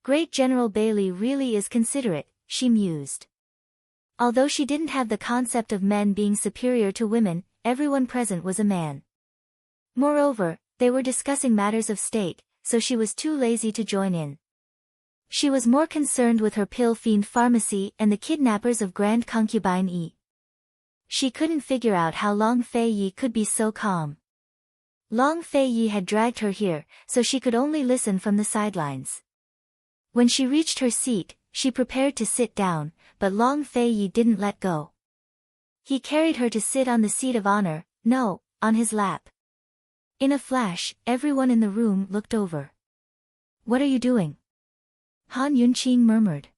Great General Bailey really is considerate, she mused. Although she didn't have the concept of men being superior to women, everyone present was a man. Moreover, they were discussing matters of state, so she was too lazy to join in. She was more concerned with her pill fiend pharmacy and the kidnappers of Grand Concubine Yi. She couldn't figure out how Long Fei Yi could be so calm. Long Fei Yi had dragged her here, so she could only listen from the sidelines. When she reached her seat, she prepared to sit down, but Long Fei Yi didn't let go. He carried her to sit on the seat of honor, no, on his lap. In a flash, everyone in the room looked over. "What are you doing?" Han Yunqing murmured.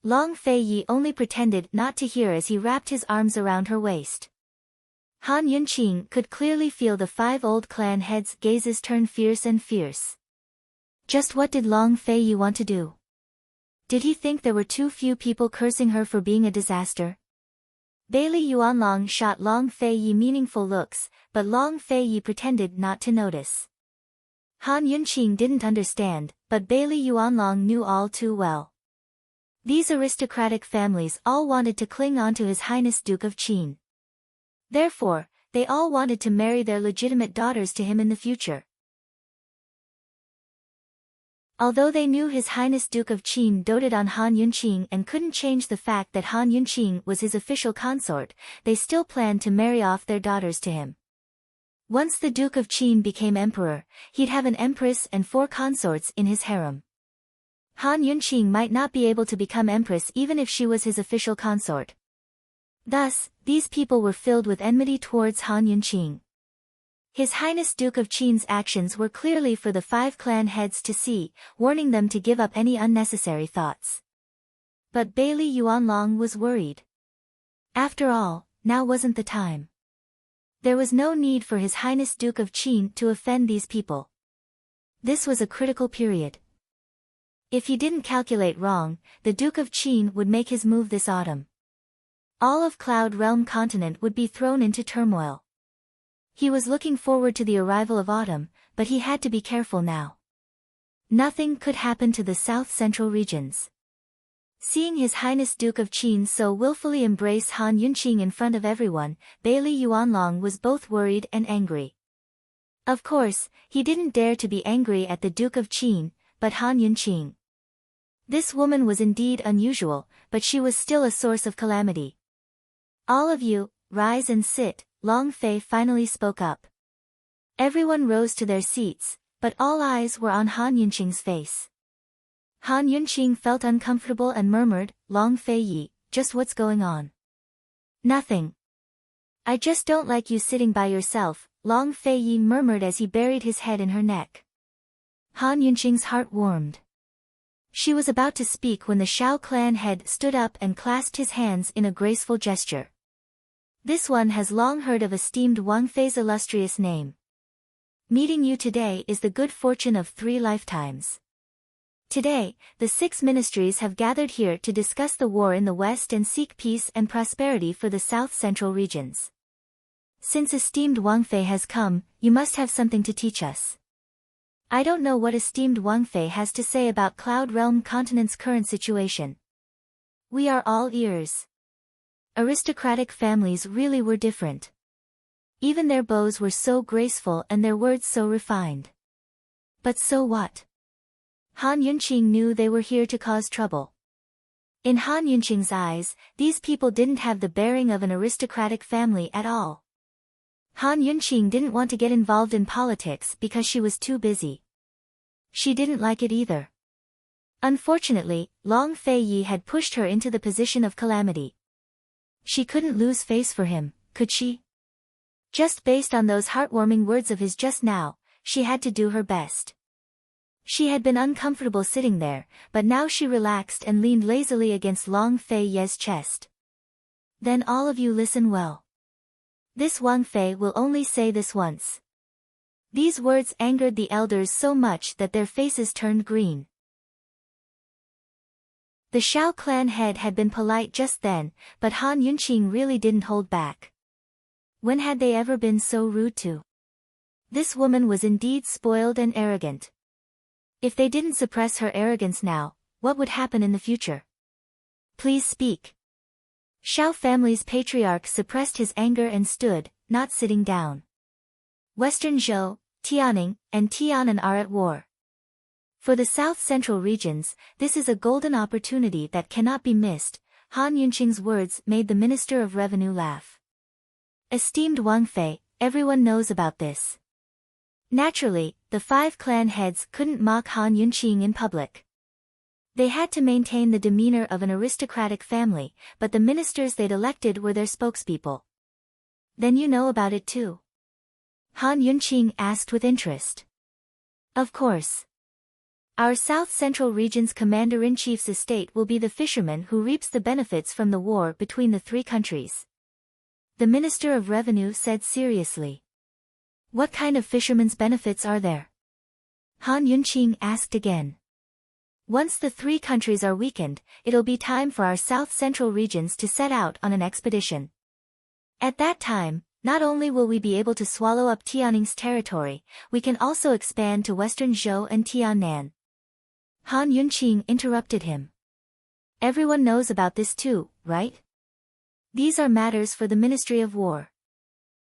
Long Fei Yi only pretended not to hear as he wrapped his arms around her waist. Han Yunqing could clearly feel the 5 old clan heads' gazes turn fierce and fierce. Just what did Long Fei Yi want to do? Did he think there were too few people cursing her for being a disaster? Bailey Yuanlong shot Long Fei Yi meaningful looks, but Long Fei Yi pretended not to notice. Han Yunqing didn't understand, but Bailey Yuanlong knew all too well. These aristocratic families all wanted to cling on to His Highness Duke of Qin. Therefore, they all wanted to marry their legitimate daughters to him in the future. Although they knew His Highness Duke of Qin doted on Han Yunqing and couldn't change the fact that Han Yunqing was his official consort, they still planned to marry off their daughters to him. Once the Duke of Qin became emperor, he'd have an empress and 4 consorts in his harem. Han Yunqing might not be able to become empress even if she was his official consort. Thus, these people were filled with enmity towards Han Yunqing. His Highness Duke of Qin's actions were clearly for the 5 clan heads to see, warning them to give up any unnecessary thoughts. But Bailey Yuanlong was worried. After all, now wasn't the time. There was no need for His Highness Duke of Qin to offend these people. This was a critical period. If he didn't calculate wrong, the Duke of Qin would make his move this autumn. All of Cloud Realm continent would be thrown into turmoil. He was looking forward to the arrival of autumn, but he had to be careful now. Nothing could happen to the south-central regions. Seeing His Highness Duke of Qin so willfully embrace Han Yunqing in front of everyone, Bailey Yuanlong was both worried and angry. Of course, he didn't dare to be angry at the Duke of Qin, but Han Yunqing. This woman was indeed unusual, but she was still a source of calamity. "All of you, rise and sit," Long Fei finally spoke up. Everyone rose to their seats, but all eyes were on Han Yunqing's face. Han Yunqing felt uncomfortable and murmured, "Long Fei Yi, just what's going on?" "Nothing. I just don't like you sitting by yourself," Long Fei Yi murmured as he buried his head in her neck. Han Yunqing's heart warmed. She was about to speak when the Shao clan head stood up and clasped his hands in a graceful gesture. This one has long heard of esteemed Wang Fei's illustrious name. Meeting you today is the good fortune of 3 lifetimes. Today, the 6 ministries have gathered here to discuss the war in the West and seek peace and prosperity for the South Central regions. Since esteemed Wang Fei has come, you must have something to teach us. I don't know what esteemed Wang Fei has to say about Cloud Realm Continent's current situation. We are all ears. Aristocratic families really were different. Even their bows were so graceful and their words so refined. But so what? Han Yunqing knew they were here to cause trouble. In Han Yunqing's eyes, these people didn't have the bearing of an aristocratic family at all. Han Yunqing didn't want to get involved in politics because she was too busy. She didn't like it either. Unfortunately, Long Fei Yi had pushed her into the position of calamity. She couldn't lose face for him, could she? Just based on those heartwarming words of his just now, she had to do her best. She had been uncomfortable sitting there, but now she relaxed and leaned lazily against Long Fei Yi's chest. Then all of you listen well. This Wang Fei will only say this once. These words angered the elders so much that their faces turned green. The Shao clan head had been polite just then, but Han Yunqing really didn't hold back. When had they ever been so rude to? This woman was indeed spoiled and arrogant. If they didn't suppress her arrogance now, what would happen in the future? Please speak. Shao family's patriarch suppressed his anger and stood, not sitting down. Western Zhou, Tianning, and Tianan are at war. For the South Central regions, this is a golden opportunity that cannot be missed. Han Yunqing's words made the Minister of Revenue laugh. Esteemed Wang Fei, everyone knows about this. Naturally, the 5 clan heads couldn't mock Han Yunqing in public. They had to maintain the demeanor of an aristocratic family, but the ministers they'd elected were their spokespeople. Then you know about it too? Han Yunqing asked with interest. Of course. Our South Central region's commander-in-chief's estate will be the fisherman who reaps the benefits from the war between the 3 countries. The Minister of Revenue said seriously. What kind of fisherman's benefits are there? Han Yunqing asked again. Once the 3 countries are weakened, it'll be time for our South Central regions to set out on an expedition. At that time, not only will we be able to swallow up Tianning's territory, we can also expand to Western Zhou and Tiannan. Han Yunqing interrupted him. Everyone knows about this too, right? These are matters for the Ministry of War.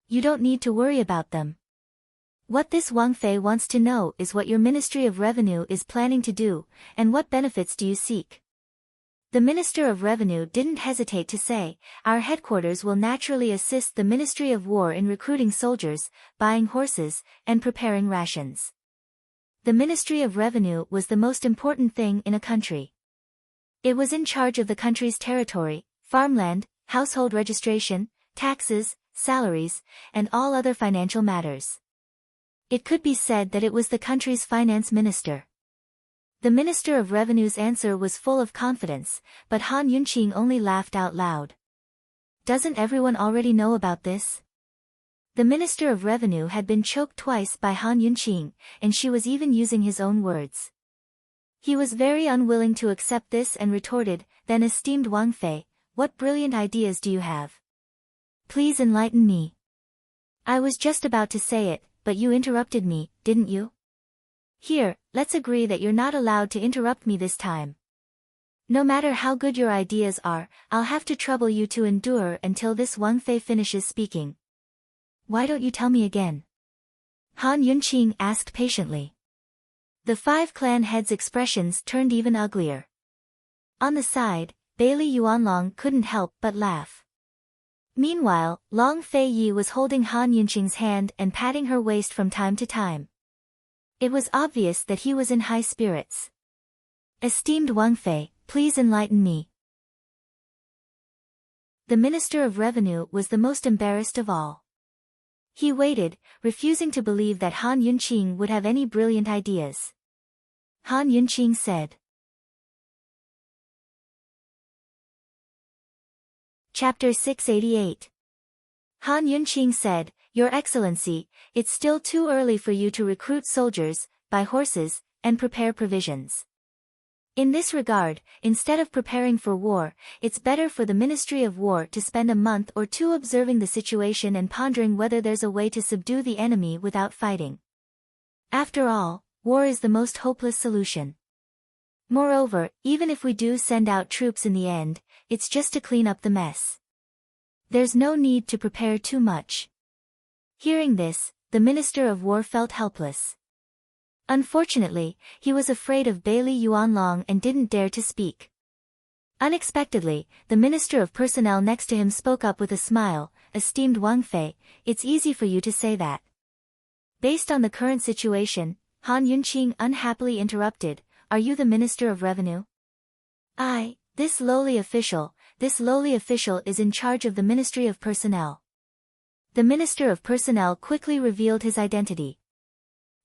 You don't need to worry about them. What this Wang Fei wants to know is what your Ministry of Revenue is planning to do, and what benefits do you seek? The Minister of Revenue didn't hesitate to say, our headquarters will naturally assist the Ministry of War in recruiting soldiers, buying horses, and preparing rations. The Ministry of Revenue was the most important thing in a country. It was in charge of the country's territory, farmland, household registration, taxes, salaries, and all other financial matters. It could be said that it was the country's finance minister. The Minister of Revenue's answer was full of confidence, but Han Yunqing only laughed out loud. Doesn't everyone already know about this? The Minister of Revenue had been choked twice by Han Yunqing, and she was even using his own words. He was very unwilling to accept this and retorted, then esteemed Wang Fei, what brilliant ideas do you have? Please enlighten me. I was just about to say it, but you interrupted me, didn't you? Here, let's agree that you're not allowed to interrupt me this time. No matter how good your ideas are, I'll have to trouble you to endure until this Wang Fei finishes speaking. Why don't you tell me again? Han Yunqing asked patiently. The 5 clan heads' expressions turned even uglier. On the side, Bailey Yuanlong couldn't help but laugh. Meanwhile, Long Fei Yi was holding Han Yunqing's hand and patting her waist from time to time. It was obvious that he was in high spirits. Esteemed Wang Fei, please enlighten me. The Minister of Revenue was the most embarrassed of all. He waited, refusing to believe that Han Yunqing would have any brilliant ideas. Han Yunqing said. Chapter 688. Han Yunqing said, Your Excellency, it's still too early for you to recruit soldiers, buy horses, and prepare provisions. In this regard, instead of preparing for war, it's better for the Ministry of War to spend a month or two observing the situation and pondering whether there's a way to subdue the enemy without fighting. After all, war is the most hopeless solution. Moreover, even if we do send out troops in the end, it's just to clean up the mess. There's no need to prepare too much. Hearing this, the Minister of War felt helpless. Unfortunately, he was afraid of Bailey Yuanlong and didn't dare to speak. Unexpectedly, the Minister of Personnel next to him spoke up with a smile, Esteemed Wang Fei, it's easy for you to say that. Based on the current situation, Han Yunqing unhappily interrupted, Are you the Minister of Revenue? This lowly official is in charge of the Ministry of Personnel. The Minister of Personnel quickly revealed his identity.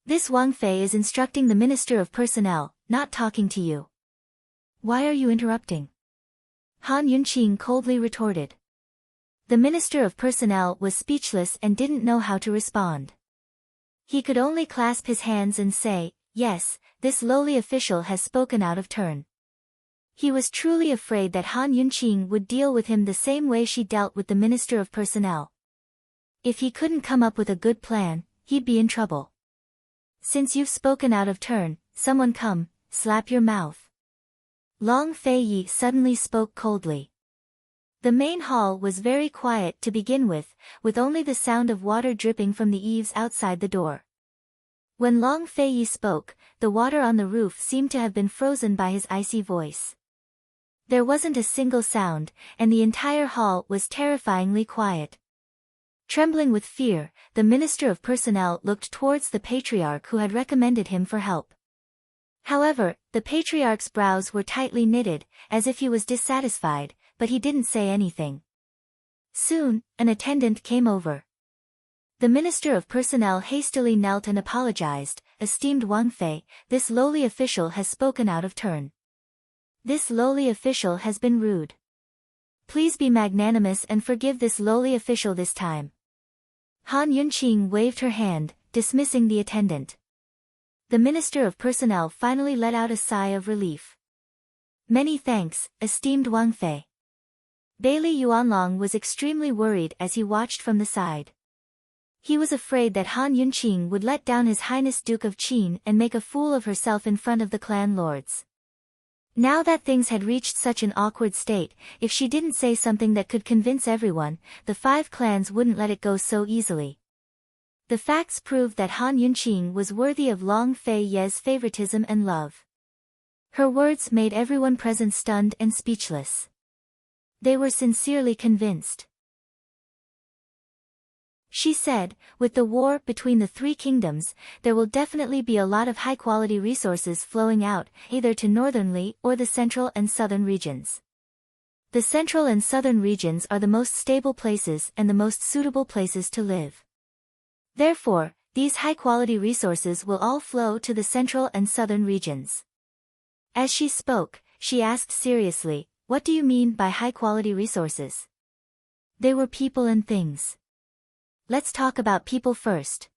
This Wang Fei is instructing the Minister of Personnel, not talking to you. Why are you interrupting? Han Yunqing coldly retorted. The Minister of Personnel was speechless and didn't know how to respond. He could only clasp his hands and say, Yes, this lowly official has spoken out of turn. He was truly afraid that Han Yunqing would deal with him the same way she dealt with the Minister of Personnel. If he couldn't come up with a good plan, he'd be in trouble. Since you've spoken out of turn, someone come, slap your mouth. Long Fei Yi suddenly spoke coldly. The main hall was very quiet to begin with only the sound of water dripping from the eaves outside the door. When Long Fei Yi spoke, the water on the roof seemed to have been frozen by his icy voice. There wasn't a single sound, and the entire hall was terrifyingly quiet. Trembling with fear, the Minister of Personnel looked towards the patriarch who had recommended him for help. However, the patriarch's brows were tightly knitted, as if he was dissatisfied, but he didn't say anything. Soon, an attendant came over. The Minister of Personnel hastily knelt and apologized, Esteemed Wang Fei, this lowly official has spoken out of turn. This lowly official has been rude. Please be magnanimous and forgive this lowly official this time. Han Yunqing waved her hand, dismissing the attendant. The Minister of Personnel finally let out a sigh of relief. Many thanks, Esteemed Wang Fei. Bailey Yuanlong was extremely worried as he watched from the side. He was afraid that Han Yunqing would let down His Highness Duke of Qin and make a fool of herself in front of the clan lords. Now that things had reached such an awkward state, if she didn't say something that could convince everyone, the 5 clans wouldn't let it go so easily. The facts proved that Han Yunqing was worthy of Long Fei Ye's favoritism and love. Her words made everyone present stunned and speechless. They were sincerely convinced. She said, with the war between the 3 kingdoms, there will definitely be a lot of high-quality resources flowing out, either to northernly or the central and southern regions. The central and southern regions are the most stable places and the most suitable places to live. Therefore, these high-quality resources will all flow to the central and southern regions. As she spoke, she asked seriously, What do you mean by high-quality resources? They were people and things. Let's talk about people first.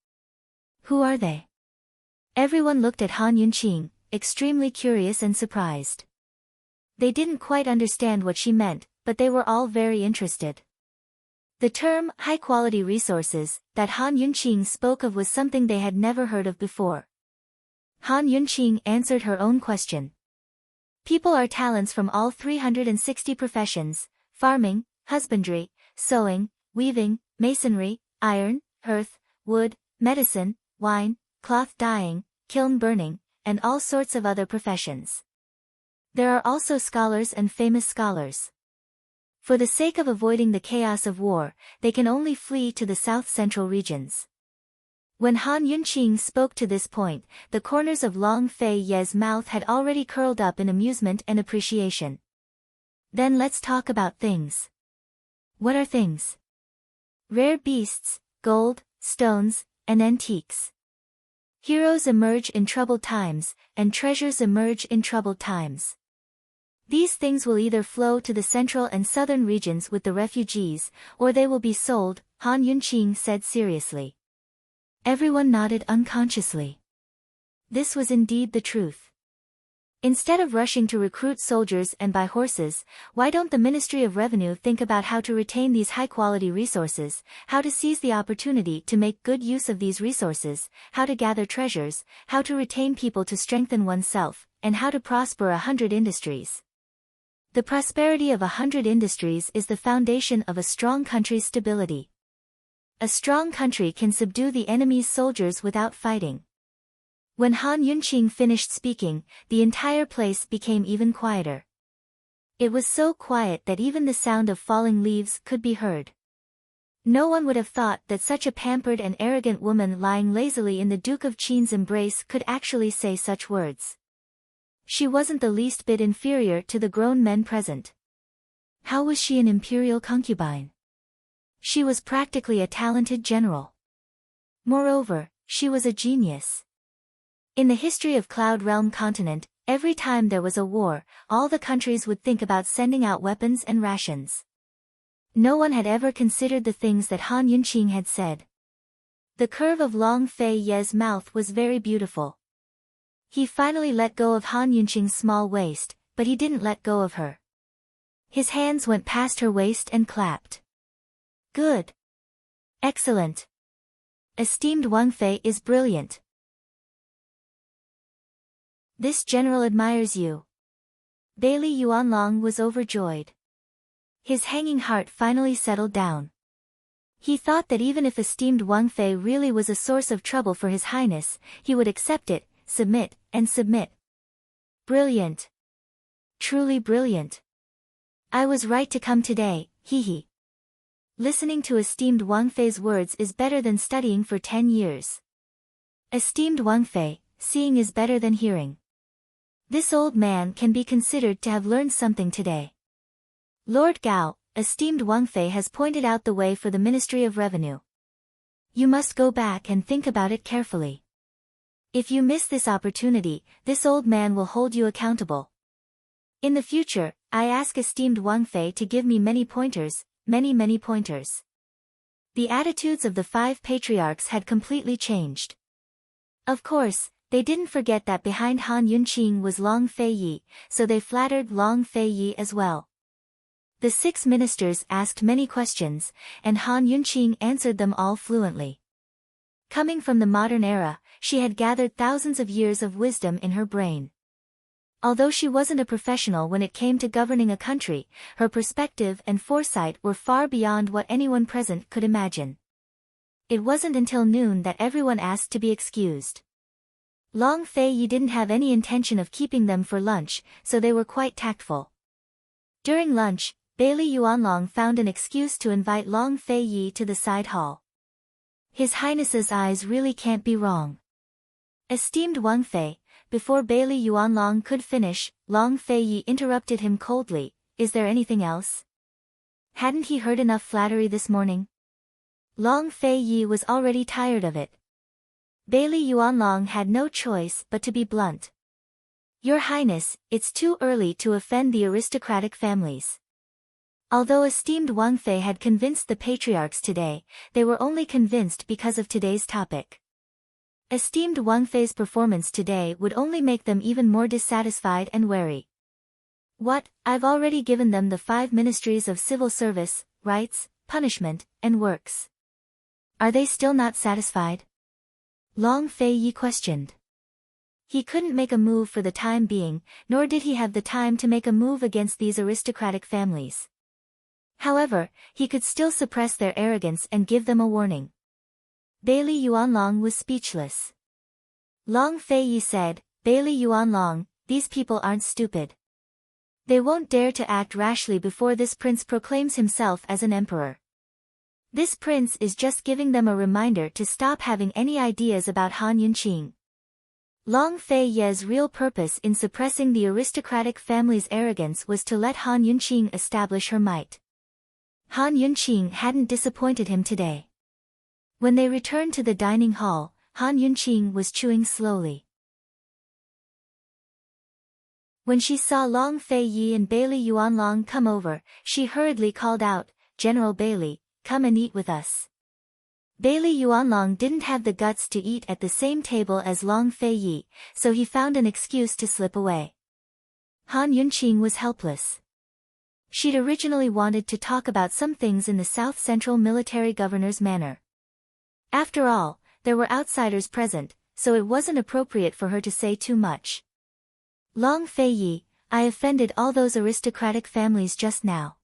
Who are they? Everyone looked at Han Yunqing, extremely curious and surprised. They didn't quite understand what she meant, but they were all very interested. The term high-quality resources that Han Yunqing spoke of was something they had never heard of before. Han Yunqing answered her own question. People are talents from all 360 professions: farming, husbandry, sewing, weaving, masonry, iron, earth, wood, medicine, wine, cloth dyeing, kiln burning, and all sorts of other professions. There are also scholars and famous scholars. For the sake of avoiding the chaos of war, they can only flee to the south-central regions. When Han Yunqing spoke to this point, the corners of Long Fei Ye's mouth had already curled up in amusement and appreciation. Then let's talk about things. What are things? Rare beasts, gold, stones, and antiques. Heroes emerge in troubled times, and treasures emerge in troubled times. These things will either flow to the central and southern regions with the refugees, or they will be sold, Han Yunqing said seriously. Everyone nodded unconsciously. This was indeed the truth. Instead of rushing to recruit soldiers and buy horses, why don't the Ministry of Revenue think about how to retain these high-quality resources, how to seize the opportunity to make good use of these resources, how to gather treasures, how to retain people to strengthen oneself, and how to prosper 100 industries. The prosperity of 100 industries is the foundation of a strong country's stability. A strong country can subdue the enemy's soldiers without fighting. When Han Yunqing finished speaking, the entire place became even quieter. It was so quiet that even the sound of falling leaves could be heard. No one would have thought that such a pampered and arrogant woman lying lazily in the Duke of Qin's embrace could actually say such words. She wasn't the least bit inferior to the grown men present. How was she an imperial concubine? She was practically a talented general. Moreover, she was a genius. In the history of Cloud Realm continent, every time there was a war, all the countries would think about sending out weapons and rations. No one had ever considered the things that Han Yunqing had said. The curve of Long Fei Ye's mouth was very beautiful. He finally let go of Han Yunqing's small waist, but he didn't let go of her. His hands went past her waist and clapped. Good. Excellent. Esteemed Wang Fei is brilliant. This general admires you. Bailey Yuanlong was overjoyed. His hanging heart finally settled down. He thought that even if esteemed Wang Fei really was a source of trouble for His Highness, he would accept it, submit, and submit. Brilliant. Truly brilliant. I was right to come today, hee. Listening to esteemed Wang Fei's words is better than studying for 10 years. Esteemed Wang Fei, seeing is better than hearing. This old man can be considered to have learned something today. Lord Gao, esteemed Wang Fei has pointed out the way for the Ministry of Revenue. You must go back and think about it carefully. If you miss this opportunity, this old man will hold you accountable. In the future, I ask esteemed Wang Fei to give me many pointers, many pointers. The attitudes of the 5 patriarchs had completely changed. Of course, they didn't forget that behind Han Yunqing was Long Fei Yi, so they flattered Long Fei Yi as well. The 6 ministers asked many questions, and Han Yunqing answered them all fluently. Coming from the modern era, she had gathered thousands of years of wisdom in her brain. Although she wasn't a professional when it came to governing a country, her perspective and foresight were far beyond what anyone present could imagine. It wasn't until noon that everyone asked to be excused. Long Fei Yi didn't have any intention of keeping them for lunch, so they were quite tactful. During lunch, Bailey Yuanlong found an excuse to invite Long Fei Yi to the side hall. His Highness's eyes really can't be wrong. Esteemed Wang Fei, before Bailey Yuanlong could finish, Long Fei Yi interrupted him coldly, is there anything else? Hadn't he heard enough flattery this morning? Long Fei Yi was already tired of it. Bailey Yuanlong had no choice but to be blunt. Your Highness, it's too early to offend the aristocratic families. Although esteemed Wang Fei had convinced the patriarchs today, they were only convinced because of today's topic. Esteemed Wang Fei's performance today would only make them even more dissatisfied and wary. What, I've already given them the 5 ministries of civil service, rights, punishment, and works. Are they still not satisfied? Long Fei Yi questioned. He couldn't make a move for the time being, nor did he have the time to make a move against these aristocratic families. However, he could still suppress their arrogance and give them a warning. Bailey Yuanlong was speechless. Long Fei Yi said, Bailey Yuanlong, these people aren't stupid. They won't dare to act rashly before this prince proclaims himself as an emperor. This prince is just giving them a reminder to stop having any ideas about Han Yunqing. Long Fei Ye's real purpose in suppressing the aristocratic family's arrogance was to let Han Yunqing establish her might. Han Yunqing hadn't disappointed him today. When they returned to the dining hall, Han Yunqing was chewing slowly. When she saw Long Fei Yi and Bailey Yuanlong come over, she hurriedly called out, "General Bailey, come and eat with us." Bailey Yuanlong didn't have the guts to eat at the same table as Long Fei Yi, so he found an excuse to slip away. Han Yunqing was helpless. She'd originally wanted to talk about some things in the South Central Military Governor's manor. After all, there were outsiders present, so it wasn't appropriate for her to say too much. "Long Fei Yi, I offended all those aristocratic families just now.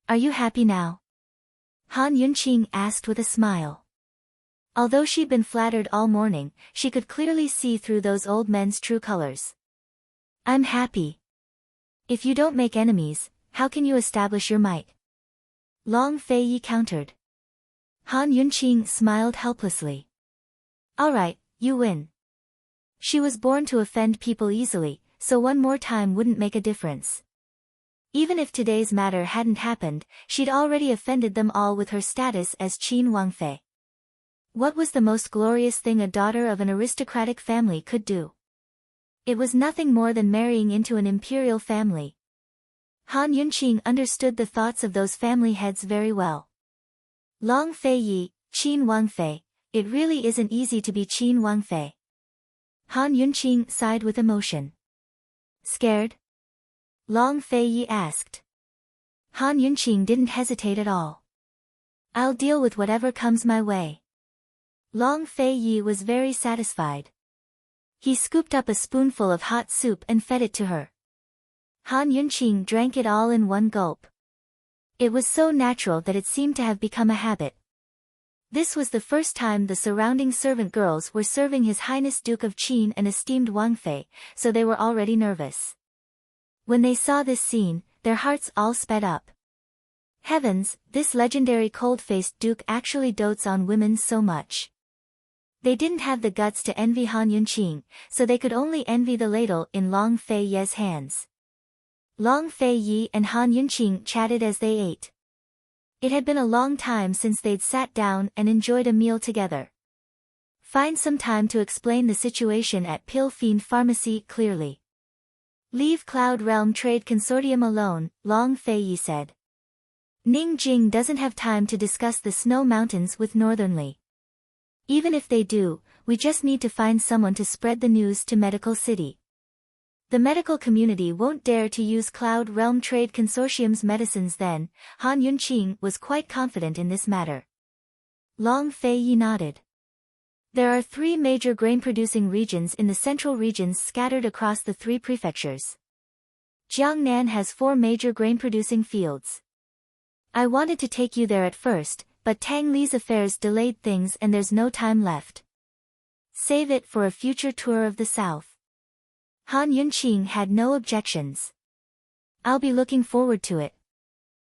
Are you happy now?" Han Yunqing asked with a smile. Although she'd been flattered all morning, she could clearly see through those old men's true colors. "I'm happy. If you don't make enemies, how can you establish your might?" Long Fei Yi countered. Han Yunqing smiled helplessly. "All right, you win." She was born to offend people easily, so one more time wouldn't make a difference. Even if today's matter hadn't happened, she'd already offended them all with her status as Qin Wangfei. What was the most glorious thing a daughter of an aristocratic family could do? It was nothing more than marrying into an imperial family. Han Yunqing understood the thoughts of those family heads very well. Long Fei Yi, Qin Wangfei, it really isn't easy to be Qin Wangfei. Han Yunqing sighed with emotion. "Scared?" Long Fei Yi asked. Han Yunqing didn't hesitate at all. "I'll deal with whatever comes my way." Long Fei Yi was very satisfied. He scooped up a spoonful of hot soup and fed it to her. Han Yunqing drank it all in one gulp. It was so natural that it seemed to have become a habit. This was the first time the surrounding servant girls were serving His Highness Duke of Qin and esteemed Wangfei, so they were already nervous. When they saw this scene, their hearts all sped up. Heavens, this legendary cold-faced duke actually dotes on women so much. They didn't have the guts to envy Han Yunqing, so they could only envy the ladle in Long Fei Yi's hands. Long Fei Yi and Han Yunqing chatted as they ate. It had been a long time since they'd sat down and enjoyed a meal together. "Find some time to explain the situation at Pill Fiend Pharmacy clearly. Leave Cloud Realm Trade Consortium alone," Long Fei Yi said. "Ning Jing doesn't have time to discuss the snow mountains with Northernly. Even if they do, we just need to find someone to spread the news to Medical City. The medical community won't dare to use Cloud Realm Trade Consortium's medicines then." Han Yunqing was quite confident in this matter. Long Fei Yi nodded. There are 3 major grain-producing regions in the central regions scattered across the 3 prefectures. Jiangnan has 4 major grain-producing fields. I wanted to take you there at first, but Tang Li's affairs delayed things and there's no time left. Save it for a future tour of the south. Han Yunqing had no objections. "I'll be looking forward to it."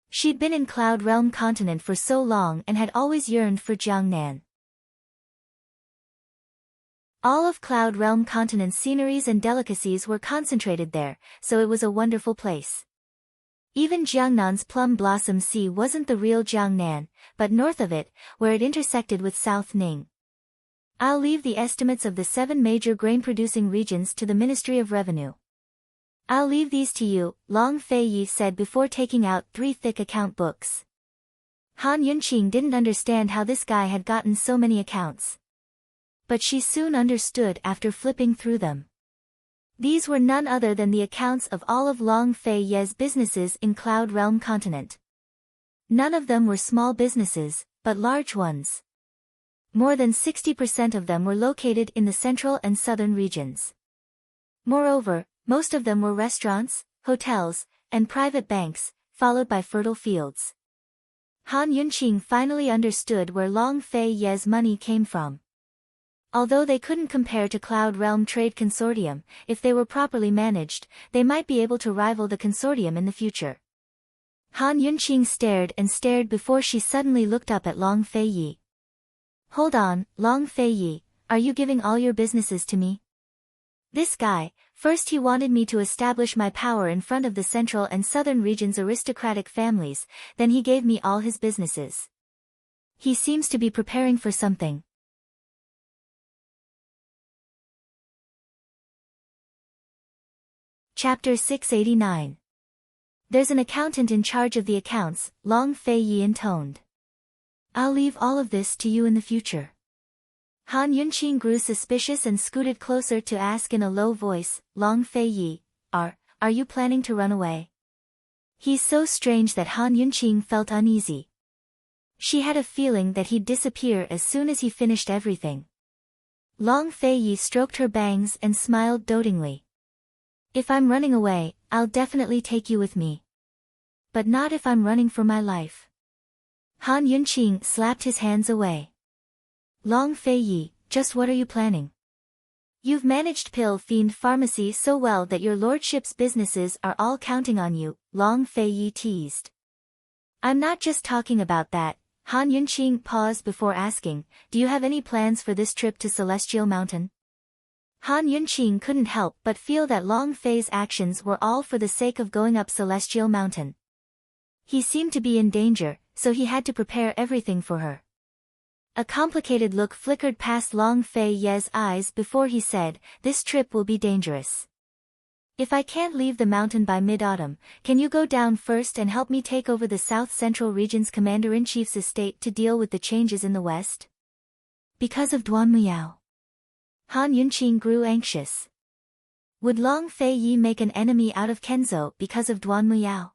She'd been in Cloud Realm Continent for so long and had always yearned for Jiangnan. All of Cloud Realm Continent's sceneries and delicacies were concentrated there, so it was a wonderful place. Even Jiangnan's Plum Blossom Sea wasn't the real Jiangnan, but north of it, where it intersected with South Ning. "I'll leave the estimates of the 7 major grain-producing regions to the Ministry of Revenue. I'll leave these to you," Long Fei Yi said before taking out 3 thick account books. Han Yunqing didn't understand how this guy had gotten so many accounts. But she soon understood after flipping through them. These were none other than the accounts of all of Long Fei Yi's businesses in Cloud Realm Continent. None of them were small businesses, but large ones. More than 60% of them were located in the central and southern regions. Moreover, most of them were restaurants, hotels, and private banks, followed by fertile fields. Han Yunqing finally understood where Long Fei Yi's money came from. Although they couldn't compare to Cloud Realm Trade Consortium, if they were properly managed, they might be able to rival the consortium in the future. Han Yunqing stared and stared before she suddenly looked up at Long Fei Yi. "Hold on, Long Fei Yi, are you giving all your businesses to me?" This guy, first he wanted me to establish my power in front of the central and southern region's aristocratic families, then he gave me all his businesses. He seems to be preparing for something. Chapter 689. There's an accountant in charge of the accounts, Long Fei Yi intoned. I'll leave all of this to you in the future. Han Yunqing grew suspicious and scooted closer to ask in a low voice, Long Fei Yi, are you planning to run away? He's so strange that Han Yunqing felt uneasy. She had a feeling that he'd disappear as soon as he finished everything. Long Fei Yi stroked her bangs and smiled dotingly. If I'm running away, I'll definitely take you with me. But not if I'm running for my life. Han Yunqing slapped his hands away. Long Fei Yi, just what are you planning? You've managed Pill Fiend Pharmacy so well that your lordship's businesses are all counting on you, Long Fei Yi teased. I'm not just talking about that. Han Yunqing paused before asking, do you have any plans for this trip to Celestial Mountain? Han Yunqing couldn't help but feel that Long Fei's actions were all for the sake of going up Celestial Mountain. He seemed to be in danger, so he had to prepare everything for her. A complicated look flickered past Long Fei Ye's eyes before he said, this trip will be dangerous. If I can't leave the mountain by mid-autumn, can you go down first and help me take over the South Central Region's Commander-in-Chief's estate to deal with the changes in the west? Because of Duan Muyao. Han Yunqing grew anxious. Would Long Fei Yi make an enemy out of Kenzo because of Duan Muyao?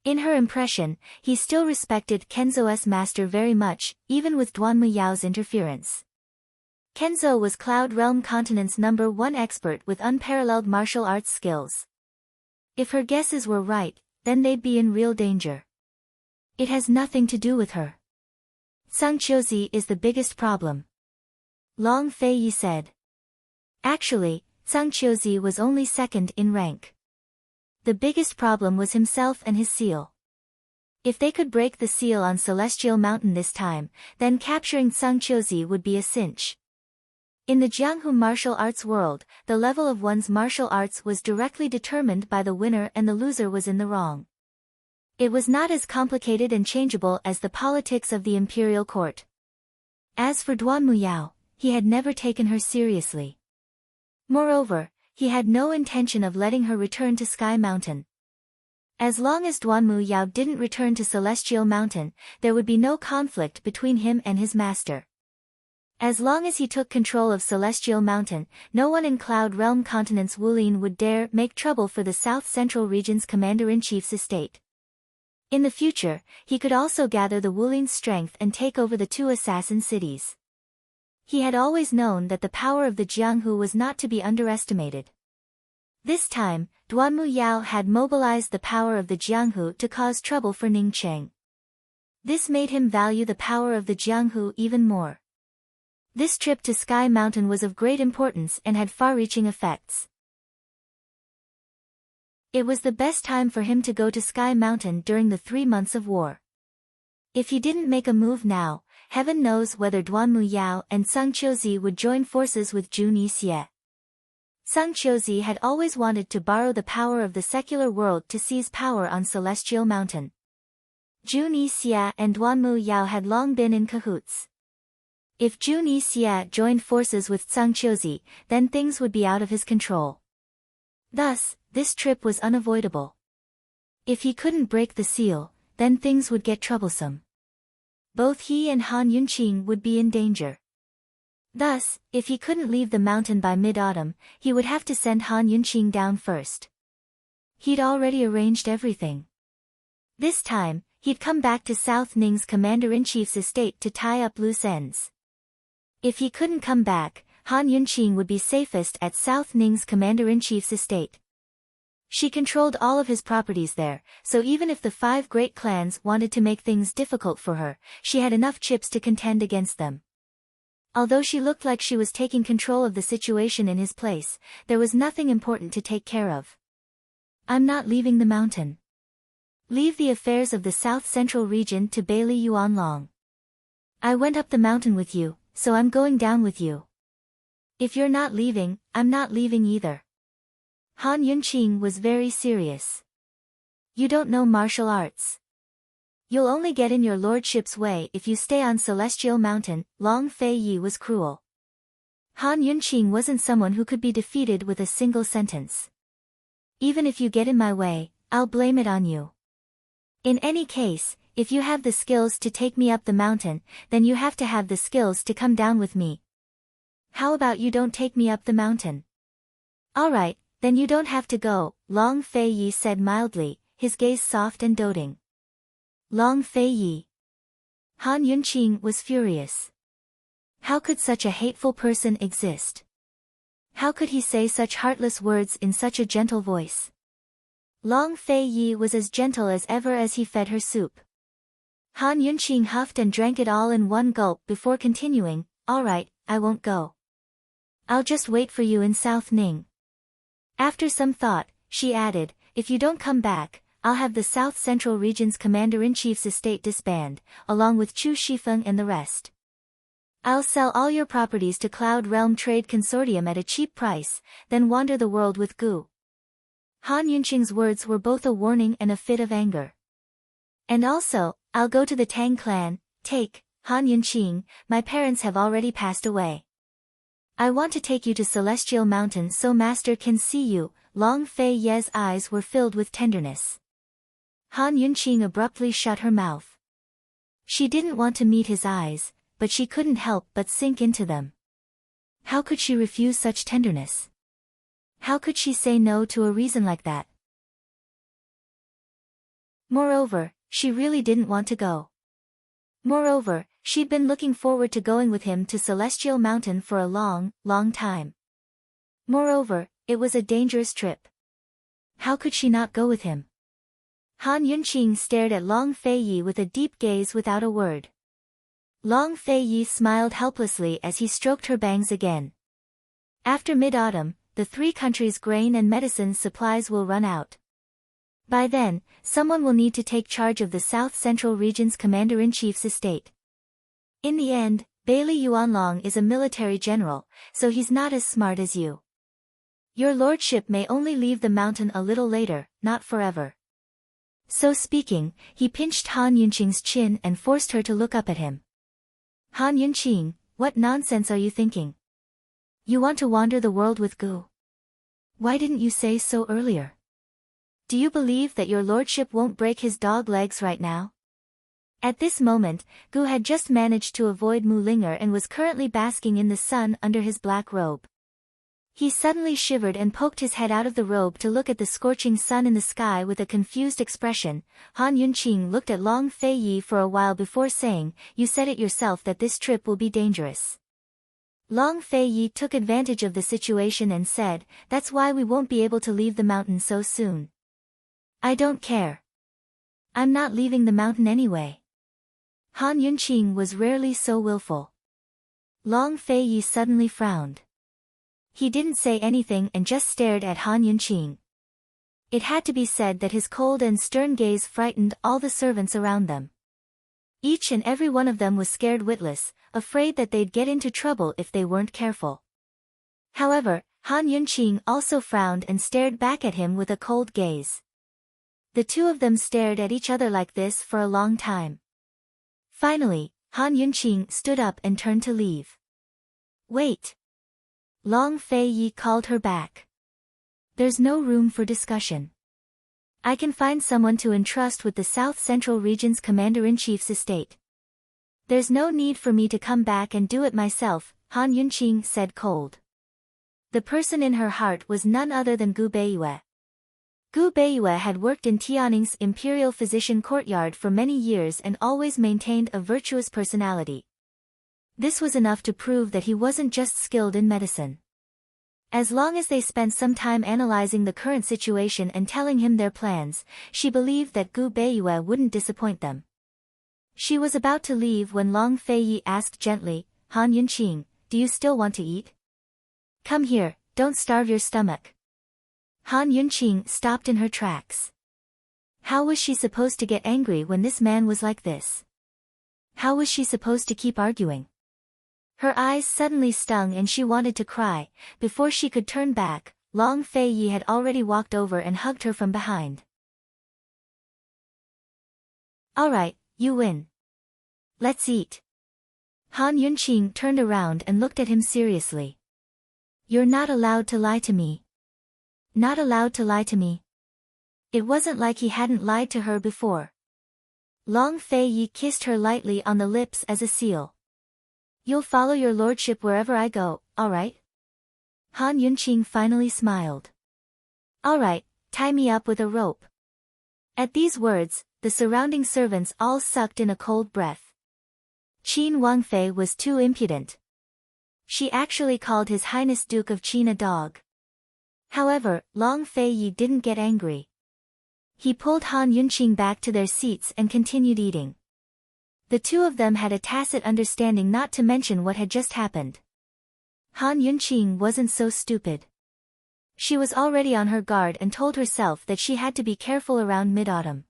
In her impression, he still respected Kenzo's master very much, even with Duan Muyao's interference. Kenzo was Cloud Realm Continent's #1 expert with unparalleled martial arts skills. If her guesses were right, then they'd be in real danger. It has nothing to do with her. Sang Qiuzi is the biggest problem. Long Fei Yi said. Actually, Sang Qiuzi was only second in rank. The biggest problem was himself and his seal. If they could break the seal on Celestial Mountain this time, then capturing Sang Qiuzi would be a cinch. In the Jianghu martial arts world, the level of one's martial arts was directly determined by the winner and the loser was in the wrong. It was not as complicated and changeable as the politics of the imperial court. As for Duan Muyao, he had never taken her seriously. Moreover, he had no intention of letting her return to Sky Mountain. As long as Duan Muyao didn't return to Celestial Mountain, there would be no conflict between him and his master. As long as he took control of Celestial Mountain, no one in Cloud Realm Continent's Wulin would dare make trouble for the South Central Region's Commander-in-Chief's estate. In the future, he could also gather the Wulin's strength and take over the two assassin cities. He had always known that the power of the Jianghu was not to be underestimated. This time, Duan Muyao had mobilized the power of the Jianghu to cause trouble for Ningcheng. This made him value the power of the Jianghu even more. This trip to Sky Mountain was of great importance and had far-reaching effects. It was the best time for him to go to Sky Mountain during the 3 months of war. If he didn't make a move now, heaven knows whether Duan Muyao and Sang Qiuzi would join forces with Zhu Nixie. Sang Qiuzi had always wanted to borrow the power of the secular world to seize power on Celestial Mountain. Zhu Nixie and Duan Muyao had long been in cahoots. If Zhu Nixie joined forces with Sang Qiuzi, then things would be out of his control. Thus, this trip was unavoidable. If he couldn't break the seal, then things would get troublesome. Both he and Han Yunqing would be in danger. Thus, if he couldn't leave the mountain by mid-autumn, he would have to send Han Yunqing down first. He'd already arranged everything. This time, he'd come back to South Ning's Commander-in-Chief's estate to tie up loose ends. If he couldn't come back, Han Yunqing would be safest at South Ning's Commander-in-Chief's estate. She controlled all of his properties there, so even if the 5 great clans wanted to make things difficult for her, she had enough chips to contend against them. Although she looked like she was taking control of the situation in his place, there was nothing important to take care of. I'm not leaving the mountain. Leave the affairs of the South Central region to Bailey Yuanlong. I went up the mountain with you, so I'm going down with you. If you're not leaving, I'm not leaving either. Han Yunqing was very serious. You don't know martial arts. You'll only get in your lordship's way if you stay on Celestial Mountain. Long Fei Yi was cruel. Han Yunqing wasn't someone who could be defeated with a single sentence. Even if you get in my way, I'll blame it on you. In any case, if you have the skills to take me up the mountain, then you have to have the skills to come down with me. How about you don't take me up the mountain? Alright, then you don't have to go, Long Fei Yi said mildly, his gaze soft and doting. Long Fei Yi. Han Yunqing was furious. How could such a hateful person exist? How could he say such heartless words in such a gentle voice? Long Fei Yi was as gentle as ever as he fed her soup. Han Yunqing huffed and drank it all in one gulp before continuing, alright, I won't go. I'll just wait for you in South Ning. After some thought, she added, if you don't come back, I'll have the South Central Region's Commander-in-Chief's estate disband, along with Chu Shifeng and the rest. I'll sell all your properties to Cloud Realm Trade Consortium at a cheap price, then wander the world with Gu. Han Yunqing's words were both a warning and a fit of anger. And also, I'll go to the Tang clan, take, Han Yunqing, my parents have already passed away. I want to take you to Celestial Mountain so Master can see you. Long Fei Ye's eyes were filled with tenderness. Han Yunqing abruptly shut her mouth. She didn't want to meet his eyes, but she couldn't help but sink into them. How could she refuse such tenderness? How could she say no to a reason like that? Moreover, she really didn't want to go. Moreover, she'd been looking forward to going with him to Celestial Mountain for a long, long time. Moreover, it was a dangerous trip. How could she not go with him? Han Yunqing stared at Long Fei Yi with a deep gaze without a word. Long Fei Yi smiled helplessly as he stroked her bangs again. After mid-autumn, the three countries' grain and medicine supplies will run out. By then, someone will need to take charge of the South Central Region's Commander-in-Chief's estate. In the end, Bailey Yuanlong is a military general, so he's not as smart as you. Your lordship may only leave the mountain a little later, not forever. So speaking, he pinched Han Yunqing's chin and forced her to look up at him. Han Yunqing, what nonsense are you thinking? You want to wander the world with Gu? Why didn't you say so earlier? Do you believe that your lordship won't break his dog legs right now? At this moment, Gu had just managed to avoid Mu Linger and was currently basking in the sun under his black robe. He suddenly shivered and poked his head out of the robe to look at the scorching sun in the sky with a confused expression. Han Yunqing looked at Long Fei Yi for a while before saying, you said it yourself that this trip will be dangerous. Long Fei Yi took advantage of the situation and said, that's why we won't be able to leave the mountain so soon. I don't care. I'm not leaving the mountain anyway. Han Yunqing was rarely so willful. Long Fei Yi suddenly frowned. He didn't say anything and just stared at Han Yunqing. It had to be said that his cold and stern gaze frightened all the servants around them. Each and every one of them was scared witless, afraid that they'd get into trouble if they weren't careful. However, Han Yunqing also frowned and stared back at him with a cold gaze. The two of them stared at each other like this for a long time. Finally, Han Yunqing stood up and turned to leave. Wait. Long Fei Yi called her back. There's no room for discussion. I can find someone to entrust with the South Central Region's Commander-in-Chief's estate. There's no need for me to come back and do it myself, Han Yunqing said cold. The person in her heart was none other than Gu Beiyue. Gu Beiyue had worked in Tianning's Imperial Physician Courtyard for many years and always maintained a virtuous personality. This was enough to prove that he wasn't just skilled in medicine. As long as they spent some time analyzing the current situation and telling him their plans, she believed that Gu Beiyue wouldn't disappoint them. She was about to leave when Long Fei Yi asked gently, Han Yunqing, do you still want to eat? Come here, don't starve your stomach. Han Yunqing stopped in her tracks. How was she supposed to get angry when this man was like this? How was she supposed to keep arguing? Her eyes suddenly stung and she wanted to cry. Before she could turn back, Long Fei Yi had already walked over and hugged her from behind. Alright, you win. Let's eat. Han Yunqing turned around and looked at him seriously. You're not allowed to lie to me. Not allowed to lie to me. It wasn't like he hadn't lied to her before. Long Fei Yi kissed her lightly on the lips as a seal. You'll follow your lordship wherever I go, alright? Han Yunqing finally smiled. Alright, tie me up with a rope. At these words, the surrounding servants all sucked in a cold breath. Qin Wangfei was too impudent. She actually called His Highness Duke of Qin a dog. However, Long Fei Yi didn't get angry. He pulled Han Yunqing back to their seats and continued eating. The two of them had a tacit understanding not to mention what had just happened. Han Yunqing wasn't so stupid. She was already on her guard and told herself that she had to be careful around mid-autumn.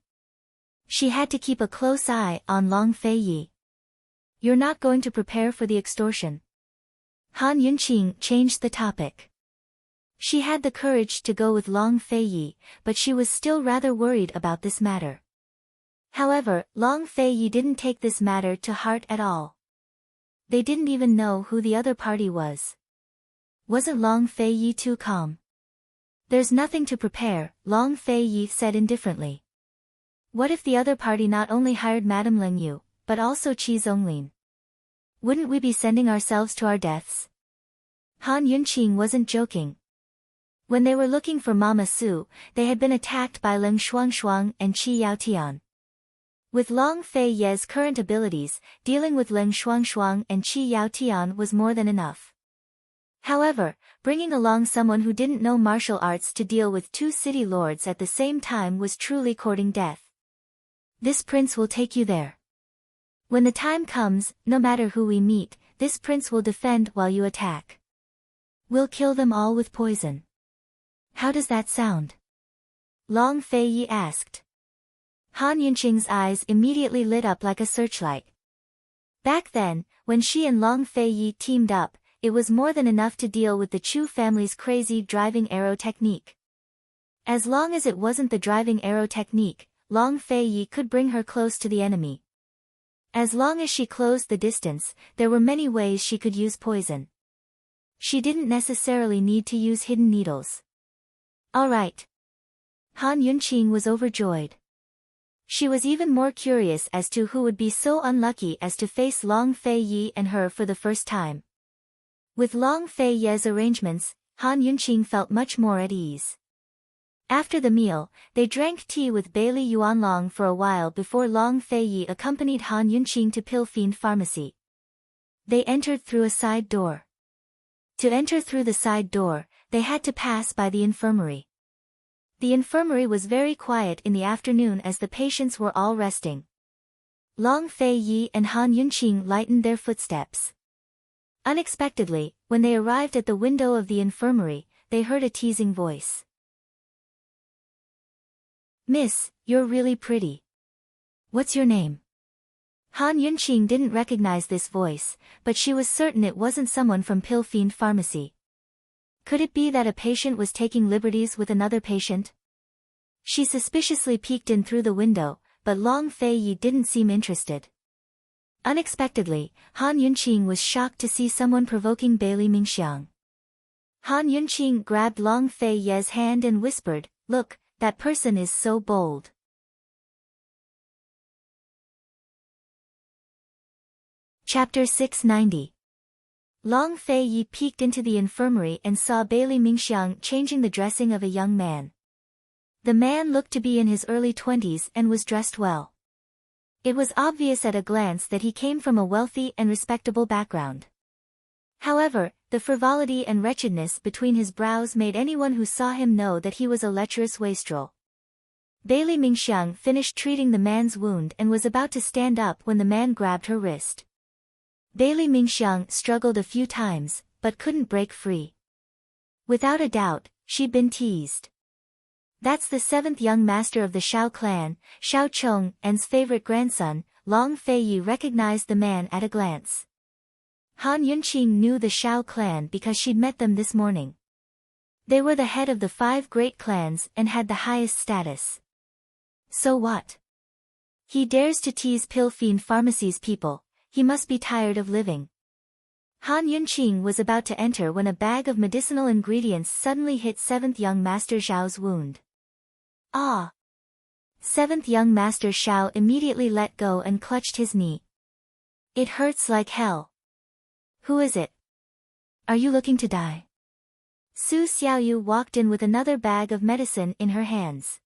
She had to keep a close eye on Long Fei Yi. You're not going to prepare for the extortion? Han Yunqing changed the topic. She had the courage to go with Long Fei Yi, but she was still rather worried about this matter. However, Long Fei Yi didn't take this matter to heart at all. They didn't even know who the other party was. Wasn't Long Fei Yi too calm? There's nothing to prepare, Long Fei Yi said indifferently. What if the other party not only hired Madame Ling Yu, but also Qi Zonglin? Wouldn't we be sending ourselves to our deaths? Han Yunqing wasn't joking. When they were looking for Mama Su, they had been attacked by Ling Shuangshuang and Qi Yaotian. With Long Fei Ye's current abilities, dealing with Ling Shuangshuang and Qi Yaotian was more than enough. However, bringing along someone who didn't know martial arts to deal with two city lords at the same time was truly courting death. This prince will take you there. When the time comes, no matter who we meet, this prince will defend while you attack. We'll kill them all with poison. How does that sound? Long Fei Yi asked. Han Yunqing's eyes immediately lit up like a searchlight. Back then, when she and Long Fei Yi teamed up, it was more than enough to deal with the Chu family's crazy driving arrow technique. As long as it wasn't the driving arrow technique, Long Fei Yi could bring her close to the enemy. As long as she closed the distance, there were many ways she could use poison. She didn't necessarily need to use hidden needles. Alright. Han Yunqing was overjoyed. She was even more curious as to who would be so unlucky as to face Long Fei Yi and her for the first time. With Long Fei Ye's arrangements, Han Yunqing felt much more at ease. After the meal, they drank tea with Bailey Yuanlong for a while before Long Fei Yi accompanied Han Yunqing to Pilfiend Pharmacy. They entered through a side door. To enter through the side door, they had to pass by the infirmary. The infirmary was very quiet in the afternoon as the patients were all resting. Long Fei Yi and Han Yunqing lightened their footsteps. Unexpectedly, when they arrived at the window of the infirmary, they heard a teasing voice. Miss, you're really pretty. What's your name? Han Yunqing didn't recognize this voice, but she was certain it wasn't someone from Pilfiend Pharmacy. Could it be that a patient was taking liberties with another patient? She suspiciously peeked in through the window, but Long Fei Yi didn't seem interested. Unexpectedly, Han Yunqing was shocked to see someone provoking Bailey Mingxiang. Han Yunqing grabbed Long Fei Ye's hand and whispered, "Look, that person is so bold." Chapter 690. Long Fei Yi peeked into the infirmary and saw Bailey Mingxiang changing the dressing of a young man. The man looked to be in his early 20s and was dressed well. It was obvious at a glance that he came from a wealthy and respectable background. However, the frivolity and wretchedness between his brows made anyone who saw him know that he was a lecherous wastrel. Bailey Mingxiang finished treating the man's wound and was about to stand up when the man grabbed her wrist. Bailey Mingxiang struggled a few times, but couldn't break free. Without a doubt, she'd been teased. That's the seventh young master of the Shao clan, Shao Chong and's favorite grandson. Long Fei Yi recognized the man at a glance. Han Yunqing knew the Shao clan because she'd met them this morning. They were the head of the 5 great clans and had the highest status. So what? He dares to tease Pilfiend Pharmacy's people. He must be tired of living. Han Yunqing was about to enter when a bag of medicinal ingredients suddenly hit 7th young Master Zhao's wound. Ah! 7th young Master Zhao immediately let go and clutched his knee. It hurts like hell. Who is it? Are you looking to die? Su Xiaoyu walked in with another bag of medicine in her hands.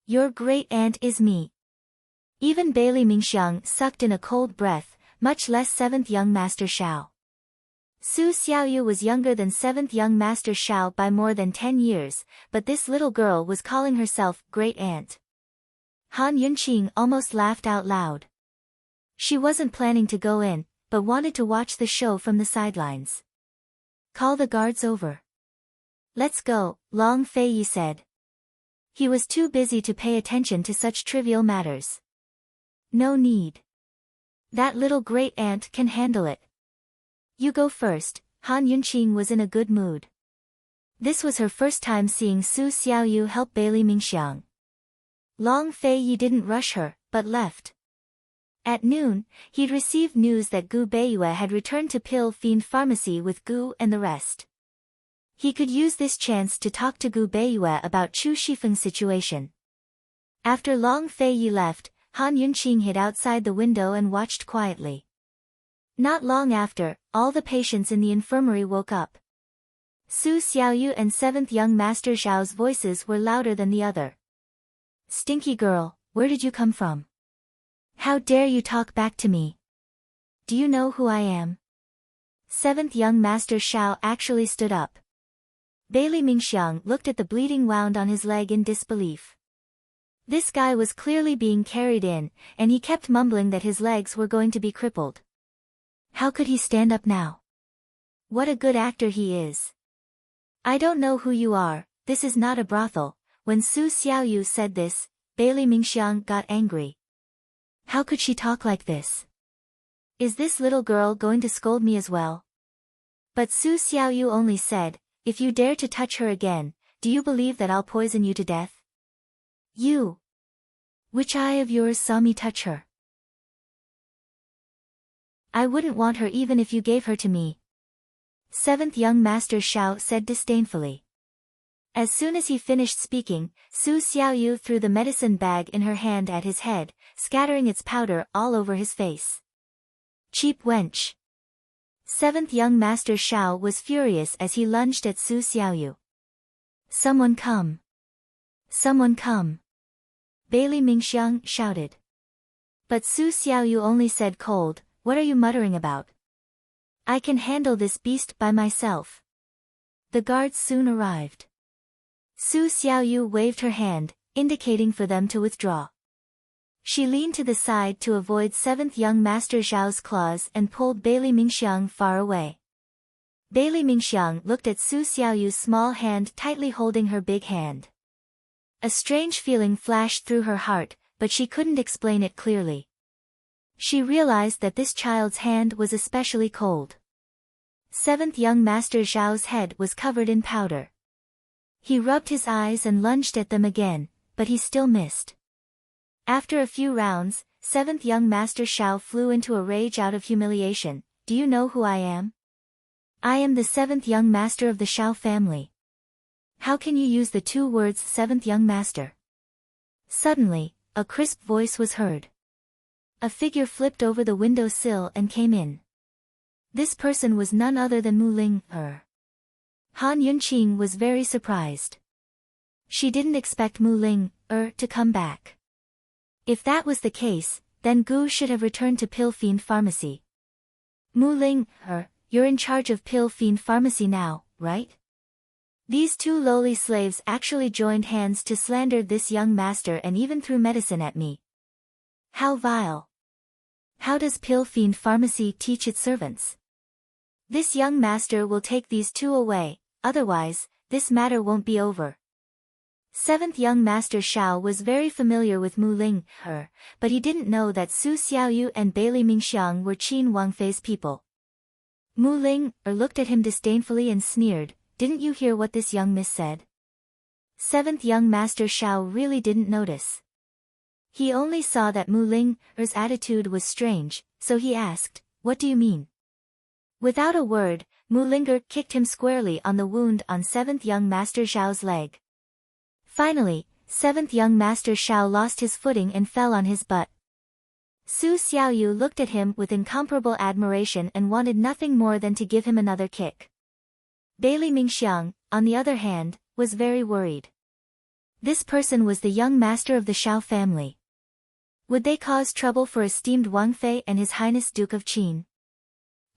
Your great aunt is me. Even Bailey Mingxiang sucked in a cold breath, much less 7th young Master Zhao. Su Xiaoyu was younger than 7th young Master Zhao by more than 10 years, but this little girl was calling herself great aunt. Han Yunqing almost laughed out loud. She wasn't planning to go in, but wanted to watch the show from the sidelines. Call the guards over. Let's go, Long Feiyi said. He was too busy to pay attention to such trivial matters. No need. That little great aunt can handle it. You go first. Han Yunqing was in a good mood. This was her first time seeing Su Xiaoyu help Bailey Mingxiang. Long Feiyi didn't rush her, but left. At noon, he'd received news that Gu Beiyue had returned to Pill Fiend Pharmacy with Gu and the rest. He could use this chance to talk to Gu Beiyue about Chu Shifeng's situation. After Long Feiyi left, Han Yunqing hid outside the window and watched quietly. Not long after, all the patients in the infirmary woke up. Su Xiaoyu and 7th young Master Zhao's voices were louder than the other. Stinky girl, where did you come from? How dare you talk back to me? Do you know who I am? 7th young Master Zhao actually stood up. Bailey Mingxiang looked at the bleeding wound on his leg in disbelief. This guy was clearly being carried in, and he kept mumbling that his legs were going to be crippled. How could he stand up now? What a good actor he is. I don't know who you are, this is not a brothel. When Su Xiaoyu said this, Bailey Mingxiang got angry. How could she talk like this? Is this little girl going to scold me as well? But Su Xiaoyu only said, if you dare to touch her again, do you believe that I'll poison you to death? You! Which eye of yours saw me touch her? I wouldn't want her even if you gave her to me. 7th young Master Zhao said disdainfully. As soon as he finished speaking, Su Xiaoyu threw the medicine bag in her hand at his head, scattering its powder all over his face. Cheap wench. 7th young Master Zhao was furious as he lunged at Su Xiaoyu. Someone come. Someone come. Bailey Mingxiang shouted. But Su Xiaoyu only said cold, what are you muttering about? I can handle this beast by myself. The guards soon arrived. Su Xiaoyu waved her hand, indicating for them to withdraw. She leaned to the side to avoid 7th young Master Zhao's claws and pulled Bailey Mingxiang far away. Bailey Mingxiang looked at Su Xiaoyu's small hand tightly holding her big hand. A strange feeling flashed through her heart, but she couldn't explain it clearly. She realized that this child's hand was especially cold. 7th young Master Zhao's head was covered in powder. He rubbed his eyes and lunged at them again, but he still missed. After a few rounds, 7th young Master Zhao flew into a rage out of humiliation. Do you know who I am? I am the 7th young Master of the Zhao family. How can you use the two words 7th young Master? Suddenly, a crisp voice was heard. A figure flipped over the window sill and came in. This person was none other than Mu Ling. Han Yunqing was very surprised. She didn't expect Mu Ling to come back. If that was the case, then Gu should have returned to Pill Fiend Pharmacy. Mu Ling, you're in charge of Pill Fiend Pharmacy now, right? These two lowly slaves actually joined hands to slander this young master and even threw medicine at me. How vile. How does Pill Fiend Pharmacy teach its servants? This young master will take these two away, otherwise, this matter won't be over. 7th young Master Zhao was very familiar with Mu Ling, but he didn't know that Su Xiaoyu and Bailey Mingxiang were Qin Wangfei's people. Mu Ling looked at him disdainfully and sneered, didn't you hear what this young miss said? 7th young Master Zhao really didn't notice. He only saw that Mu Ling's attitude was strange, so he asked, what do you mean? Without a word, Mu Linger kicked him squarely on the wound on 7th young Master Zhao's leg. Finally, 7th young Master Zhao lost his footing and fell on his butt. Su Xiaoyu looked at him with incomparable admiration and wanted nothing more than to give him another kick. Bailey Mingxiang, on the other hand, was very worried. This person was the young master of the Zhao family. Would they cause trouble for esteemed Wang Fei and His Highness Duke of Qin?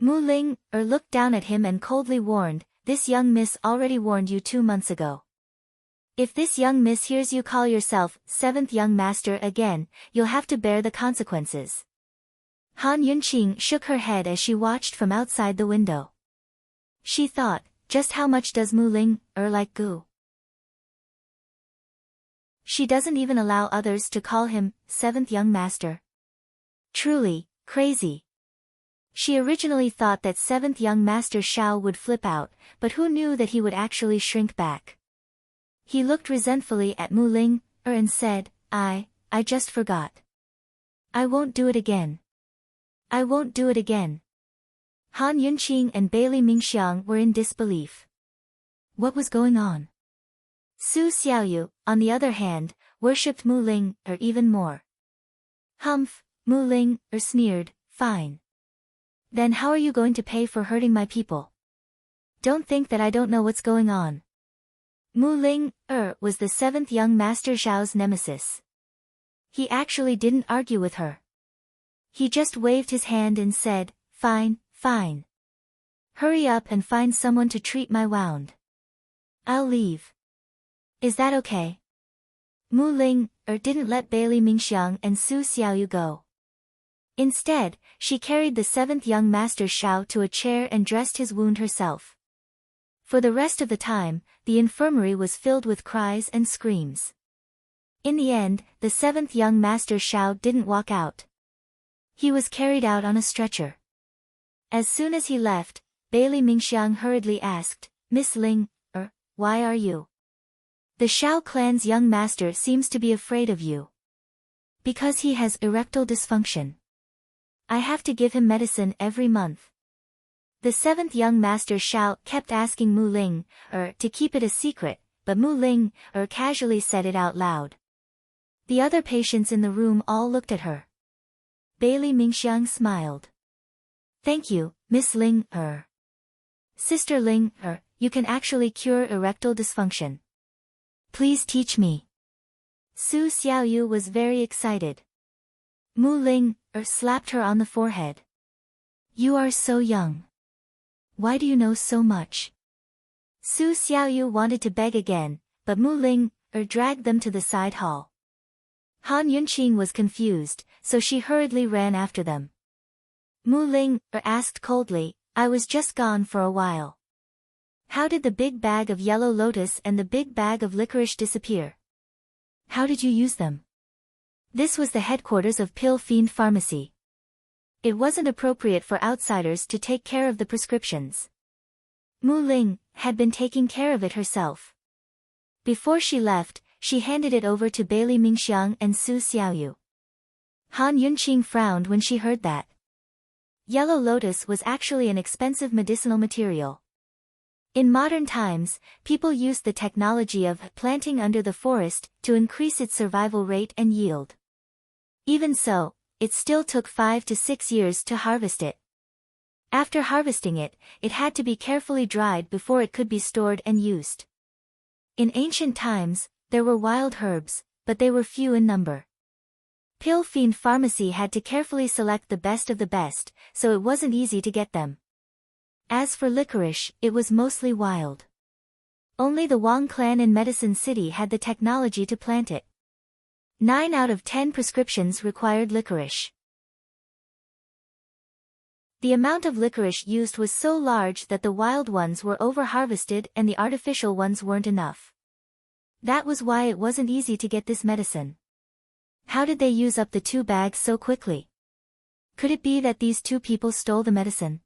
Mu Ling looked down at him and coldly warned, "This young miss already warned you 2 months ago. If this young miss hears you call yourself 7th young master again, you'll have to bear the consequences." Han Yunqing shook her head as she watched from outside the window. She thought, just how much does Mu Ling like Gu? She doesn't even allow others to call him 7th young master. Truly, crazy. She originally thought that 7th young master Zhao would flip out, but who knew that he would actually shrink back? He looked resentfully at Mu Ling and said, I just forgot. I won't do it again. I won't do it again. Han Yunqing and Bailey Mingxiang were in disbelief. What was going on? Su Xiaoyu, on the other hand, worshipped Mu Ling even more. Humph, Mu Ling sneered, fine. Then how are you going to pay for hurting my people? Don't think that I don't know what's going on. Mu Ling was the 7th young Master Zhao's nemesis. He actually didn't argue with her. He just waved his hand and said, fine, fine. Hurry up and find someone to treat my wound. I'll leave. Is that okay? Mu Ling didn't let Bailey Mingxiang and Su Xiaoyu go. Instead, she carried the 7th young Master Zhao to a chair and dressed his wound herself. For the rest of the time, the infirmary was filled with cries and screams. In the end, the 7th young Master Zhao didn't walk out. He was carried out on a stretcher. As soon as he left, Bailey Mingxiang hurriedly asked, Miss Ling, why are you? The Zhao clan's young master seems to be afraid of you. Because he has erectile dysfunction. I have to give him medicine every month. The 7th young Master Zhao kept asking Mu Ling to keep it a secret, but Mu Ling casually said it out loud. The other patients in the room all looked at her. Bailey Mingxiang smiled. Thank you, Miss Ling Sister Ling you can actually cure erectile dysfunction. Please teach me. Su Xiaoyu was very excited. Mu Ling slapped her on the forehead. You are so young. Why do you know so much? Su Xiaoyu wanted to beg again, but Mu Ling dragged them to the side hall. Han Yunqing was confused, so she hurriedly ran after them. Mu Ling asked coldly, I was just gone for a while. How did the big bag of yellow lotus and the big bag of licorice disappear? How did you use them? This was the headquarters of Pill Fiend Pharmacy. It wasn't appropriate for outsiders to take care of the prescriptions. Mu Ling had been taking care of it herself. Before she left, she handed it over to Bailey Mingxiang and Su Xiaoyu. Han Yunqing frowned when she heard that. Yellow lotus was actually an expensive medicinal material. In modern times, people used the technology of planting under the forest to increase its survival rate and yield. Even so, it still took 5 to 6 years to harvest it. After harvesting it, it had to be carefully dried before it could be stored and used. In ancient times, there were wild herbs, but they were few in number. Pill Fiend Pharmacy had to carefully select the best of the best, so it wasn't easy to get them. As for licorice, it was mostly wild. Only the Wang clan in Medicine City had the technology to plant it. 9 out of 10 prescriptions required licorice. The amount of licorice used was so large that the wild ones were over-harvested and the artificial ones weren't enough. That was why it wasn't easy to get this medicine. How did they use up the 2 bags so quickly? Could it be that these 2 people stole the medicine?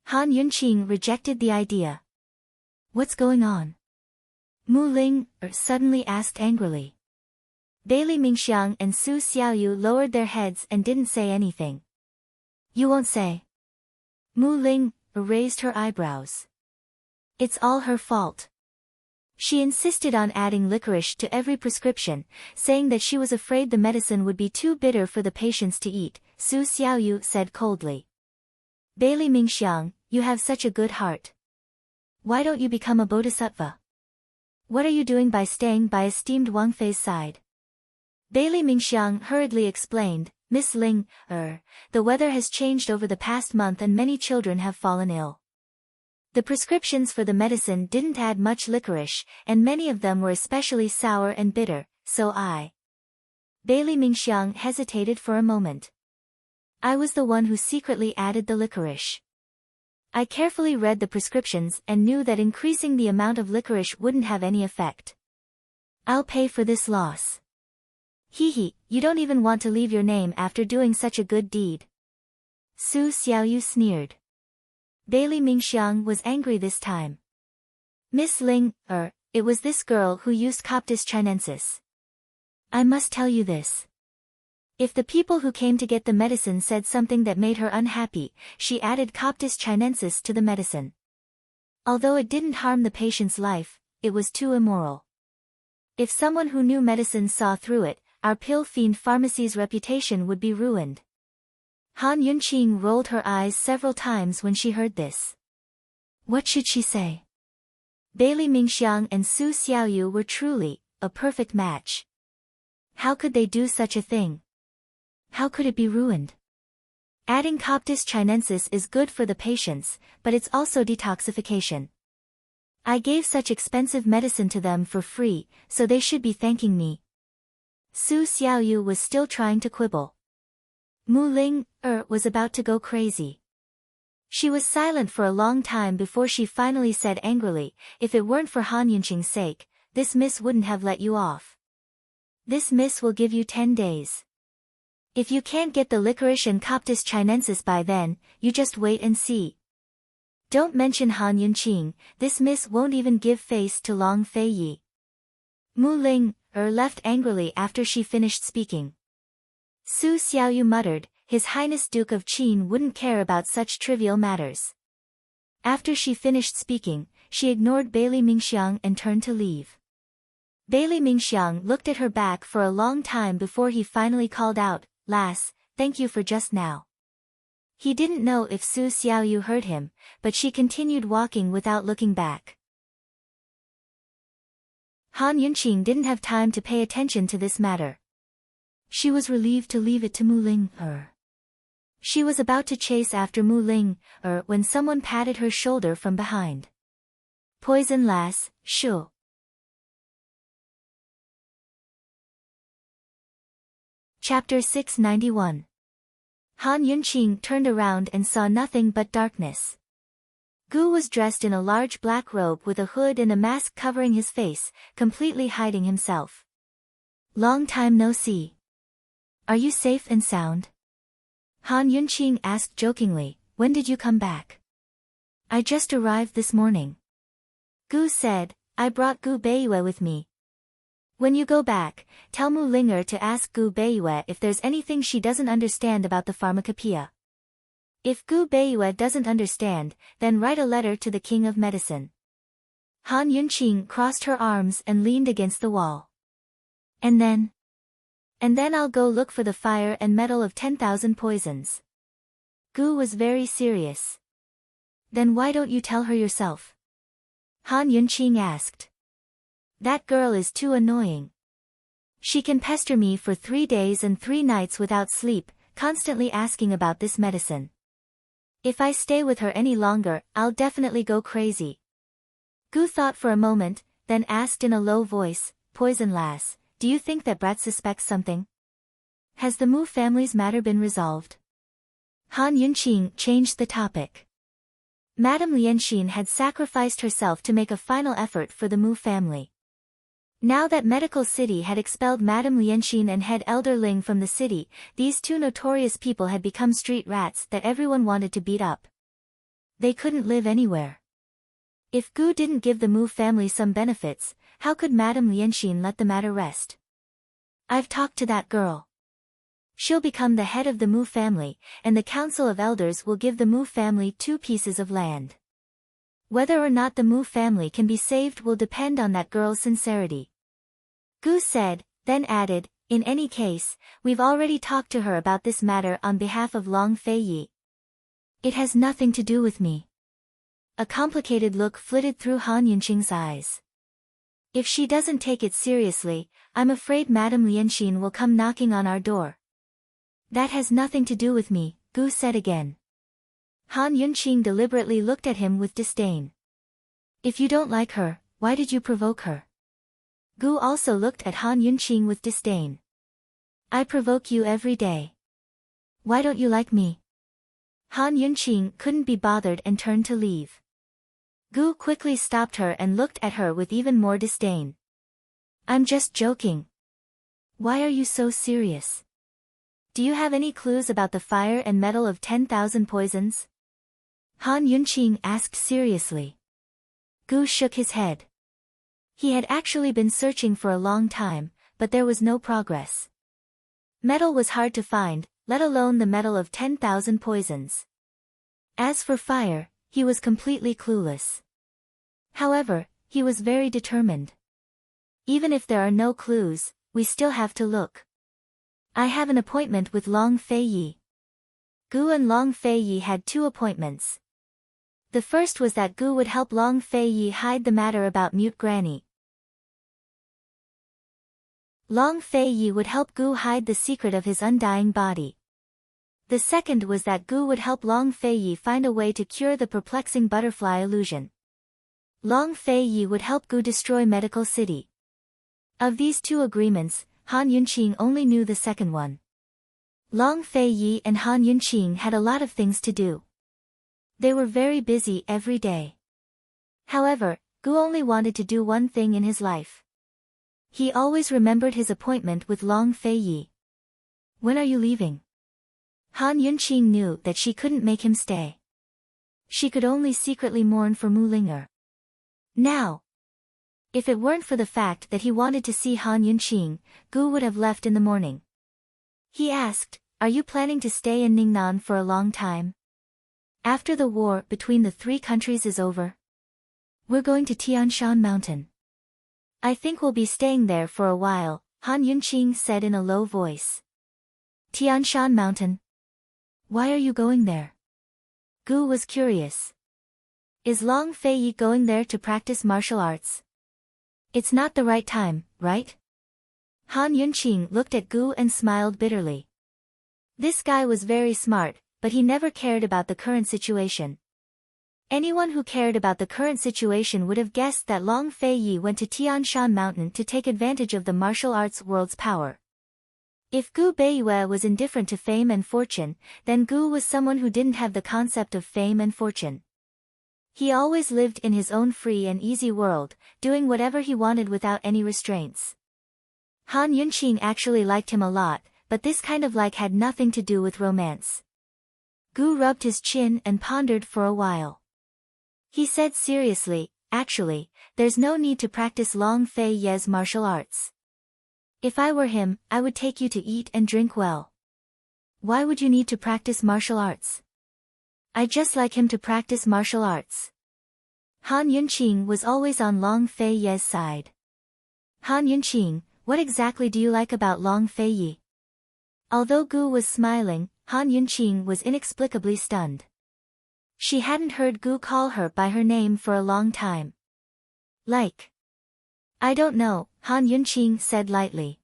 Han Yunqing rejected the idea. What's going on? Mu Ling suddenly asked angrily. Bailey Mingxiang and Su Xiaoyu lowered their heads and didn't say anything. You won't say? Mu Ling raised her eyebrows. It's all her fault. She insisted on adding licorice to every prescription, saying that she was afraid the medicine would be too bitter for the patients to eat, Su Xiaoyu said coldly. Bailey Mingxiang, you have such a good heart. Why don't you become a bodhisattva? What are you doing by staying by esteemed Wang Fei's side? Bailey Mingxiang hurriedly explained, Miss Ling, the weather has changed over the past month and many children have fallen ill. The prescriptions for the medicine didn't add much licorice, and many of them were especially sour and bitter, so Bailey Mingxiang hesitated for a moment. I was the one who secretly added the licorice. I carefully read the prescriptions and knew that increasing the amount of licorice wouldn't have any effect. I'll pay for this loss. Hee, you don't even want to leave your name after doing such a good deed. Su Xiaoyu sneered. Bailey Mingxiang was angry this time. Miss Ling, it was this girl who used Coptis chinensis. I must tell you this. If the people who came to get the medicine said something that made her unhappy, she added Coptis chinensis to the medicine. Although it didn't harm the patient's life, it was too immoral. If someone who knew medicine saw through it, our pill fiend pharmacy's reputation would be ruined. Han Yunqing rolled her eyes several times when she heard this. What should she say? Bailey Mingxiang and Su Xiaoyu were truly a perfect match. How could they do such a thing? How could it be ruined? Adding Coptis chinensis is good for the patients, but it's also detoxification. I gave such expensive medicine to them for free, so they should be thanking me. Su Xiaoyu was still trying to quibble. Mu Ling, was about to go crazy. She was silent for a long time before she finally said angrily, if it weren't for Han Yunqing's sake, this miss wouldn't have let you off. This miss will give you 10 days. If you can't get the licorice and Coptis chinensis by then, you just wait and see. Don't mention Han Yunqing, this miss won't even give face to Long Fei Yi. Mu Ling, left angrily after she finished speaking. Su Xiaoyu muttered, His Highness Duke of Qin wouldn't care about such trivial matters. After she finished speaking, she ignored Bailey Mingxiang and turned to leave. Bailey Mingxiang looked at her back for a long time before he finally called out, Lass, thank you for just now. He didn't know if Su Xiaoyu heard him, but she continued walking without looking back. Han Yunqing didn't have time to pay attention to this matter. She was relieved to leave it to Mu Ling, She was about to chase after Mu Ling, when someone patted her shoulder from behind. Poison lass, shoo. Chapter 691. Han Yunqing turned around and saw nothing but darkness. Gu was dressed in a large black robe with a hood and a mask covering his face, completely hiding himself. Long time no see. Are you safe and sound? Han Yunqing asked jokingly, when did you come back? I just arrived this morning. Gu said, I brought Gu Beiyue with me. When you go back, tell Mu Linger to ask Gu Beiyue if there's anything she doesn't understand about the pharmacopoeia. If Gu Beiyue doesn't understand, then write a letter to the King of Medicine. Han Yunqing crossed her arms and leaned against the wall. And then I'll go look for the fire and metal of 10,000 poisons. Gu was very serious. Then why don't you tell her yourself? Han Yunqing asked. That girl is too annoying. She can pester me for 3 days and 3 nights without sleep, constantly asking about this medicine. If I stay with her any longer, I'll definitely go crazy. Gu thought for a moment, then asked in a low voice, Poison lass, do you think that brat suspects something? Has the Mu family's matter been resolved? Han Yunqing changed the topic. Madame Lianxin had sacrificed herself to make a final effort for the Mu family. Now that Medical City had expelled Madame Lianxin and head Elder Ling from the city, these two notorious people had become street rats that everyone wanted to beat up. They couldn't live anywhere. If Gu didn't give the Mu family some benefits, how could Madame Lianxin let the matter rest? I've talked to that girl. She'll become the head of the Mu family, and the Council of Elders will give the Mu family 2 pieces of land. Whether or not the Mu family can be saved will depend on that girl's sincerity. Gu said, then added, in any case, we've already talked to her about this matter on behalf of Long Feiyi. It has nothing to do with me. A complicated look flitted through Han Yunqing's eyes. If she doesn't take it seriously, I'm afraid Madame Lianxin will come knocking on our door. That has nothing to do with me, Gu said again. Han Yunqing deliberately looked at him with disdain. If you don't like her, why did you provoke her? Gu also looked at Han Yunqing with disdain. I provoke you every day. Why don't you like me? Han Yunqing couldn't be bothered and turned to leave. Gu quickly stopped her and looked at her with even more disdain. I'm just joking. Why are you so serious? Do you have any clues about the fire and metal of 10,000 poisons? Han Yunqing asked seriously. Gu shook his head. He had actually been searching for a long time, but there was no progress. Metal was hard to find, let alone the metal of 10,000 poisons. As for fire, he was completely clueless. However, he was very determined. Even if there are no clues, we still have to look. I have an appointment with Long Feiyi. Gu and Long Feiyi had 2 appointments. The first was that Gu would help Long Feiyi hide the matter about Mute Granny. Long Feiyi would help Gu hide the secret of his undying body. The second was that Gu would help Long Feiyi find a way to cure the perplexing butterfly illusion. Long Feiyi would help Gu destroy Medical City. Of these 2 agreements, Han Yunqing only knew the second one. Long Feiyi and Han Yunqing had a lot of things to do. They were very busy every day. However, Gu only wanted to do one thing in his life. He always remembered his appointment with Long Feiyi. When are you leaving? Han Yunqing knew that she couldn't make him stay. She could only secretly mourn for Mu Linger. Now. If it weren't for the fact that he wanted to see Han Yunqing, Gu would have left in the morning. He asked, are you planning to stay in Ningnan for a long time? After the war between the 3 countries is over? We're going to Tianshan Mountain. I think we'll be staying there for a while, Han Yunqing said in a low voice. Tianshan Mountain? Why are you going there? Gu was curious. Is Long Feiyi going there to practice martial arts? It's not the right time, right? Han Yunqing looked at Gu and smiled bitterly. This guy was very smart, but he never cared about the current situation. Anyone who cared about the current situation would have guessed that Long Feiyi went to Tianshan Mountain to take advantage of the martial arts world's power. If Gu Beiyue was indifferent to fame and fortune, then Gu was someone who didn't have the concept of fame and fortune. He always lived in his own free and easy world, doing whatever he wanted without any restraints. Han Yunqing actually liked him a lot, but this kind of like had nothing to do with romance. Gu rubbed his chin and pondered for a while. He said seriously, actually, there's no need to practice Long Feiyi's martial arts. If I were him, I would take you to eat and drink well. Why would you need to practice martial arts? I just like him to practice martial arts. Han Yunqing was always on Long Feiyi's side. Han Yunqing, what exactly do you like about Long Feiyi? Although Gu was smiling, Han Yunqing was inexplicably stunned. She hadn't heard Gu call her by her name for a long time. Like. I don't know, Han Yunqing said lightly.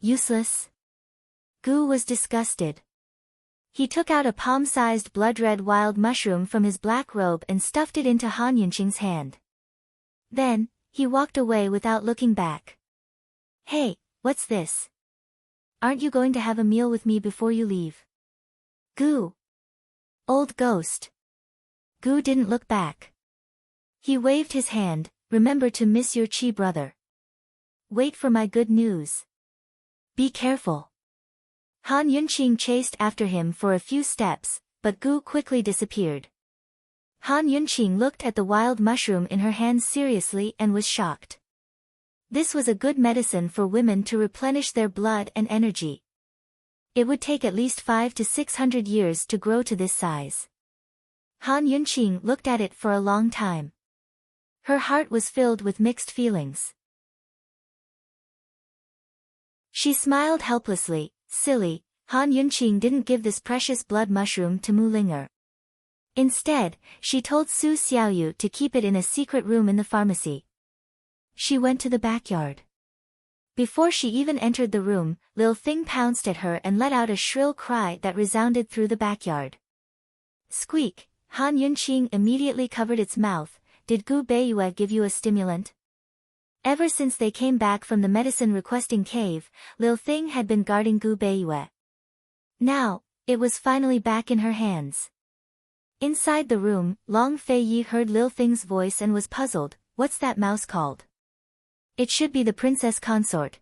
Useless? Gu was disgusted. He took out a palm-sized blood-red wild mushroom from his black robe and stuffed it into Han Yunqing's hand. Then, he walked away without looking back. Hey, what's this? Aren't you going to have a meal with me before you leave? Gu. Old ghost. Gu didn't look back. He waved his hand, remember to miss your chi brother. Wait for my good news. Be careful. Han Yunqing chased after him for a few steps, but Gu quickly disappeared. Han Yunqing looked at the wild mushroom in her hands seriously and was shocked. This was a good medicine for women to replenish their blood and energy. It would take at least 500 to 600 years to grow to this size. Han Yunqing looked at it for a long time. Her heart was filled with mixed feelings. She smiled helplessly. Silly, Han Yunqing didn't give this precious blood mushroom to Mu Linger. Instead, she told Su Xiaoyu to keep it in a secret room in the pharmacy. She went to the backyard. Before she even entered the room, Lil Thing pounced at her and let out a shrill cry that resounded through the backyard. Squeak! Han Yunqing immediately covered its mouth. Did Gu Beiyue give you a stimulant? Ever since they came back from the medicine-requesting cave, Lil Thing had been guarding Gu Beiyue. Now, it was finally back in her hands. Inside the room, Long Feiyi heard Lil Thing's voice and was puzzled. What's that mouse called? It should be the Princess Consort.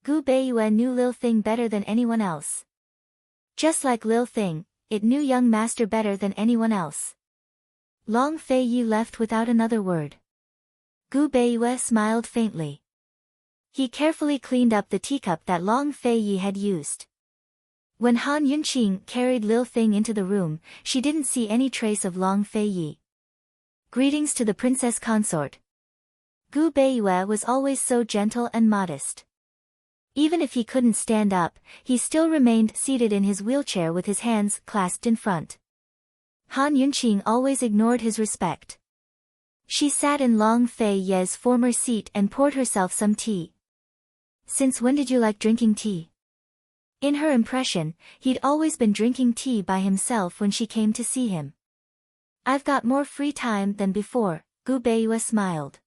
Gu Beiyue knew Lil Thing better than anyone else. Just like Lil Thing, it knew young master better than anyone else. Long Feiyi left without another word. Gu Beiyue smiled faintly. He carefully cleaned up the teacup that Long Feiyi had used. When Han Yunqing carried Lil Thing into the room, she didn't see any trace of Long Feiyi. Greetings to the Princess Consort. Gu Beiyue was always so gentle and modest. Even if he couldn't stand up, he still remained seated in his wheelchair with his hands clasped in front. Han Yunqing always ignored his respect. She sat in Long Feiyi's former seat and poured herself some tea. Since when did you like drinking tea? In her impression, he'd always been drinking tea by himself when she came to see him. I've got more free time than before, Gu Beiyue smiled.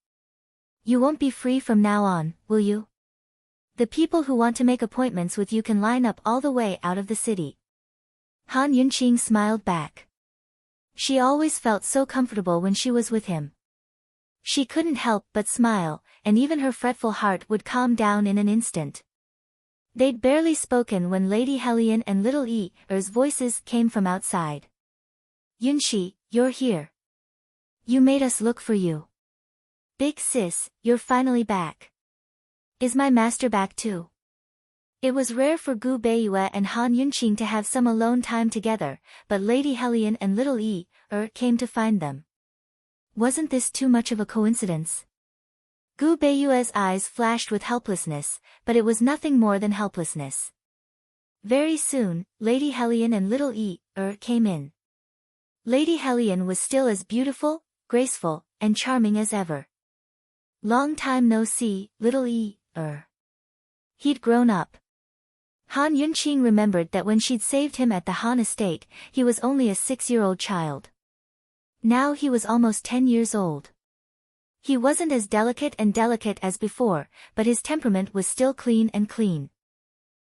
You won't be free from now on, will you? The people who want to make appointments with you can line up all the way out of the city. Han Yunqing smiled back. She always felt so comfortable when she was with him. She couldn't help but smile, and even her fretful heart would calm down in an instant. They'd barely spoken when Lady Hellion and Little Er's voices came from outside. Yunxi, you're here. You made us look for you. Big sis, you're finally back. Is my master back too? It was rare for Gu Beiyue and Han Yunqing to have some alone time together, but Lady Hellion and Little came to find them. Wasn't this too much of a coincidence? Gu Beiyue's eyes flashed with helplessness, but it was nothing more than helplessness. Very soon, Lady Hellion and Little came in. Lady Hellion was still as beautiful, graceful, and charming as ever. Long time no see, Little He'd grown up. Han Yunqing remembered that when she'd saved him at the Han estate, he was only a 6-year-old child. Now he was almost 10 years old. He wasn't as delicate as before, but his temperament was still clean and clean.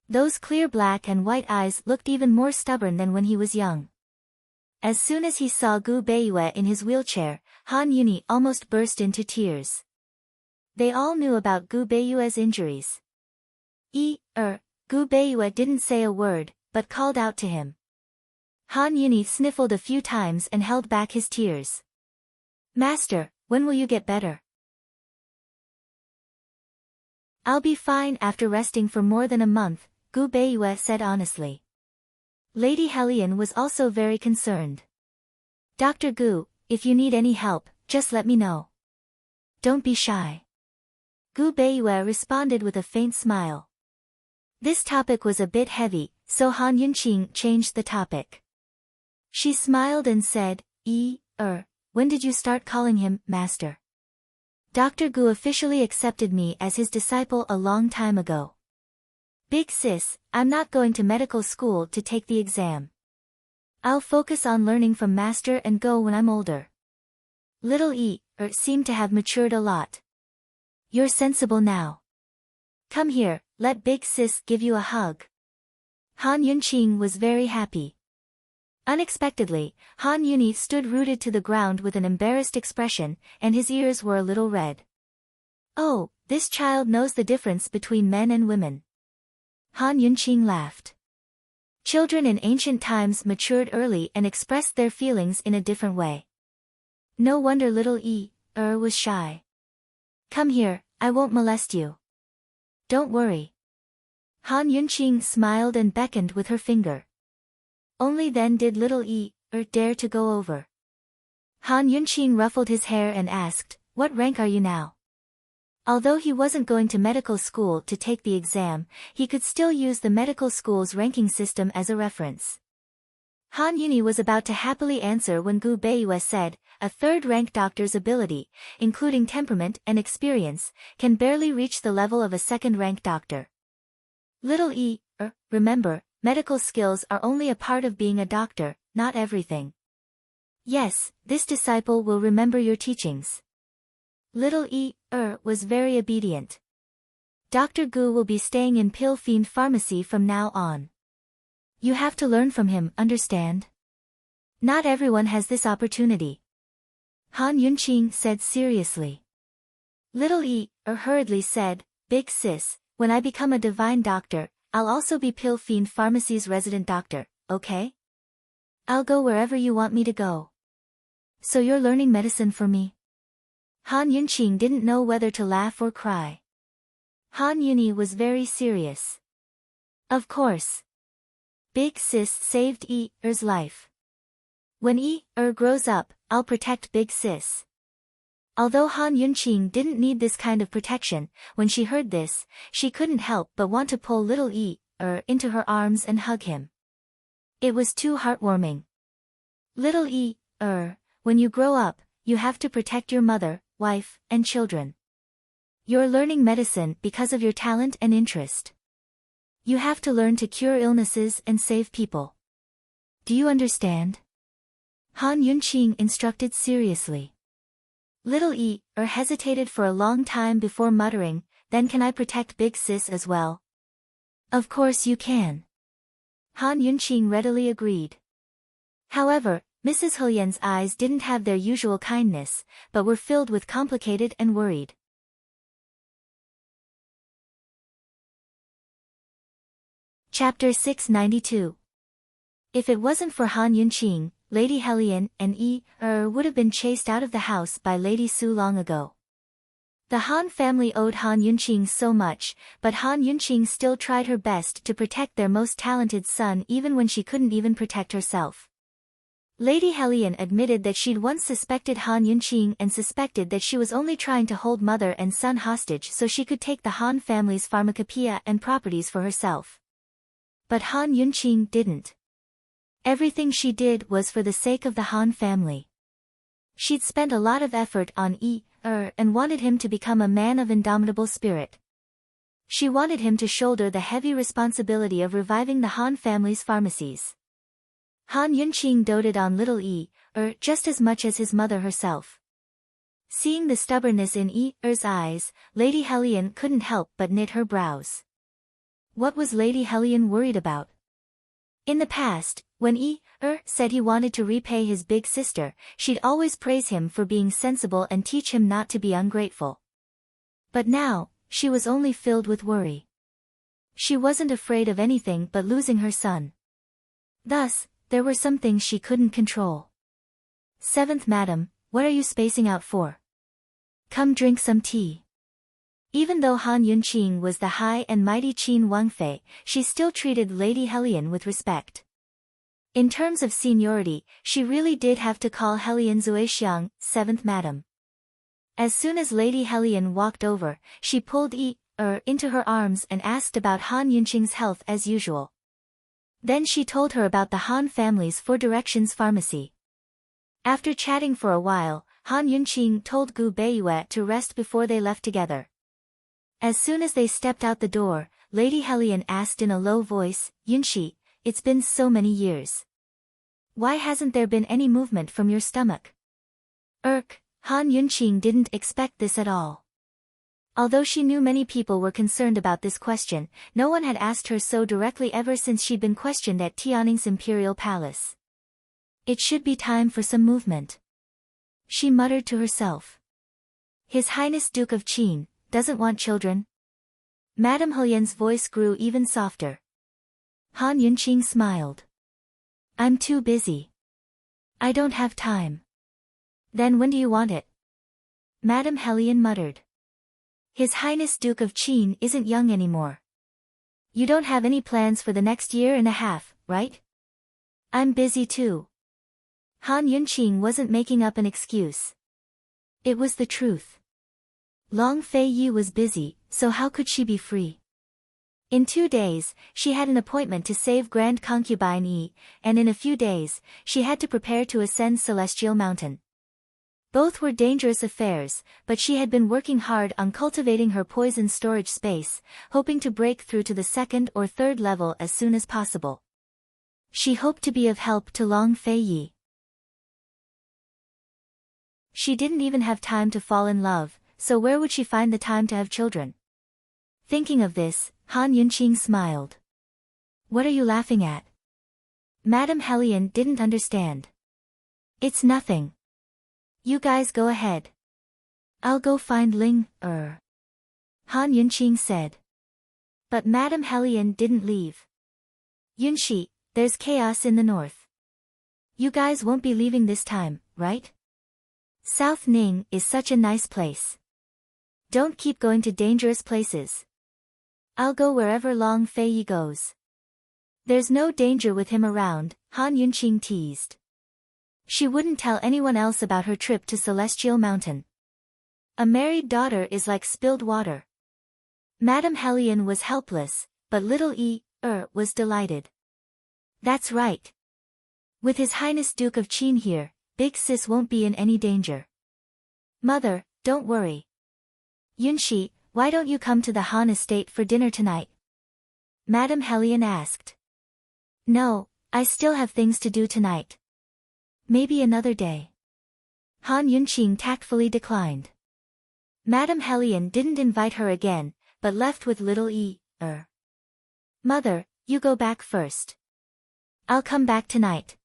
Those clear black and white eyes looked even more stubborn than when he was young. As soon as he saw Gu Beiyue in his wheelchair, Han Yuni almost burst into tears. They all knew about Gu Beiyue's injuries. Gu Beiyue didn't say a word, but called out to him. Han Yuni sniffled a few times and held back his tears. Master, when will you get better? I'll be fine after resting for more than a month, Gu Beiyue said honestly. Lady Hellion was also very concerned. Dr. Gu, if you need any help, just let me know. Don't be shy. Gu Beiyue responded with a faint smile. This topic was a bit heavy, so Han Yunqing changed the topic. She smiled and said, when did you start calling him master? Dr. Gu officially accepted me as his disciple a long time ago. Big sis, I'm not going to medical school to take the exam. I'll focus on learning from master and go when I'm older. Little seemed to have matured a lot. You're sensible now. Come here, let big sis give you a hug. Han Yunqing was very happy. Unexpectedly, Han Yuni stood rooted to the ground with an embarrassed expression, and his ears were a little red. Oh, this child knows the difference between men and women. Han Yunqing laughed. Children in ancient times matured early and expressed their feelings in a different way. No wonder little was shy. Come here, I won't molest you. Don't worry. Han Yunqing smiled and beckoned with her finger. Only then did little dare to go over. Han Yunqing ruffled his hair and asked, "What rank are you now?" Although he wasn't going to medical school to take the exam, he could still use the medical school's ranking system as a reference. Han Yuni was about to happily answer when Gu Beiyue said, "A third-rank doctor's ability, including temperament and experience, can barely reach the level of a second-rank doctor. Little remember, medical skills are only a part of being a doctor, not everything. Yes, this disciple will remember your teachings." Little was very obedient. Dr. Gu will be staying in Pill Fiend Pharmacy from now on. You have to learn from him, understand? Not everyone has this opportunity. Han Yunqing said seriously. Little hurriedly said, "Big sis, when I become a divine doctor, I'll also be Pill Fiend Pharmacy's resident doctor, okay? I'll go wherever you want me to go. So you're learning medicine for me?" Han Yunqing didn't know whether to laugh or cry. Han Yuni was very serious. Of course. Big sis saved Er's life. When grows up, I'll protect Big sis. Although Han Yunqing didn't need this kind of protection, when she heard this, she couldn't help but want to pull little into her arms and hug him. It was too heartwarming. Little when you grow up, you have to protect your mother, wife, and children. You're learning medicine because of your talent and interest. You have to learn to cure illnesses and save people. Do you understand? Han Yunqing instructed seriously. Little hesitated for a long time before muttering, "Then can I protect Big Sis as well?" "Of course you can." Han Yunqing readily agreed. However, Mrs. Helian's eyes didn't have their usual kindness, but were filled with complicated and worried. Chapter 692. If it wasn't for Han Yunqing, Lady Helian and would have been chased out of the house by Lady Su long ago. The Han family owed Han Yunqing so much, but Han Yunqing still tried her best to protect their most talented son even when she couldn't even protect herself. Lady Helian admitted that she'd once suspected Han Yunqing and suspected that she was only trying to hold mother and son hostage so she could take the Han family's pharmacopoeia and properties for herself. But Han Yunqing didn't. Everything she did was for the sake of the Han family. She'd spent a lot of effort on and wanted him to become a man of indomitable spirit. She wanted him to shoulder the heavy responsibility of reviving the Han family's pharmacies. Han Yunqing doted on little just as much as his mother herself. Seeing the stubbornness in Er's eyes, Lady Helian couldn't help but knit her brows. What was Lady Helian worried about? In the past, when said he wanted to repay his big sister, she'd always praise him for being sensible and teach him not to be ungrateful. But now, she was only filled with worry. She wasn't afraid of anything but losing her son. Thus, there were some things she couldn't control. "Seventh madam, what are you spacing out for? Come drink some tea." Even though Han Yunqing was the high and mighty Qin Wangfei, she still treated Lady Helian with respect. In terms of seniority, she really did have to call Helian Zuexiang, seventh madam. As soon as Lady Helian walked over, she pulled into her arms and asked about Han Yunqing's health as usual. Then she told her about the Han family's Four Directions pharmacy. After chatting for a while, Han Yunqing told Gu Beiyue to rest before they left together. As soon as they stepped out the door, Lady Helian asked in a low voice, "Yunqi, it's been so many years. Why hasn't there been any movement from your stomach?" Han Yunqing didn't expect this at all. Although she knew many people were concerned about this question, no one had asked her so directly ever since she'd been questioned at Tianning's imperial palace. It should be time for some movement. She muttered to herself. His Highness Duke of Qin doesn't want children? Madame Helian's voice grew even softer. Han Yunqing smiled. "I'm too busy. I don't have time." "Then when do you want it?" Madame Helian muttered. His Highness Duke of Qin isn't young anymore. You don't have any plans for the next year and a half, right? I'm busy too. Han Yunqing wasn't making up an excuse. It was the truth. Long Fei Yi was busy, so how could she be free? In 2 days, she had an appointment to save Grand Concubine Yi, and in a few days, she had to prepare to ascend Celestial Mountain. Both were dangerous affairs, but she had been working hard on cultivating her poison storage space, hoping to break through to the 2nd or 3rd level as soon as possible. She hoped to be of help to Long Fei Yi. She didn't even have time to fall in love, so where would she find the time to have children? Thinking of this, Han Yunqing smiled. What are you laughing at? Madame Hellion didn't understand. It's nothing. You guys go ahead. I'll go find Ling, Han Yunqing said. But Madame Hellion didn't leave. Yunshi, there's chaos in the north. You guys won't be leaving this time, right? South Ning is such a nice place. Don't keep going to dangerous places. I'll go wherever Long Fei Yi goes. There's no danger with him around, Han Yunqing teased. She wouldn't tell anyone else about her trip to Celestial Mountain. A married daughter is like spilled water. Madame Hellion was helpless, but little was delighted. That's right. With His Highness Duke of Qin here, Big Sis won't be in any danger. Mother, don't worry. Yunshi, why don't you come to the Han estate for dinner tonight? Madame Hellion asked. No, I still have things to do tonight. Maybe another day. Han Yunqing tactfully declined. Madame Hellion didn't invite her again, but left with little Mother, you go back first. I'll come back tonight.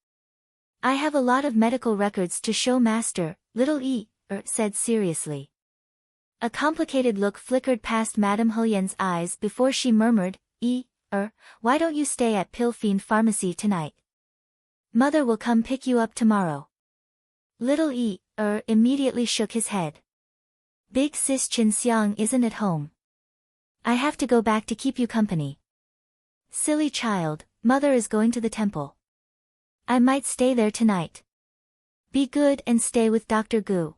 I have a lot of medical records to show Master, little said seriously. A complicated look flickered past Madame Hellion's eyes before she murmured, why don't you stay at Pilfiend Pharmacy tonight? Mother will come pick you up tomorrow. Little immediately shook his head. Big Sis Qinxiang isn't at home. I have to go back to keep you company. Silly child, Mother is going to the temple. I might stay there tonight. Be good and stay with Dr. Gu.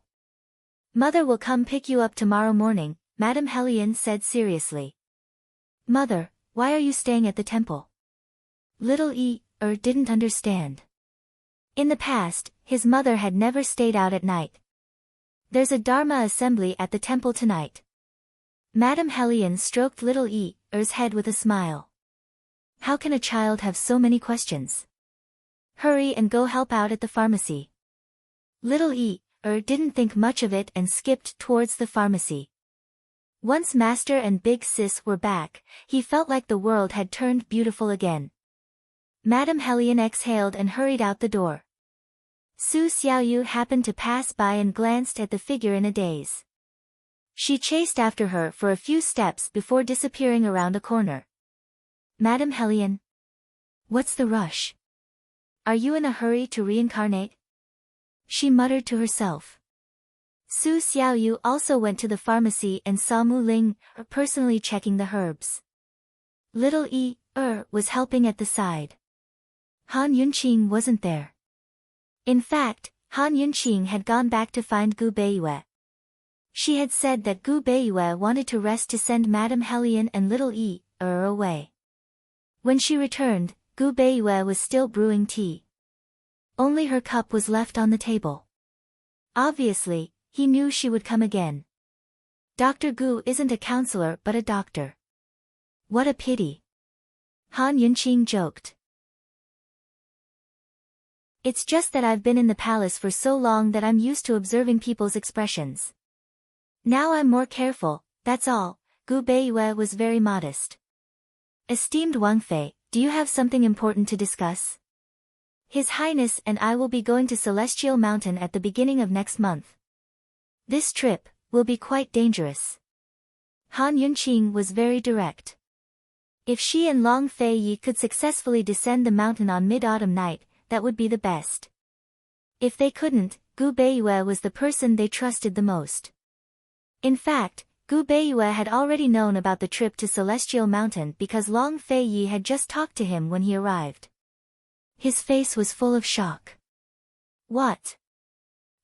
Mother will come pick you up tomorrow morning, Madame Hellion said seriously. Mother, why are you staying at the temple? Little didn't understand. In the past, his mother had never stayed out at night. There's a Dharma assembly at the temple tonight. Madame Hellion stroked little Er's head with a smile. How can a child have so many questions? Hurry and go help out at the pharmacy. Little didn't think much of it and skipped towards the pharmacy. Once Master and Big Sis were back, he felt like the world had turned beautiful again. Madame Hellion exhaled and hurried out the door. Su Xiaoyu happened to pass by and glanced at the figure in a daze. She chased after her for a few steps before disappearing around a corner. Madame Hellion? What's the rush? Are you in a hurry to reincarnate? She muttered to herself. Su Xiaoyu also went to the pharmacy and saw Mu Ling, personally checking the herbs. Little was helping at the side. Han Yunqing wasn't there. In fact, Han Yunqing had gone back to find Gu Beiyue. She had said that Gu Beiyue wanted to rest to send Madame Hellion and little away. When she returned, Gu Beiyue was still brewing tea. Only her cup was left on the table. Obviously, he knew she would come again. Dr. Gu isn't a counselor but a doctor. What a pity. Han Yunqing joked. It's just that I've been in the palace for so long that I'm used to observing people's expressions. Now I'm more careful, that's all. Gu Beiyue was very modest. Esteemed Wang Fei, do you have something important to discuss? His Highness and I will be going to Celestial Mountain at the beginning of next month. This trip will be quite dangerous. Han Yunqing was very direct. If she and Long Fei Yi could successfully descend the mountain on mid-autumn night, that would be the best. If they couldn't, Gu Beiyue was the person they trusted the most. In fact, Gu Beiyue had already known about the trip to Celestial Mountain because Long Fei Yi had just talked to him when he arrived. His face was full of shock. What?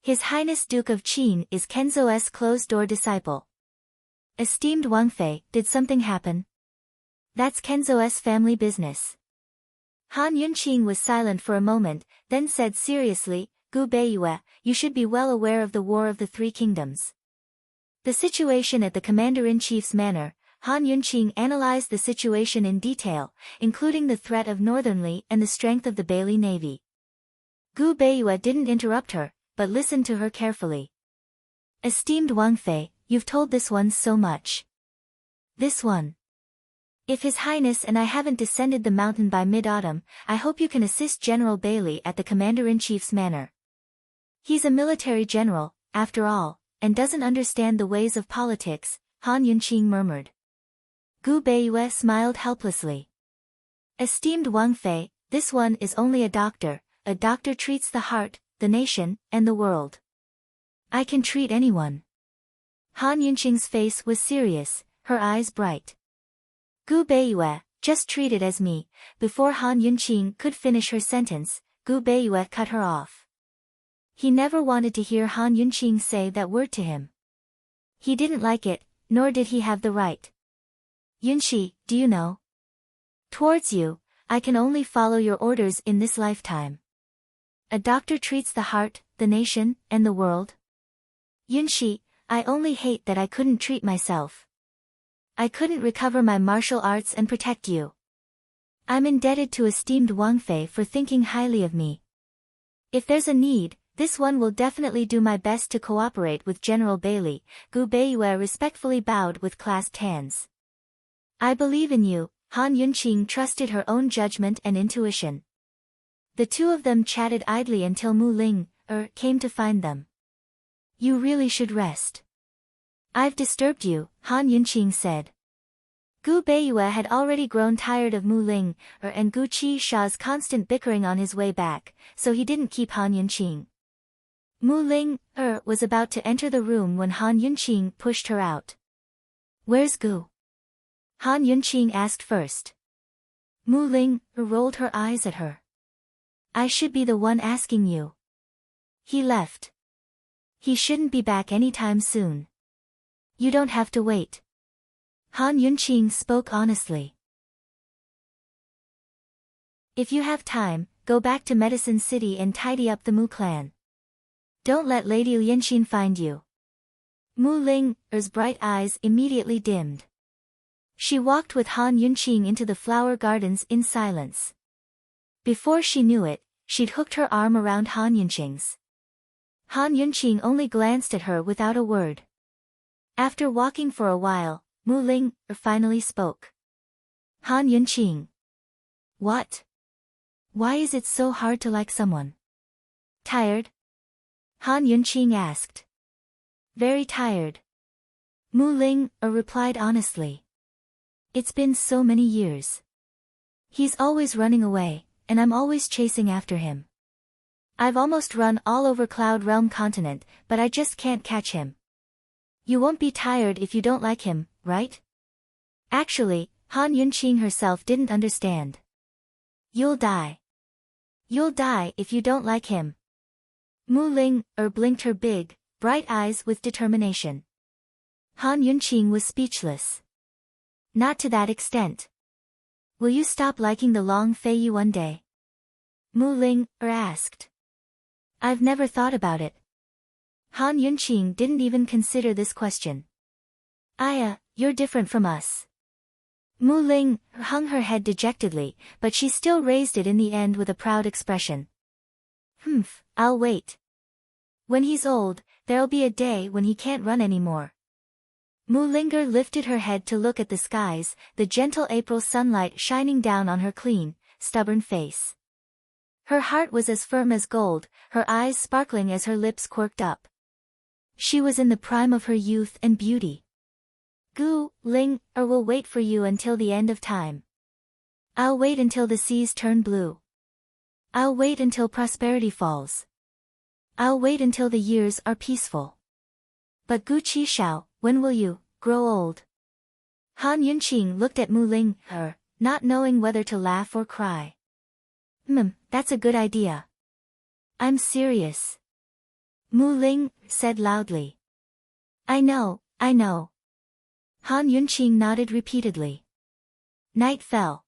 His Highness Duke of Qin is Kenzo's closed-door disciple. Esteemed Wang Fei, did something happen? That's Kenzo's family business. Han Yunqing was silent for a moment, then said seriously, Gu Beiyue, you should be well aware of the War of the Three Kingdoms. The situation at the Commander-in-Chief's manor. Han Yunqing analyzed the situation in detail, including the threat of Northernly and the strength of the Bailey Navy. Gu Beiyue didn't interrupt her, but listened to her carefully. Esteemed Wang Fei, you've told this one so much. This one. If His Highness and I haven't descended the mountain by mid-autumn, I hope you can assist General Bailey at the Commander-in-Chief's manor. He's a military general, after all, and doesn't understand the ways of politics, Han Yunqing murmured. Gu Beiyue smiled helplessly. Esteemed Wang Fei, this one is only a doctor treats the heart, the nation, and the world. I can treat anyone. Han Yunqing's face was serious, her eyes bright. Gu Beiyue, just treat it as me. Before Han Yunqing could finish her sentence, Gu Beiyue cut her off. He never wanted to hear Han Yunqing say that word to him. He didn't like it, nor did he have the right. Yunxi, do you know? Towards you, I can only follow your orders in this lifetime. A doctor treats the heart, the nation, and the world. Yunxi, I only hate that I couldn't treat myself. I couldn't recover my martial arts and protect you. I'm indebted to esteemed Wang Fei for thinking highly of me. If there's a need, this one will definitely do my best to cooperate with General Bailey. Gu Beiyue respectfully bowed with clasped hands. I believe in you. Han Yunqing trusted her own judgment and intuition. The two of them chatted idly until Mu Ling came to find them. You really should rest. I've disturbed you, Han Yunqing said. Gu Beiyue had already grown tired of Mu Ling and Gu Qisha's constant bickering on his way back, so he didn't keep Han Yunqing. Mu Ling was about to enter the room when Han Yunqing pushed her out. Where's Gu? Han Yunqing asked first. Mu Ling rolled her eyes at her. I should be the one asking you. He left. He shouldn't be back anytime soon. You don't have to wait. Han Yunqing spoke honestly. If you have time, go back to Medicine City and tidy up the Mu clan. Don't let Lady Lianxin find you. Mu Ling's bright eyes immediately dimmed. She walked with Han Yunqing into the flower gardens in silence. Before she knew it, she'd hooked her arm around Han Yunqing's. Han Yunqing only glanced at her without a word. After walking for a while, Mu Ling finally spoke. Han Yunqing. What? Why is it so hard to like someone? Tired? Han Yunqing asked. Very tired. Mu Ling replied honestly. It's been so many years. He's always running away, and I'm always chasing after him. I've almost run all over Cloud Realm continent, but I just can't catch him. You won't be tired if you don't like him, right? Actually, Han Yunqing herself didn't understand. You'll die. You'll die if you don't like him. Mu Ling blinked her big, bright eyes with determination. Han Yunqing was speechless. Not to that extent. Will you stop liking the Long Fei Yi one day? Mu Ling asked. I've never thought about it. Han Yunqing didn't even consider this question. You're different from us. Mu Ling hung her head dejectedly, but she still raised it in the end with a proud expression. I'll wait. When he's old, there'll be a day when he can't run anymore. Mu Linger lifted her head to look at the skies, the gentle April sunlight shining down on her clean, stubborn face. Her heart was as firm as gold, her eyes sparkling as her lips quirked up. She was in the prime of her youth and beauty. Gu Ling will wait for you until the end of time. I'll wait until the seas turn blue. I'll wait until prosperity falls. I'll wait until the years are peaceful. But Gu Qishao, when will you, grow old. Han Yunqing looked at Mu Ling, not knowing whether to laugh or cry. That's a good idea. I'm serious. Mu Ling said loudly. I know. Han Yunqing nodded repeatedly. Night fell.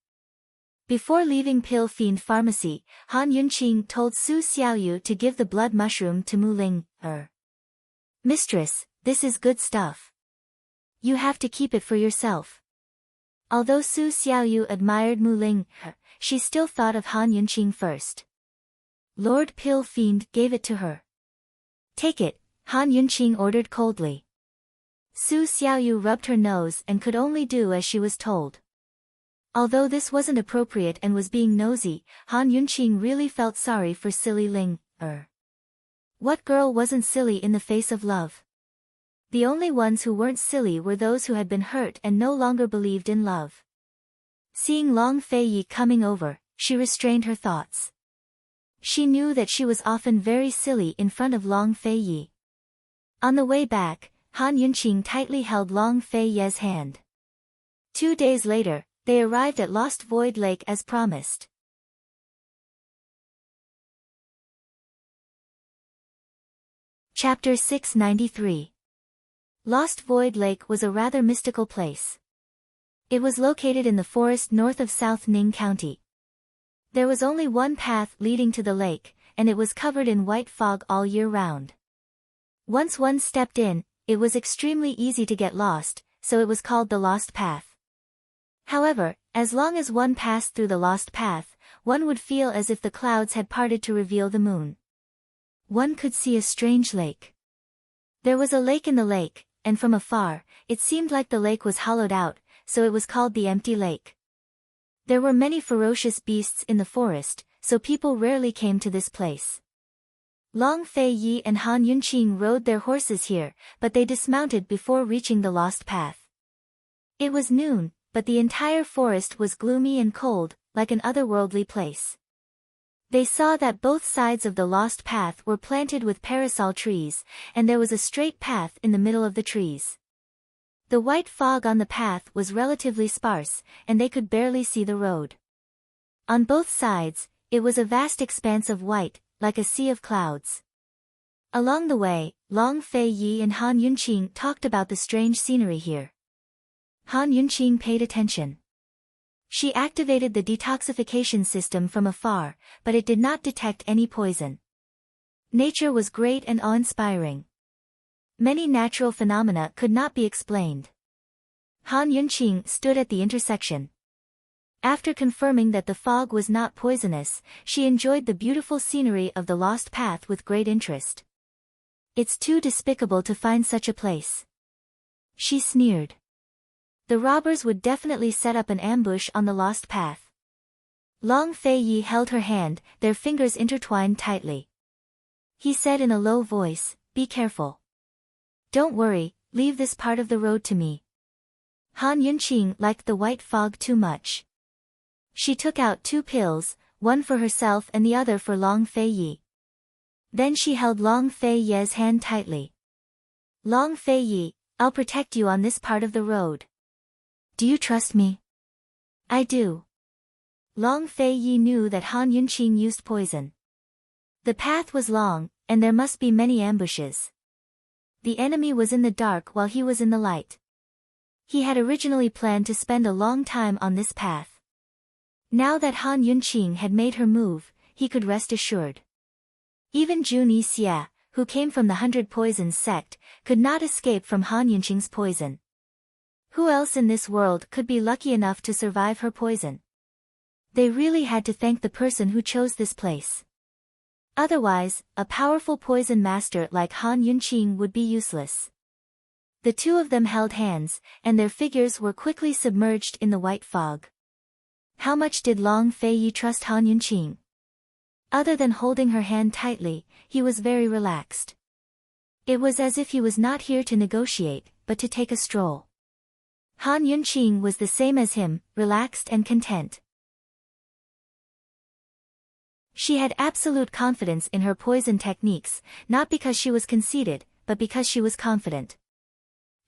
Before leaving Pill Fiend Pharmacy, Han Yunqing told Su Xiaoyu to give the blood mushroom to Mu Ling. Mistress, this is good stuff. You have to keep it for yourself. Although Su Xiaoyu admired Mu Ling, she still thought of Han Yunqing first. Lord Pill Fiend gave it to her. Take it, Han Yunqing ordered coldly. Su Xiaoyu rubbed her nose and could only do as she was told. Although this wasn't appropriate and was being nosy, Han Yunqing really felt sorry for silly Ling. What girl wasn't silly in the face of love? The only ones who weren't silly were those who had been hurt and no longer believed in love. Seeing Long Feiyi coming over, she restrained her thoughts. She knew that she was often very silly in front of Long Feiyi. On the way back, Han Yunqing tightly held Long Feiyi's hand. 2 days later, they arrived at Lost Void Lake as promised. Chapter 693. Lost Void Lake was a rather mystical place. It was located in the forest north of South Ning County. There was only one path leading to the lake, and it was covered in white fog all year round. Once one stepped in, it was extremely easy to get lost, so it was called the Lost Path. However, as long as one passed through the Lost Path, one would feel as if the clouds had parted to reveal the moon. One could see a strange lake. There was a lake in the lake, and from afar, it seemed like the lake was hollowed out, so it was called the Empty Lake. There were many ferocious beasts in the forest, so people rarely came to this place. Long Feiyi and Han Yunqing rode their horses here, but they dismounted before reaching the Lost Path. It was noon, but the entire forest was gloomy and cold, like an otherworldly place. They saw that both sides of the Lost Path were planted with parasol trees, and there was a straight path in the middle of the trees. The white fog on the path was relatively sparse, and they could barely see the road. On both sides, it was a vast expanse of white, like a sea of clouds. Along the way, Long Feiyi and Han Yunqing talked about the strange scenery here. Han Yunqing paid attention. She activated the detoxification system from afar, but it did not detect any poison. Nature was great and awe-inspiring. Many natural phenomena could not be explained. Han Yunqing stood at the intersection. After confirming that the fog was not poisonous, she enjoyed the beautiful scenery of the Lost Path with great interest. It's too despicable to find such a place. She sneered. The robbers would definitely set up an ambush on the Lost Path. Long Feiyi held her hand, their fingers intertwined tightly. He said in a low voice, "Be careful. Don't worry, leave this part of the road to me." Han Yunqing liked the white fog too much. She took out 2 pills, one for herself and the other for Long Feiyi. Then she held Long Feiyi's hand tightly. "Long Feiyi, I'll protect you on this part of the road. Do you trust me?" "I do." Long Feiyi knew that Han Yunqing used poison. The path was long, and there must be many ambushes. The enemy was in the dark while he was in the light. He had originally planned to spend a long time on this path. Now that Han Yunqing had made her move, he could rest assured. Even Jun Yixia, who came from the 100 Poisons sect, could not escape from Han Yunqing's poison. Who else in this world could be lucky enough to survive her poison? They really had to thank the person who chose this place. Otherwise, a powerful poison master like Han Yunqing would be useless. The two of them held hands, and their figures were quickly submerged in the white fog. How much did Long Feiyi trust Han Yunqing? Other than holding her hand tightly, he was very relaxed. It was as if he was not here to negotiate, but to take a stroll. Han Yunqing was the same as him, relaxed and content. She had absolute confidence in her poison techniques, not because she was conceited, but because she was confident.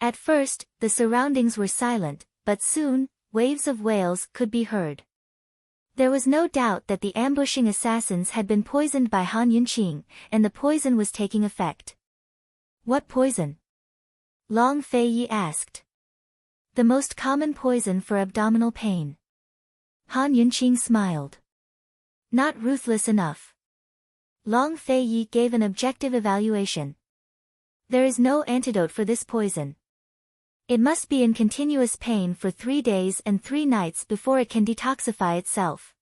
At first, the surroundings were silent, but soon, waves of wails could be heard. There was no doubt that the ambushing assassins had been poisoned by Han Yunqing, and the poison was taking effect. What poison? Long Fei Yi asked. The most common poison for abdominal pain. Han Yunqing smiled. Not ruthless enough. Long Fei Yi gave an objective evaluation. There is no antidote for this poison. It must be in continuous pain for 3 days and 3 nights before it can detoxify itself.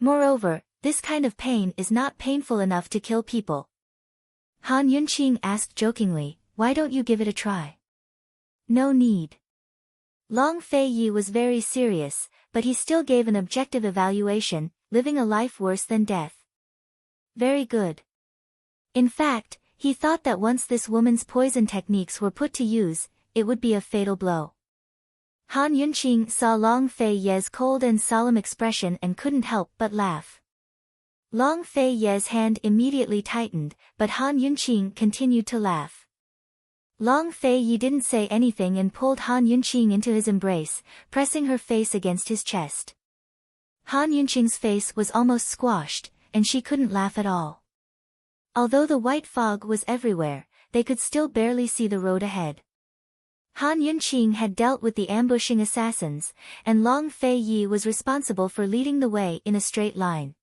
Moreover, this kind of pain is not painful enough to kill people. Han Yunqing asked jokingly, why don't you give it a try? No need. Long Fei Yi was very serious, but he still gave an objective evaluation, living a life worse than death. Very good. In fact, he thought that once this woman's poison techniques were put to use, it would be a fatal blow. Han Yunqing saw Long Fei Ye's cold and solemn expression and couldn't help but laugh. Long Fei Ye's hand immediately tightened, but Han Yunqing continued to laugh. Long Fei Yi didn't say anything and pulled Han Yunqing into his embrace, pressing her face against his chest. Han Yunqing's face was almost squashed, and she couldn't laugh at all. Although the white fog was everywhere, they could still barely see the road ahead. Han Yunqing had dealt with the ambushing assassins, and Long Fei Yi was responsible for leading the way in a straight line.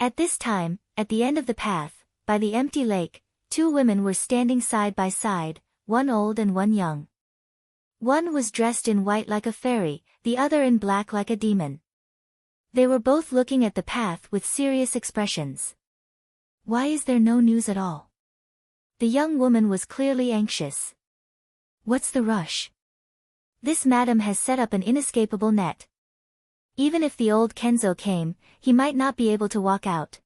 At this time, at the end of the path, by the empty lake, 2 women were standing side by side, one old and one young. One was dressed in white like a fairy, the other in black like a demon. They were both looking at the path with serious expressions. Why is there no news at all? The young woman was clearly anxious. What's the rush? This madam has set up an inescapable net. Even if the old Kenzo came, he might not be able to walk out.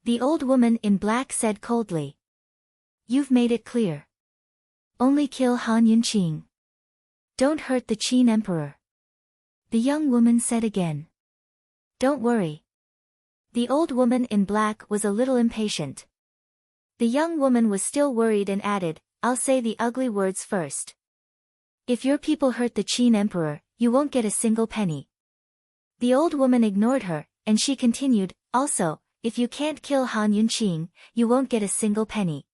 The old woman in black said coldly. You've made it clear. Only kill Han Yunqing. Don't hurt the Qin Emperor. The young woman said again. Don't worry. The old woman in black was a little impatient. The young woman was still worried and added, I'll say the ugly words first. If your people hurt the Qin Emperor, you won't get a single penny. The old woman ignored her, and she continued, also, if you can't kill Han Yunqing, you won't get a single penny.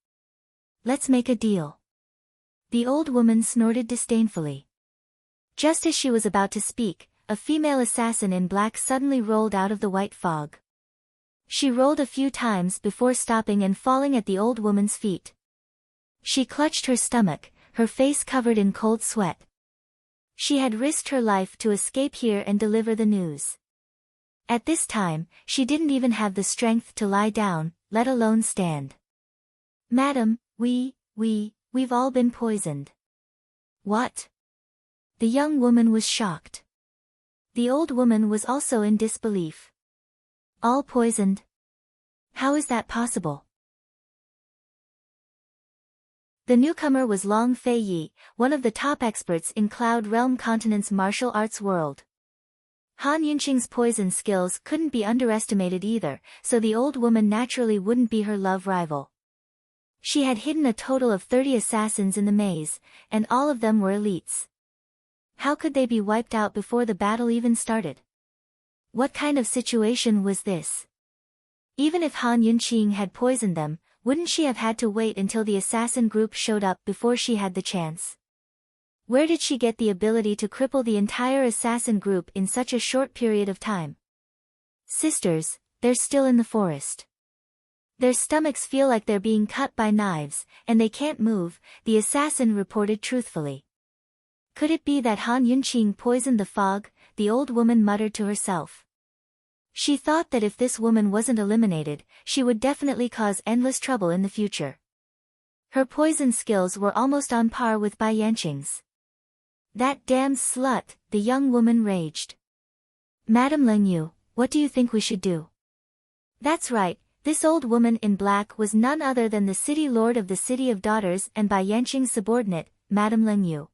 Let's make a deal. The old woman snorted disdainfully. Just as she was about to speak, a female assassin in black suddenly rolled out of the white fog. She rolled a few times before stopping and falling at the old woman's feet. She clutched her stomach, her face covered in cold sweat. She had risked her life to escape here and deliver the news. At this time, she didn't even have the strength to lie down, let alone stand. Madam, we've all been poisoned. What? The young woman was shocked. The old woman was also in disbelief. All poisoned? How is that possible? The newcomer was Long Fei Yi, one of the top experts in Cloud Realm Continent's martial arts world. Han Yunqing's poison skills couldn't be underestimated either, so the old woman naturally wouldn't be her love rival. She had hidden a total of 30 assassins in the maze, and all of them were elites. How could they be wiped out before the battle even started? What kind of situation was this? Even if Han Yunqing had poisoned them, wouldn't she have had to wait until the assassin group showed up before she had the chance? Where did she get the ability to cripple the entire assassin group in such a short period of time? Sisters, they're still in the forest. Their stomachs feel like they're being cut by knives, and they can't move, the assassin reported truthfully. Could it be that Han Yunqing poisoned the fog? The old woman muttered to herself. She thought that if this woman wasn't eliminated, she would definitely cause endless trouble in the future. Her poison skills were almost on par with Bai Yanqing's. That damned slut, the young woman raged. Madam Lengyu, what do you think we should do? That's right, this old woman in black was none other than the city lord of the City of Daughters and Bai Yanqing's subordinate, Madam Lengyu.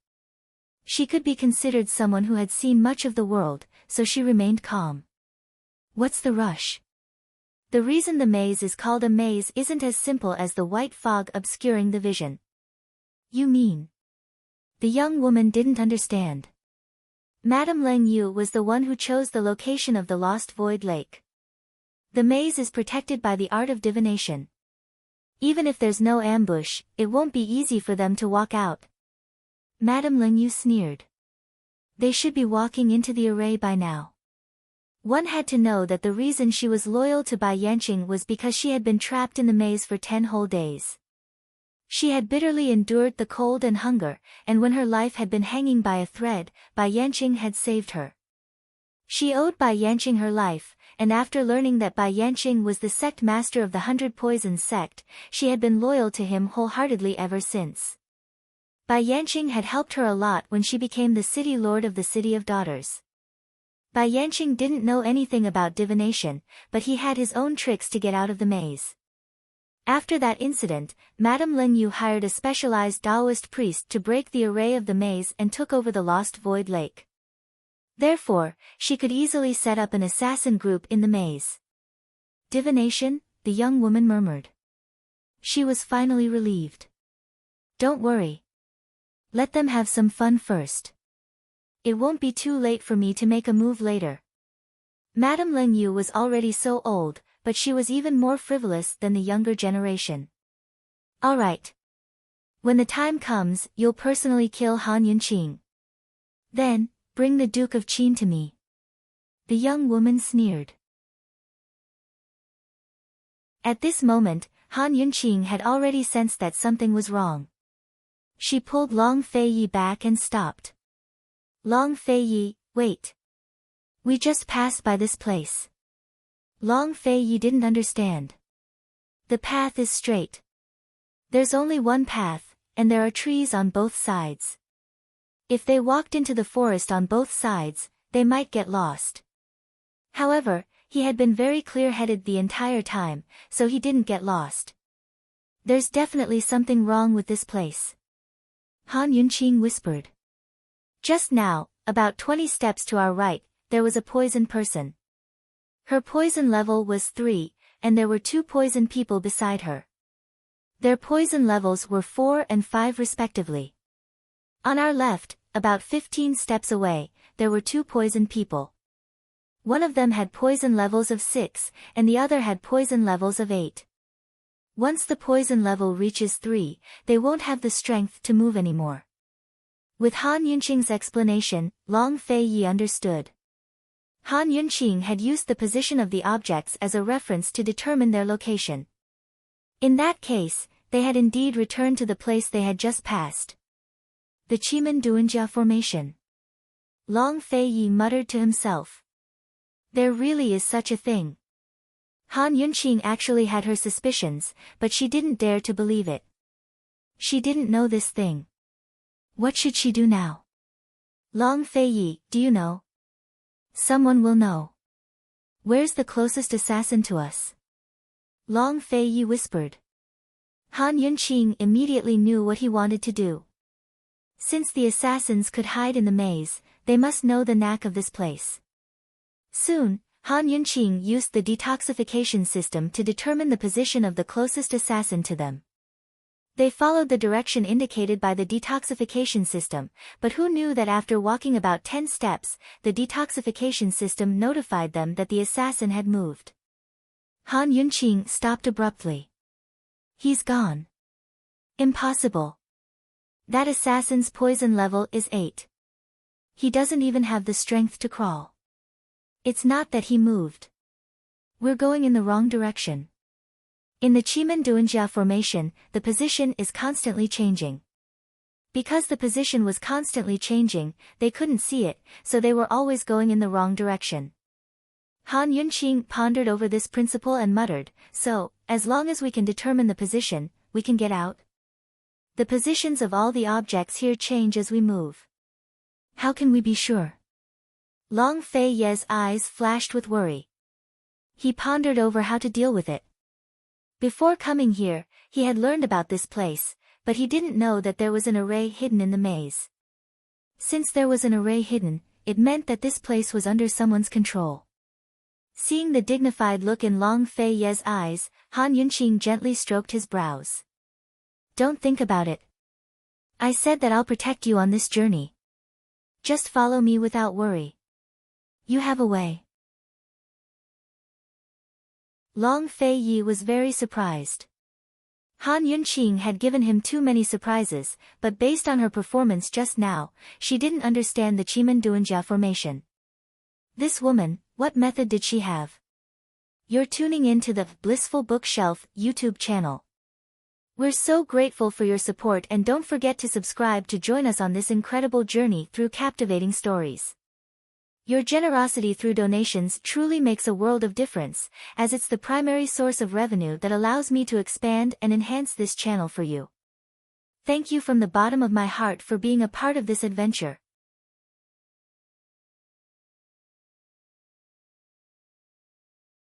She could be considered someone who had seen much of the world, so she remained calm. What's the rush? The reason the maze is called a maze isn't as simple as the white fog obscuring the vision. You mean? The young woman didn't understand. Madame Leng Yu was the one who chose the location of the Lost Void Lake. The maze is protected by the art of divination. Even if there's no ambush, it won't be easy for them to walk out. Madame Leng Yu sneered. They should be walking into the array by now. One had to know that the reason she was loyal to Bai Yanqing was because she had been trapped in the maze for 10 whole days. She had bitterly endured the cold and hunger, and when her life had been hanging by a thread, Bai Yanqing had saved her. She owed Bai Yanqing her life, and after learning that Bai Yanqing was the sect master of the 100 Poisons sect, she had been loyal to him wholeheartedly ever since. Bai Yanqing had helped her a lot when she became the city lord of the City of Daughters. Bai Yanqing didn't know anything about divination, but he had his own tricks to get out of the maze. After that incident, Madame Leng Yu hired a specialized Taoist priest to break the array of the maze and took over the Lost Void Lake. Therefore, she could easily set up an assassin group in the maze. Divination, the young woman murmured. She was finally relieved. Don't worry. Let them have some fun first. It won't be too late for me to make a move later. Madame Leng Yu was already so old, but she was even more frivolous than the younger generation. All right. When the time comes, you'll personally kill Han Yunqing. Then, bring the Duke of Qin to me. The young woman sneered. At this moment, Han Yunqing had already sensed that something was wrong. She pulled Long Feiyi back and stopped. Long Feiyi, wait. We just passed by this place. Long Feiyi didn't understand. The path is straight. There's only one path, and there are trees on both sides. If they walked into the forest on both sides, they might get lost. However, he had been very clear-headed the entire time, so he didn't get lost. There's definitely something wrong with this place. Han Yunqing whispered. Just now, about 20 steps to our right, there was a poison person. Her poison level was 3, and there were 2 poison people beside her. Their poison levels were 4 and 5 respectively. On our left, about 15 steps away, there were 2 poison people. One of them had poison levels of 6, and the other had poison levels of 8. Once the poison level reaches 3, they won't have the strength to move anymore. With Han Yunqing's explanation, Long Feiyi understood. Han Yunqing had used the position of the objects as a reference to determine their location. In that case, they had indeed returned to the place they had just passed. The Qimen Duanjia Formation. Long Feiyi muttered to himself. There really is such a thing. Han Yunqing actually had her suspicions, but she didn't dare to believe it. She didn't know this thing. What should she do now? Long Feiyi, do you know? Someone will know. Where's the closest assassin to us? Long Feiyi whispered. Han Yunqing immediately knew what he wanted to do. Since the assassins could hide in the maze, they must know the knack of this place. Soon, Han Yunqing used the detoxification system to determine the position of the closest assassin to them. They followed the direction indicated by the detoxification system, but who knew that after walking about 10 steps, the detoxification system notified them that the assassin had moved. Han Yunqing stopped abruptly. He's gone. Impossible. That assassin's poison level is 8. He doesn't even have the strength to crawl. It's not that he moved. We're going in the wrong direction. In the Qimen Duanjia Formation, the position is constantly changing. Because the position was constantly changing, they couldn't see it, so they were always going in the wrong direction. Han Yunqing pondered over this principle and muttered, so, as long as we can determine the position, we can get out. The positions of all the objects here change as we move. How can we be sure? Long Feiyi's eyes flashed with worry. He pondered over how to deal with it. Before coming here, he had learned about this place, but he didn't know that there was an array hidden in the maze. Since there was an array hidden, it meant that this place was under someone's control. Seeing the dignified look in Long Feiyi's eyes, Han Yunqing gently stroked his brows. Don't think about it. I said that I'll protect you on this journey. Just follow me without worry. You have a way. Long Fei Yi was very surprised. Han Yunqing had given him too many surprises, but based on her performance just now, she didn't understand the Chimenduanjia formation. This woman, what method did she have? You're tuning in to the Blissful Bookshelf YouTube channel. We're so grateful for your support, and don't forget to subscribe to join us on this incredible journey through captivating stories. Your generosity through donations truly makes a world of difference, as it's the primary source of revenue that allows me to expand and enhance this channel for you. Thank you from the bottom of my heart for being a part of this adventure.